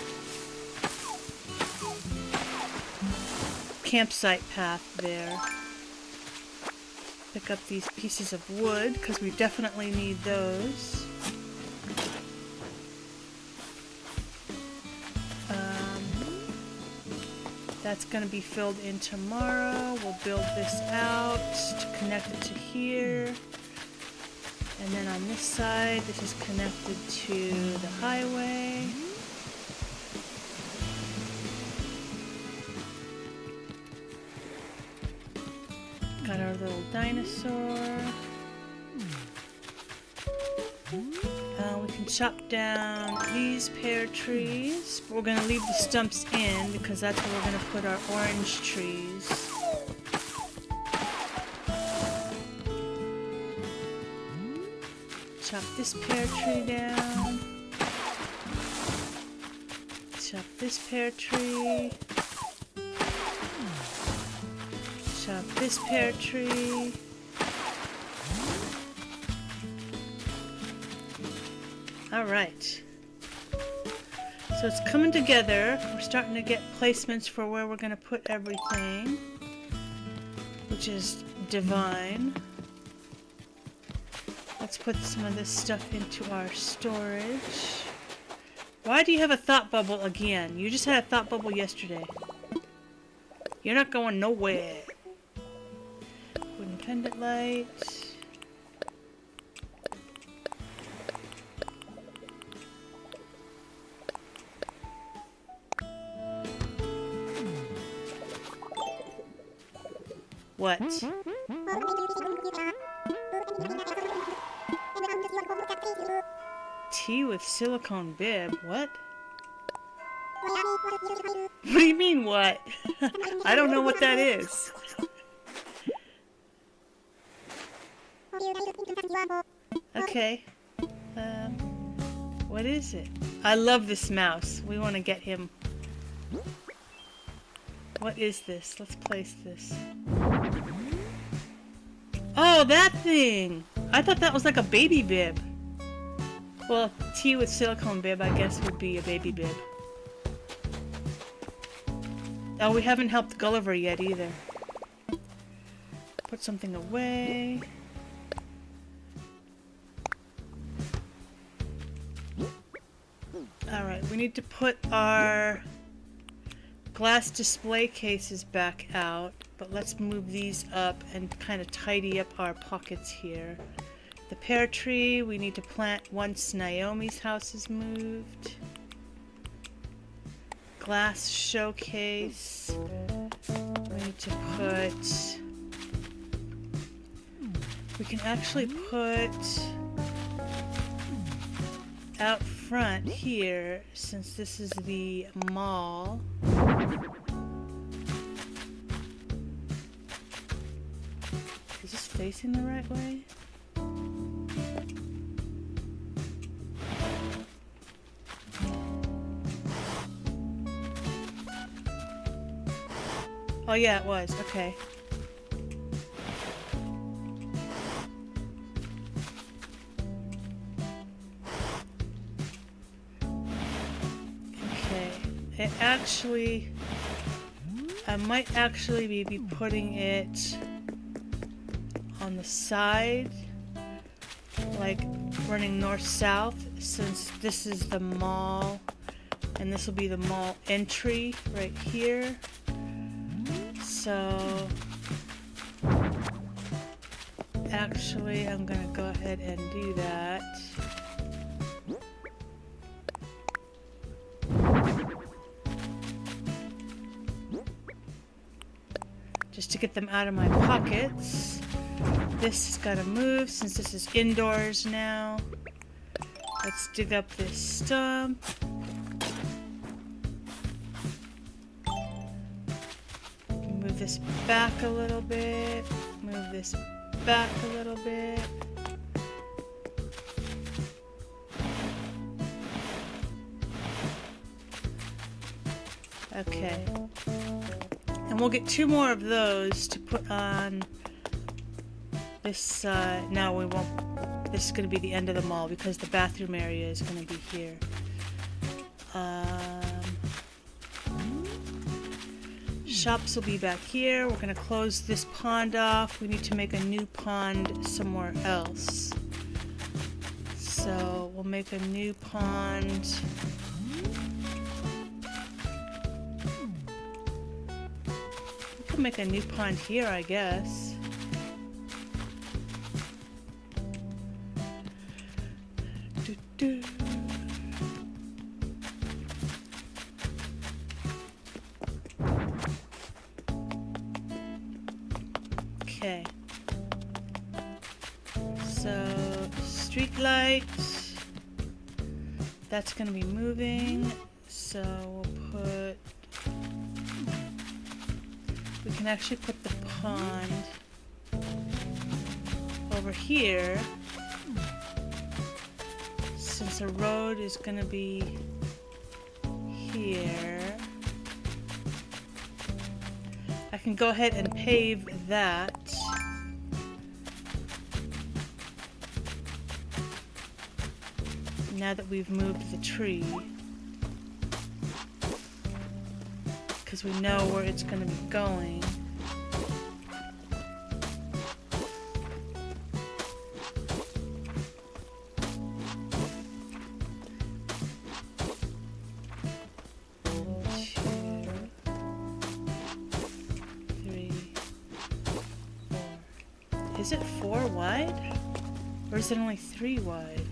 campsite path there. Pick up these pieces of wood, because we definitely need those. That's going to be filled in tomorrow. We'll build this out to connect it to here. And then on this side, this is connected to the highway. Got our little dinosaur. We can chop down these pear trees. But we're going to leave the stumps in because that's where we're going to put our orange trees. Chop this pear tree down. Chop this pear tree. Chop this pear tree. Alright. So it's coming together. We're starting to get placements for where we're going to put everything, which is divine. Let's put some of this stuff into our storage. Why do you have a thought bubble again? You just had a thought bubble yesterday. You're not going nowhere. Wooden pendant light. What? Tea with silicone bib? What? What do you mean, what? I don't know what that is. Okay. What is it? I love this mouse. We want to get him. What is this? Let's place this. Oh, that thing! I thought that was like a baby bib. Well, tea with silicone bib, I guess, would be a baby bib. Oh, we haven't helped Gulliver yet either. Put something away. Alright, we need to put our glass display cases back out, but let's move these up and kind of tidy up our pockets here. The pear tree we need to plant once Naomi's house is moved. Glass showcase. We need to put... We can actually put out front here, since this is the mall. Is this facing the right way? Oh yeah, it was. Okay. Okay. It actually... I might actually be putting it on the side, like running north-south, since this is the mall, and this will be the mall entry right here. So, actually, I'm gonna go ahead and do that. Just to get them out of my pockets. This has got to move since this is indoors now. Let's dig up this stump. Move this back a little bit. Move this back a little bit. Okay. And we'll get 2 more of those to put on this. No, we won't. This is going to be the end of the mall because the bathroom area is going to be here. Shops will be back here. We're going to close this pond off. We need to make a new pond somewhere else. So we'll make a new pond. We can make a new pond here, I guess. Doo-doo. Okay, so street lights, that's going to be moving, so we'll put, we can actually put the pond over here, since the road is going to be here. I can go ahead and pave that. Now that we've moved the tree. Because we know where it's going to be going. Is it 4 wide? Or is it only 3 wide?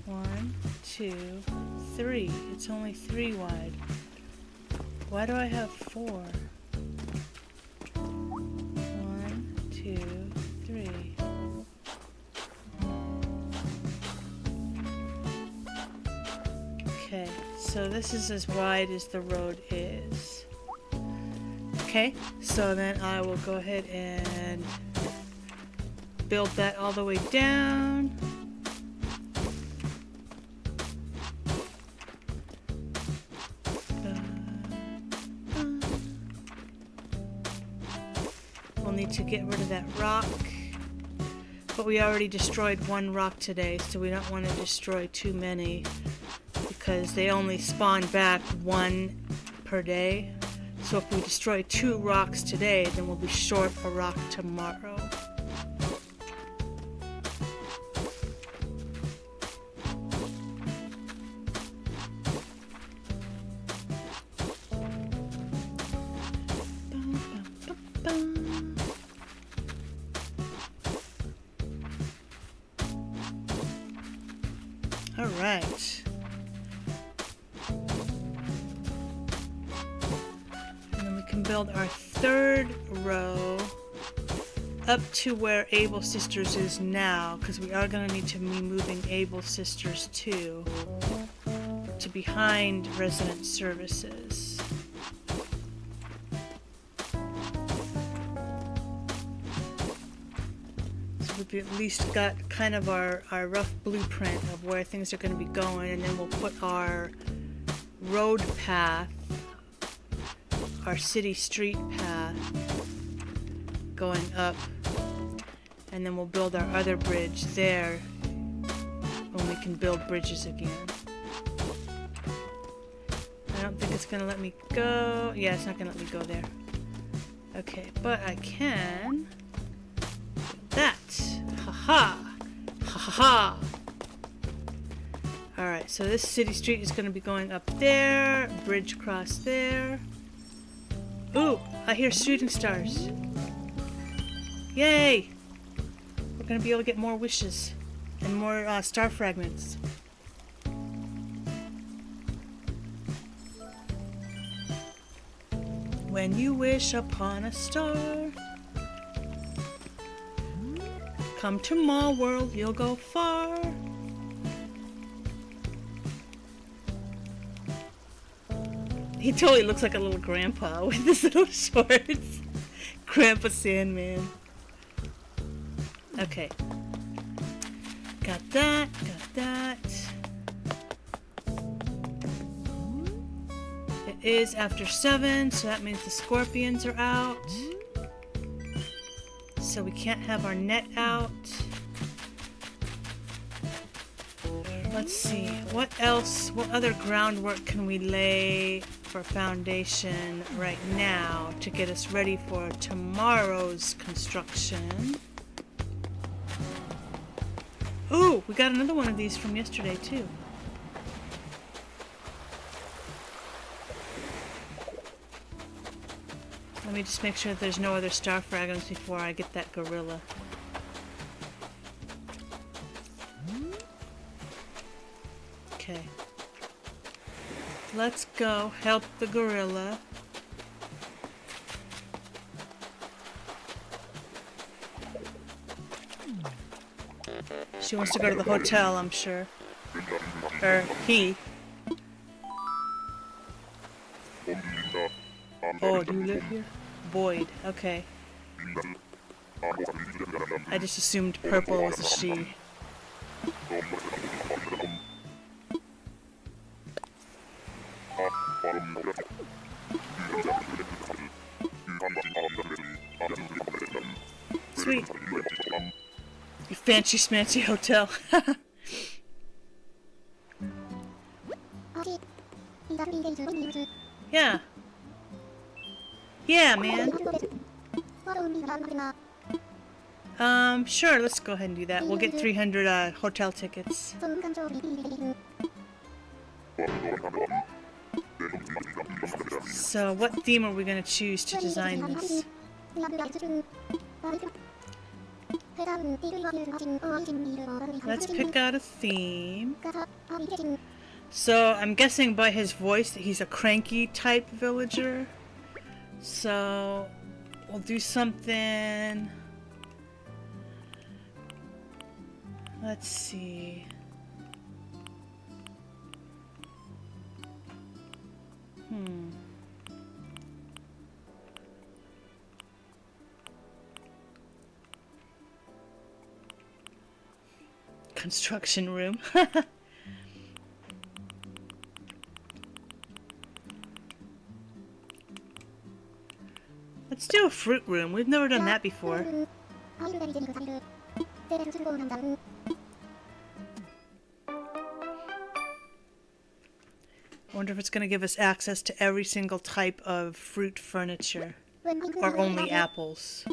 1, 2, 3. It's only 3 wide. Why do I have 4? 1, 2, 3. Okay, so this is as wide as the road is. Okay, so then I will go ahead and build that all the way down. We'll need to get rid of that rock, but we already destroyed 1 rock today, so we don't want to destroy too many because they only spawn back 1 per day. So if we destroy 2 rocks today, then we'll be short a rock tomorrow. All right. Build our 3rd row up to where Able Sisters is now, because we are going to need to be moving Able Sisters too to behind Resident Services. So we've at least got kind of our rough blueprint of where things are going to be going, and then we'll put our road path, our city street path going up, and then we'll build our other bridge there when we can build bridges again. I don't think it's gonna let me go. Yeah, it's not gonna let me go there. Okay, but I can build that. Ha-ha! Ha-ha-ha! Alright, so this city street is gonna be going up there, bridge across there. Ooh, I hear shooting stars. Yay! We're gonna be able to get more wishes and more star fragments. When you wish upon a star, come to Mallworld, you'll go far. He totally looks like a little grandpa with his little shorts. Grandpa Sandman. Okay. Got that, got that. It is after 7, so that means the scorpions are out. So we can't have our net out. Let's see, what else, what other groundwork can we lay for foundation right now to get us ready for tomorrow's construction? Ooh, we got another one of these from yesterday too. Let me just make sure that there's no other star fragments before I get that gorilla. Okay. Let's go help the gorilla. She wants to go to the hotel, I'm sure. Or he. Oh, do you live here? Boyd, okay. I just assumed purple was a she. Sweet. You fancy schmancy hotel. Yeah. Yeah, man. Sure, let's go ahead and do that. We'll get 300 hotel tickets. So, what theme are we going to choose to design this? Let's pick out a theme. So, I'm guessing by his voice that he's a cranky type villager. So, we'll do something... Let's see... Construction room. Let's do a fruit room. We've never done that before. I wonder if it's going to give us access to every single type of fruit furniture. Or only apples.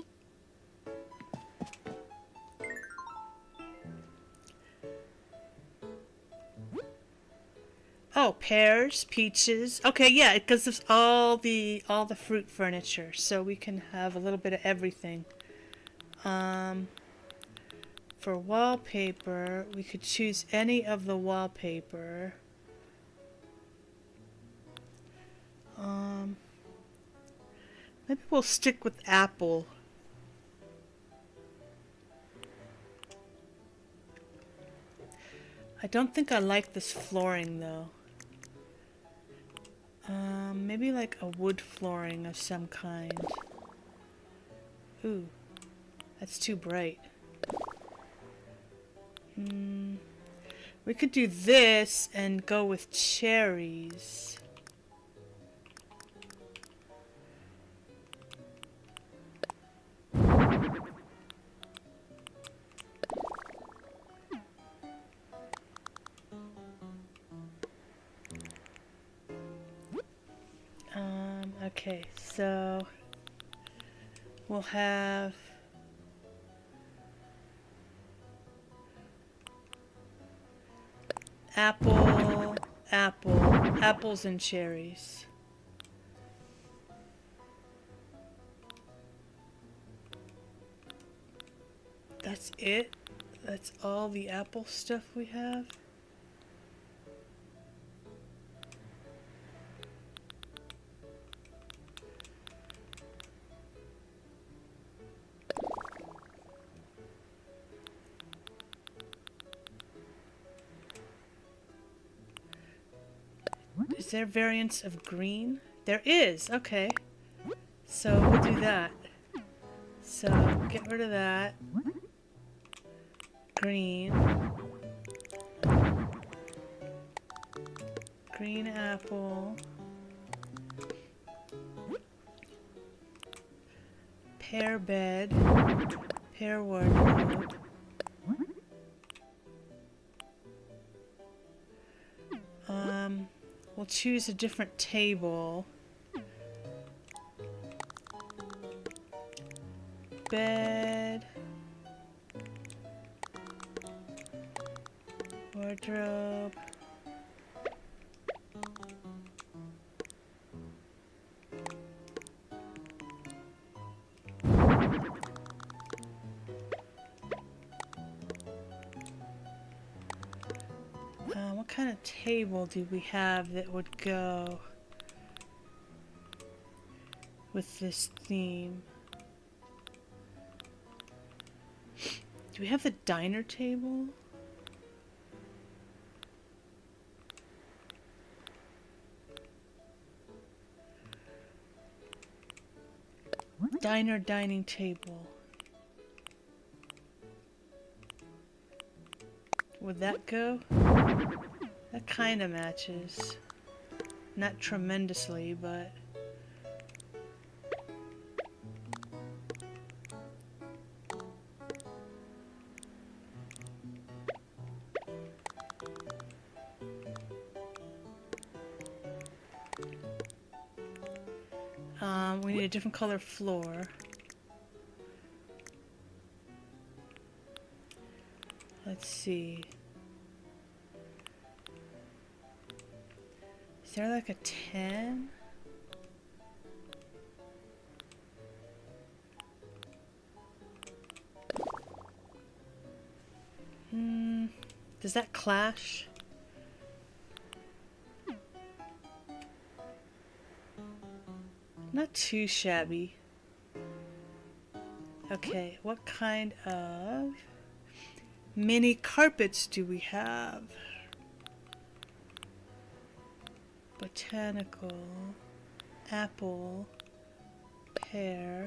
Oh, pears, peaches. Okay, yeah, it gives us all the fruit furniture, so we can have a little bit of everything. For wallpaper, we could choose any of the wallpaper. Maybe we'll stick with apple. I don't think I like this flooring though. Maybe like a wood flooring of some kind. Ooh, that's too bright. We could do this and go with cherries. Okay, so we'll have apple, apples and cherries. That's it? That's all the apple stuff we have? Is there variants of green? There is, okay. So we'll do that. So get rid of that. Green. Green apple. Pear bed. Pear wardrobe. We'll choose a different table. Bed. Wardrobe. What kind of table do we have that would go with this theme? Do we have the diner table? Diner dining table. Would that go? That kind of matches. Not tremendously, but... we need a different color floor. Let's see. Is there like a 10? Does that clash? Not too shabby. Okay, what kind of mini carpets do we have? Botanical, apple, pear.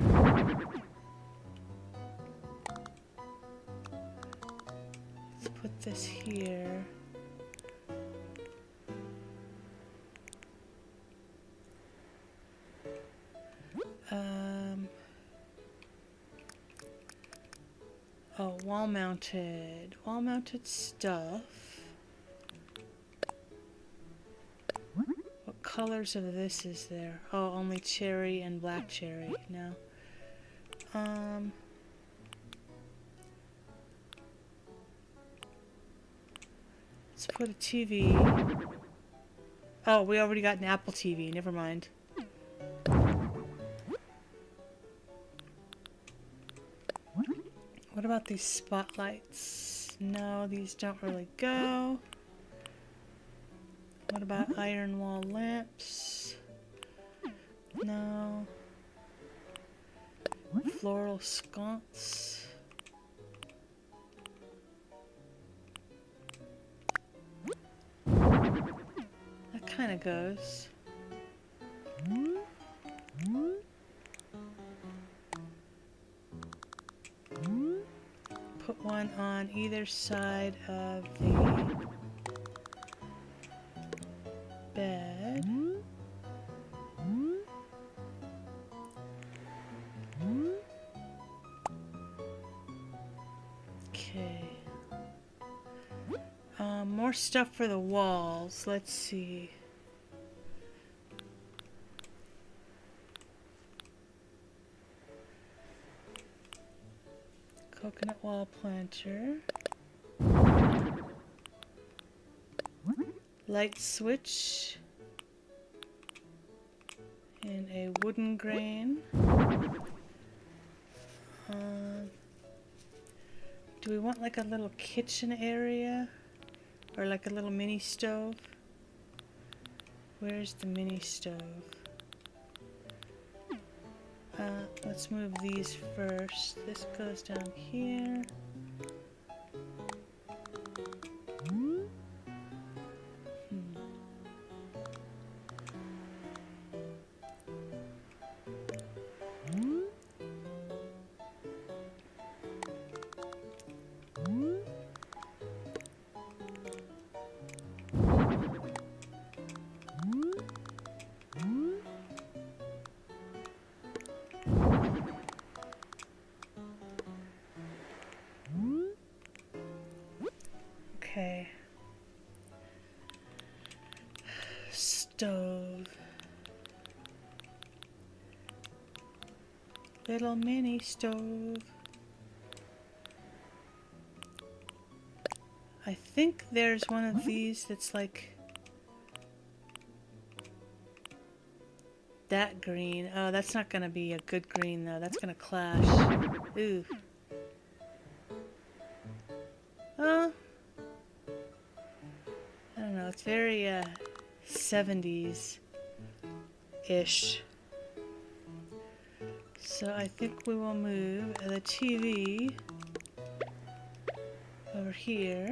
Let's put this here. Oh, wall-mounted stuff. What colors of this is there? Oh, only cherry and black cherry. No. Let's put a TV. Oh, we already got an Apple TV. Never mind. What about these spotlights? No, these don't really go. What about iron wall lamps? No. Floral sconce. That kind of goes. Put one on either side of the bed. Okay. More stuff for the walls. Let's see. Coconut wall planter. Light switch. In a wooden grain. Do we want like a little kitchen area? Or like a little mini stove? Where's the mini stove? Let's move these first. This goes down here. stove. Little mini stove. I think there's one of these that's like that green. Oh, that's not gonna be a good green though. That's gonna clash. Ooh. Oh. I don't know. It's very 70s-ish. So I think we will move the TV over here.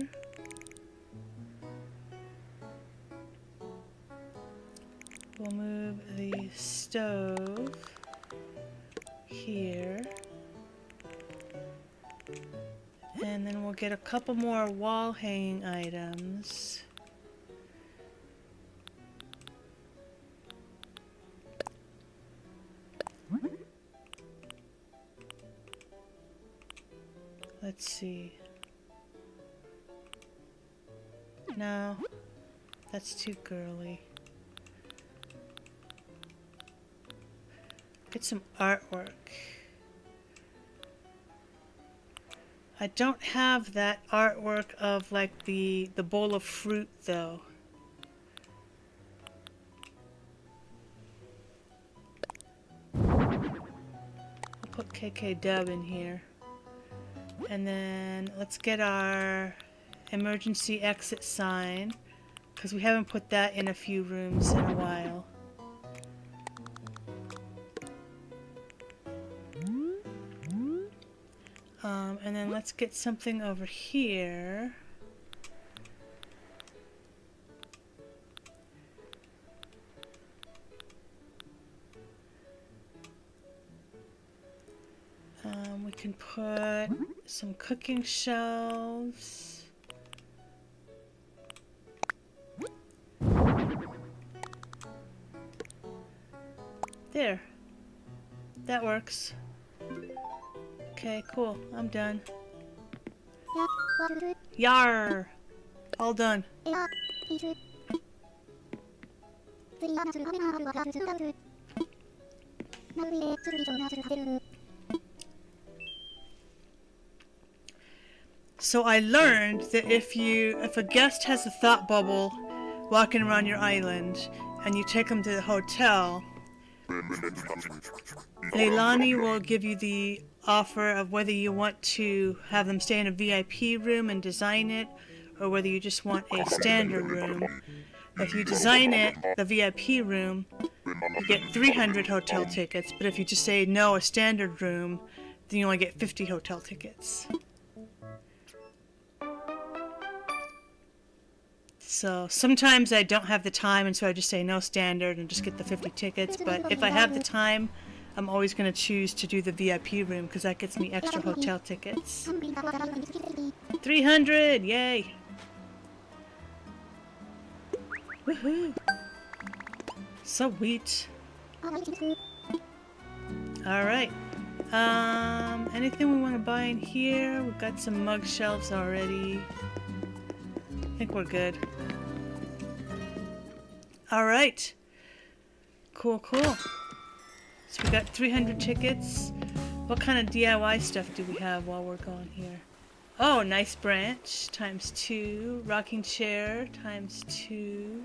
We'll move the stove here. And then we'll get a couple more wall hanging items. Let's see. No, that's too girly. Get some artwork. I don't have that artwork of like the bowl of fruit though. I'll put KK Dub in here. And then let's get our emergency exit sign, because we haven't put that in a few rooms in a while. And then let's get something over here. We can put some cooking shelves. There. That works. Okay, cool. I'm done. Yar! All done. So I learned that if a guest has a thought bubble walking around your island and you take them to the hotel, Leilani will give you the offer of whether you want to have them stay in a VIP room and design it, or whether you just want a standard room. If you design it, the VIP room, you get 300 hotel tickets, but if you just say no, a standard room, then you only get 50 hotel tickets. So sometimes I don't have the time, and so I just say no standard and just get the 50 tickets. But if I have the time, I'm always going to choose to do the VIP room because that gets me extra hotel tickets. 300! Yay! Woohoo! Sweet! Alright. Anything we want to buy in here? We've got some mug shelves already. I think we're good. Alright. Cool, cool. So we got 300 tickets. What kind of DIY stuff do we have while we're going here? Oh, nice branch, times 2. Rocking chair, times 2.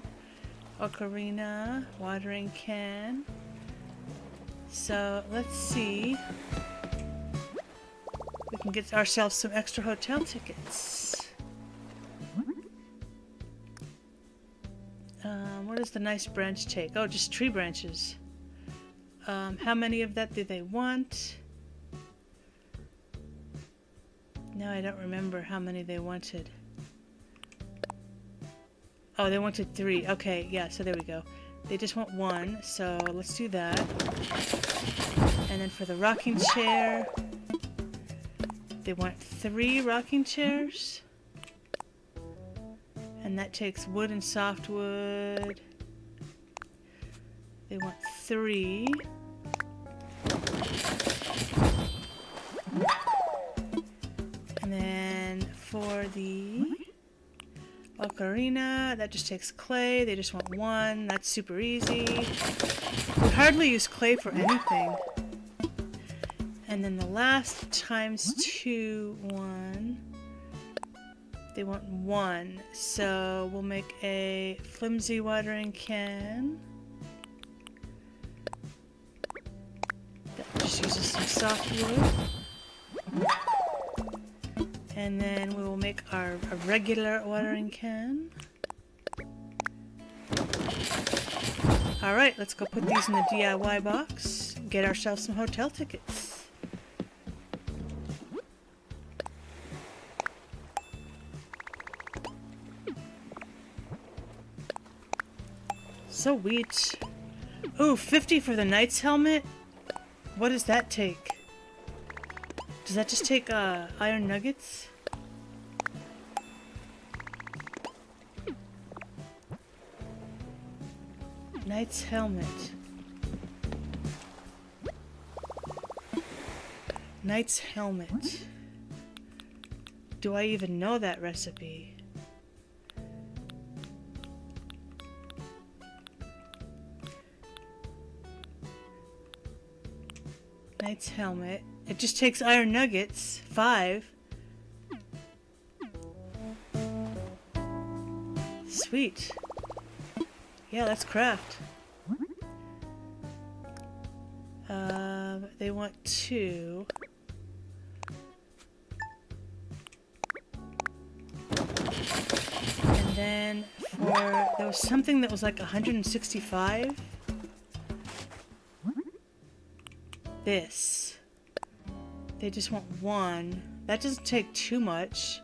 Ocarina, watering can. So, let's see. We can get ourselves some extra hotel tickets. What does the nice branch take? Oh, just tree branches. How many of that do they want? No, I don't remember how many they wanted. Oh, they wanted 3. Okay, yeah, so there we go. They just want 1, so let's do that. And then for the rocking chair, they want 3 rocking chairs. And that takes wood and softwood. They want 3. And then for the... Ocarina, that just takes clay. They just want one. That's super easy. We hardly use clay for anything. And then the last times 2, 1. They want 1. So we'll make a flimsy watering can. That just uses some softwood. And then we will make a regular watering can. Alright, let's go put these in the DIY box and get ourselves some hotel tickets. Sweet. Ooh, 50 for the knight's helmet? What does that take? Does that just take iron nuggets? Knight's helmet. Knight's helmet. Do I even know that recipe? Knight's helmet. It just takes iron nuggets. 5. Sweet. Yeah, let's craft. They want 2. And then there was something that was like 165. This. They just want 1. That doesn't take too much.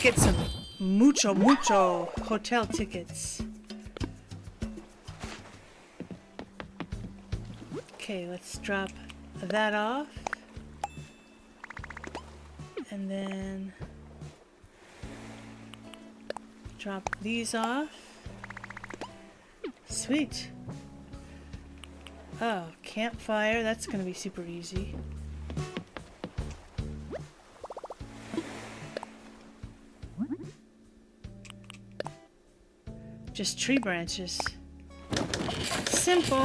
Get some mucho hotel tickets. Okay, let's drop that off. And then drop these off. Sweet. Oh, campfire. That's gonna be super easy. Just tree branches. Simple.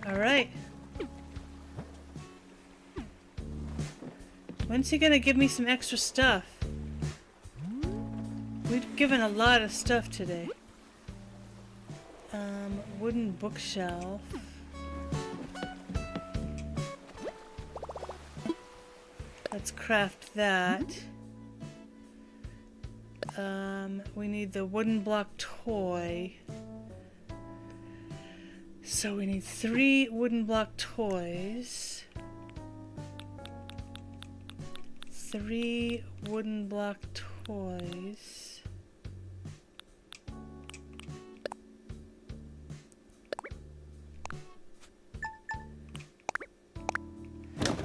All right. When's he gonna give me some extra stuff? We've given a lot of stuff today. Wooden bookshelf. Let's craft that. We need the wooden block toy. So we need 3 wooden block toys. 3 wooden block toys.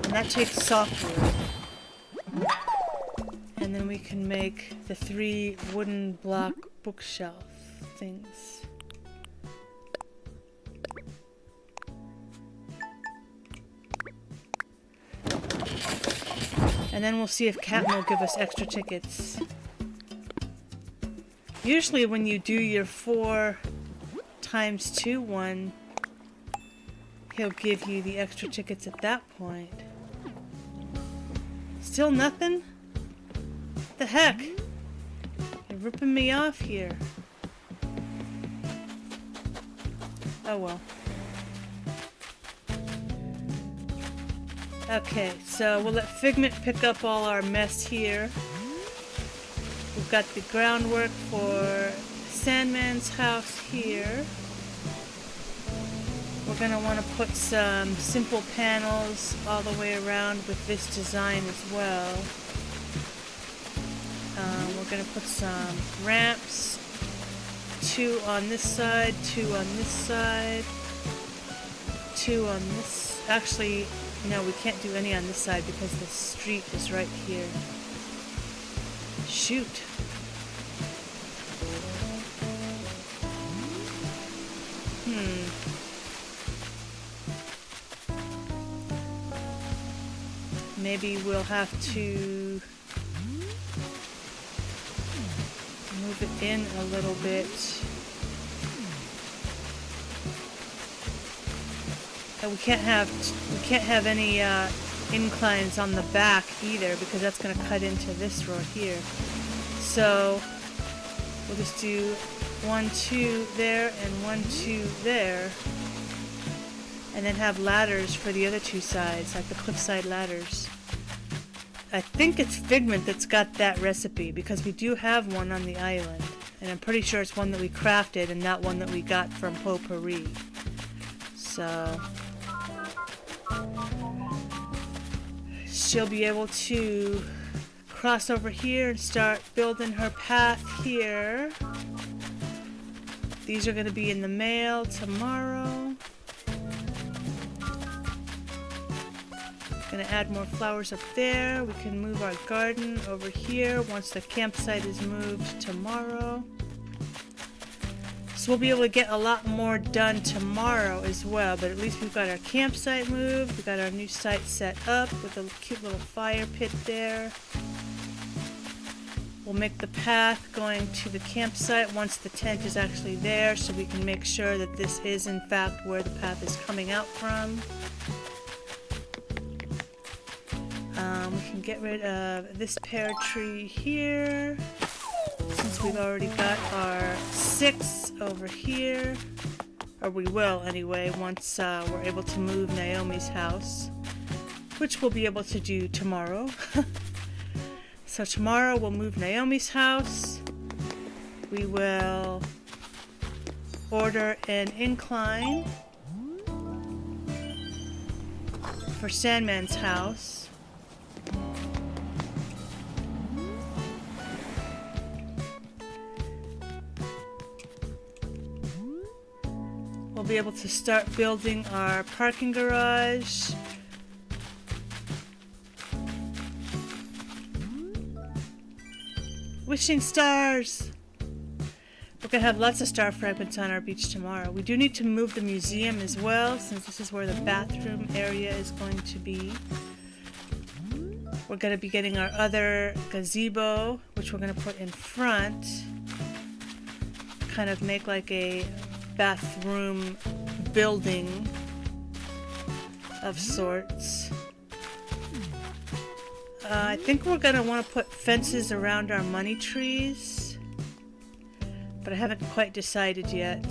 And that takes softwood. And then we can make the 3 wooden block bookshelf things. And then we'll see if Captain will give us extra tickets. Usually when you do your 4 times 2 one, he'll give you the extra tickets at that point. Still nothing? What the heck? You're ripping me off here. Oh well. Okay, so we'll let Figment pick up all our mess here. We've got the groundwork for Sandman's house here. We're going to want to put some simple panels all the way around with this design as well. We're going to put some ramps, 2 on this side, 2 on this side, 2 on this. Actually, no, we can't do any on this side because the street is right here. Shoot. maybe we'll have to move it in a little bit. And we can't have any inclines on the back either, because that's going to cut into this road here. So we'll just do 1, 2 there and 1, 2 there, and then have ladders for the other two sides, like the cliffside ladders. I think it's Figment that's got that recipe, because we do have one on the island, and I'm pretty sure it's one that we crafted and not one that we got from Potpourri. So she'll be able to cross over here and start building her path here. These are going to be in the mail tomorrow. Going to add more flowers up there. We can move our garden over here once the campsite is moved tomorrow. So we'll be able to get a lot more done tomorrow as well, but at least we've got our campsite moved. We've got our new site set up with a cute little fire pit there. We'll make the path going to the campsite once the tent is actually there, so we can make sure that this is in fact where the path is coming out from. We can get rid of this pear tree here, since we've already got our 6 over here, or we will anyway once we're able to move Naomi's house, which we'll be able to do tomorrow. So tomorrow we'll move Naomi's house. We will order an incline for Sandman's house. We'll be able to start building our parking garage. Wishing stars! We're going to have lots of star fragments on our beach tomorrow. We do need to move the museum as well, since this is where the bathroom area is going to be. We're going to be getting our other gazebo, which we're going to put in front. Kind of make like a bathroom building of sorts. I think we're going to want to put fences around our money trees, but I haven't quite decided yet.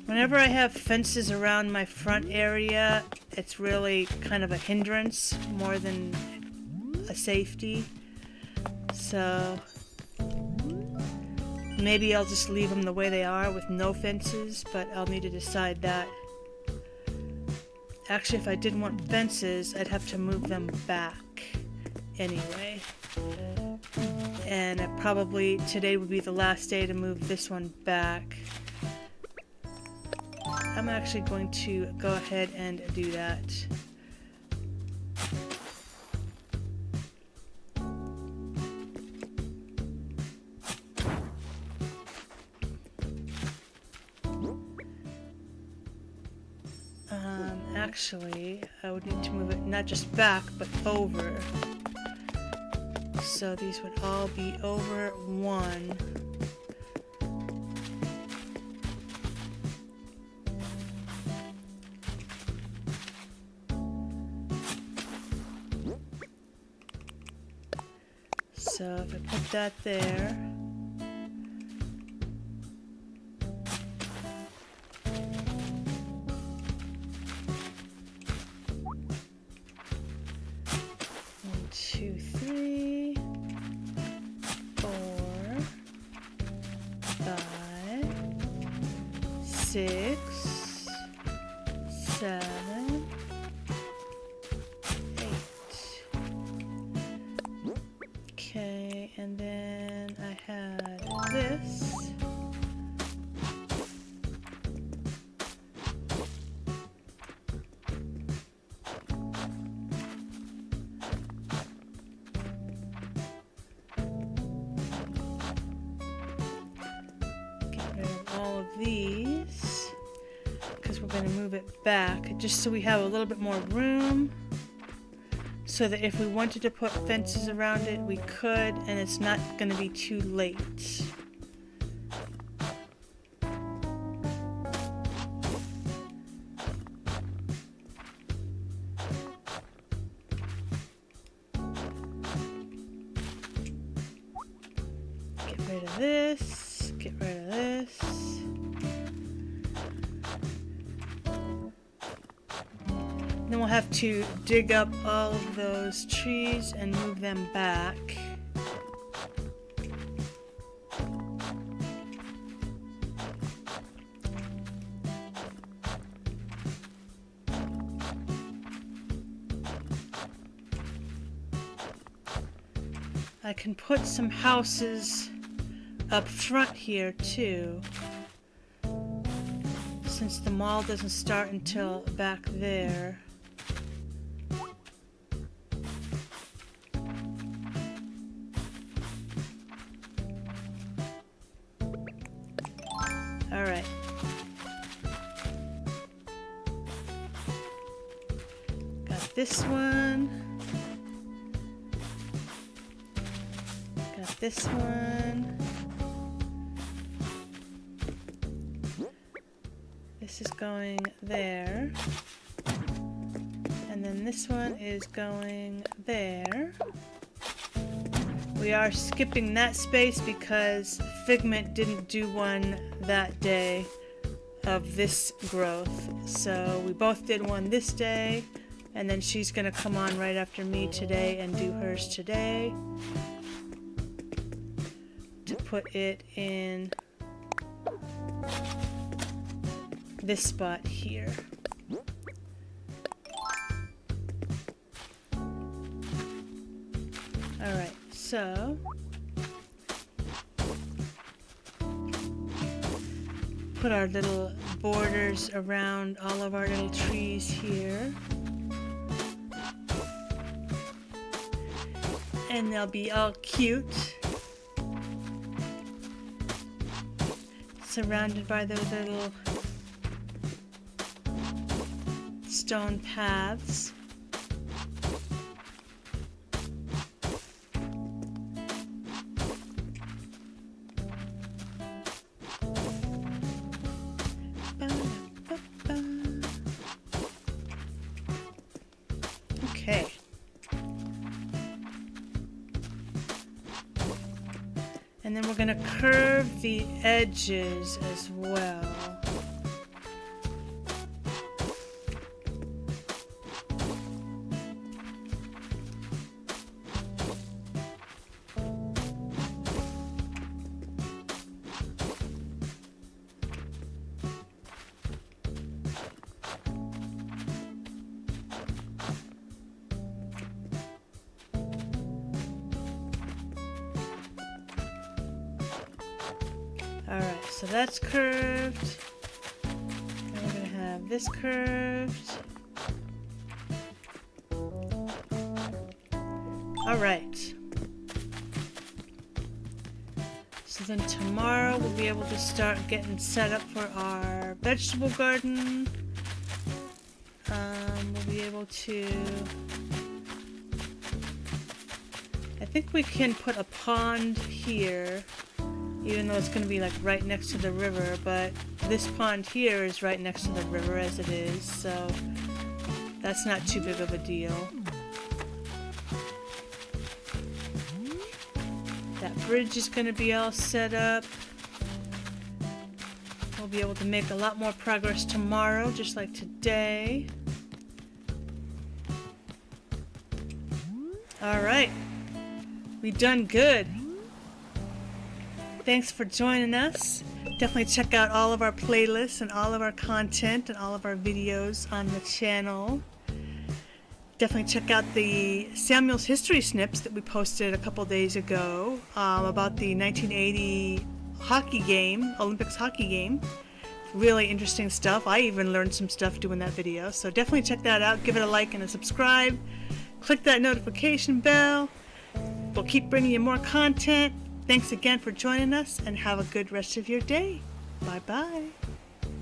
Whenever I have fences around my front area, it's really kind of a hindrance more than a safety. So maybe I'll just leave them the way they are with no fences, but I'll need to decide that. Actually, if I didn't want fences, I'd have to move them back anyway. And today would be the last day to move this one back. I'm actually going to go ahead and do that. Actually, I would need to move it not just back, but over. So these would all be over 1. So if I put that there, six, 7, 8. Okay, and then I had this. Get rid of all of these, because we're going to move it back just so we have a little bit more room. so that if we wanted to put fences around it, we could, and it's not going to be too late. Get rid of this, get rid of this. Then we'll have to dig up all of those trees and move them back. I can put some houses up front here too, since the mall doesn't start until back there. Alright. Got this one. Got this one. This is going there. And then this one is going there. We are skipping that space because Figment didn't do one that day of this growth. So we both did one this day, and then she's gonna come on right after me today and do hers today to put it in this spot here. Alright, so put our little borders around all of our little trees here. And they'll be all cute, surrounded by those little stone paths. Okay. And then we're going to curve the edges as well. Alright, so that's curved. And we're going to have this curved. Alright. So then tomorrow we'll be able to start getting set up for our vegetable garden. We'll be able to... I think we can put a pond here, even though it's going to be like right next to the river, but this pond here is right next to the river as it is, so that's not too big of a deal. That bridge is going to be all set up. We'll be able to make a lot more progress tomorrow, just like today. Alright, we done good. Thanks for joining us. Definitely check out all of our playlists and all of our content and all of our videos on the channel. Definitely check out the Samuel's History Snips that we posted a couple days ago about the 1980 hockey game, Olympics hockey game. Really interesting stuff. I even learned some stuff doing that video. So definitely check that out. Give it a like and a subscribe. Click that notification bell. We'll keep bringing you more content. Thanks again for joining us, and have a good rest of your day. Bye-bye.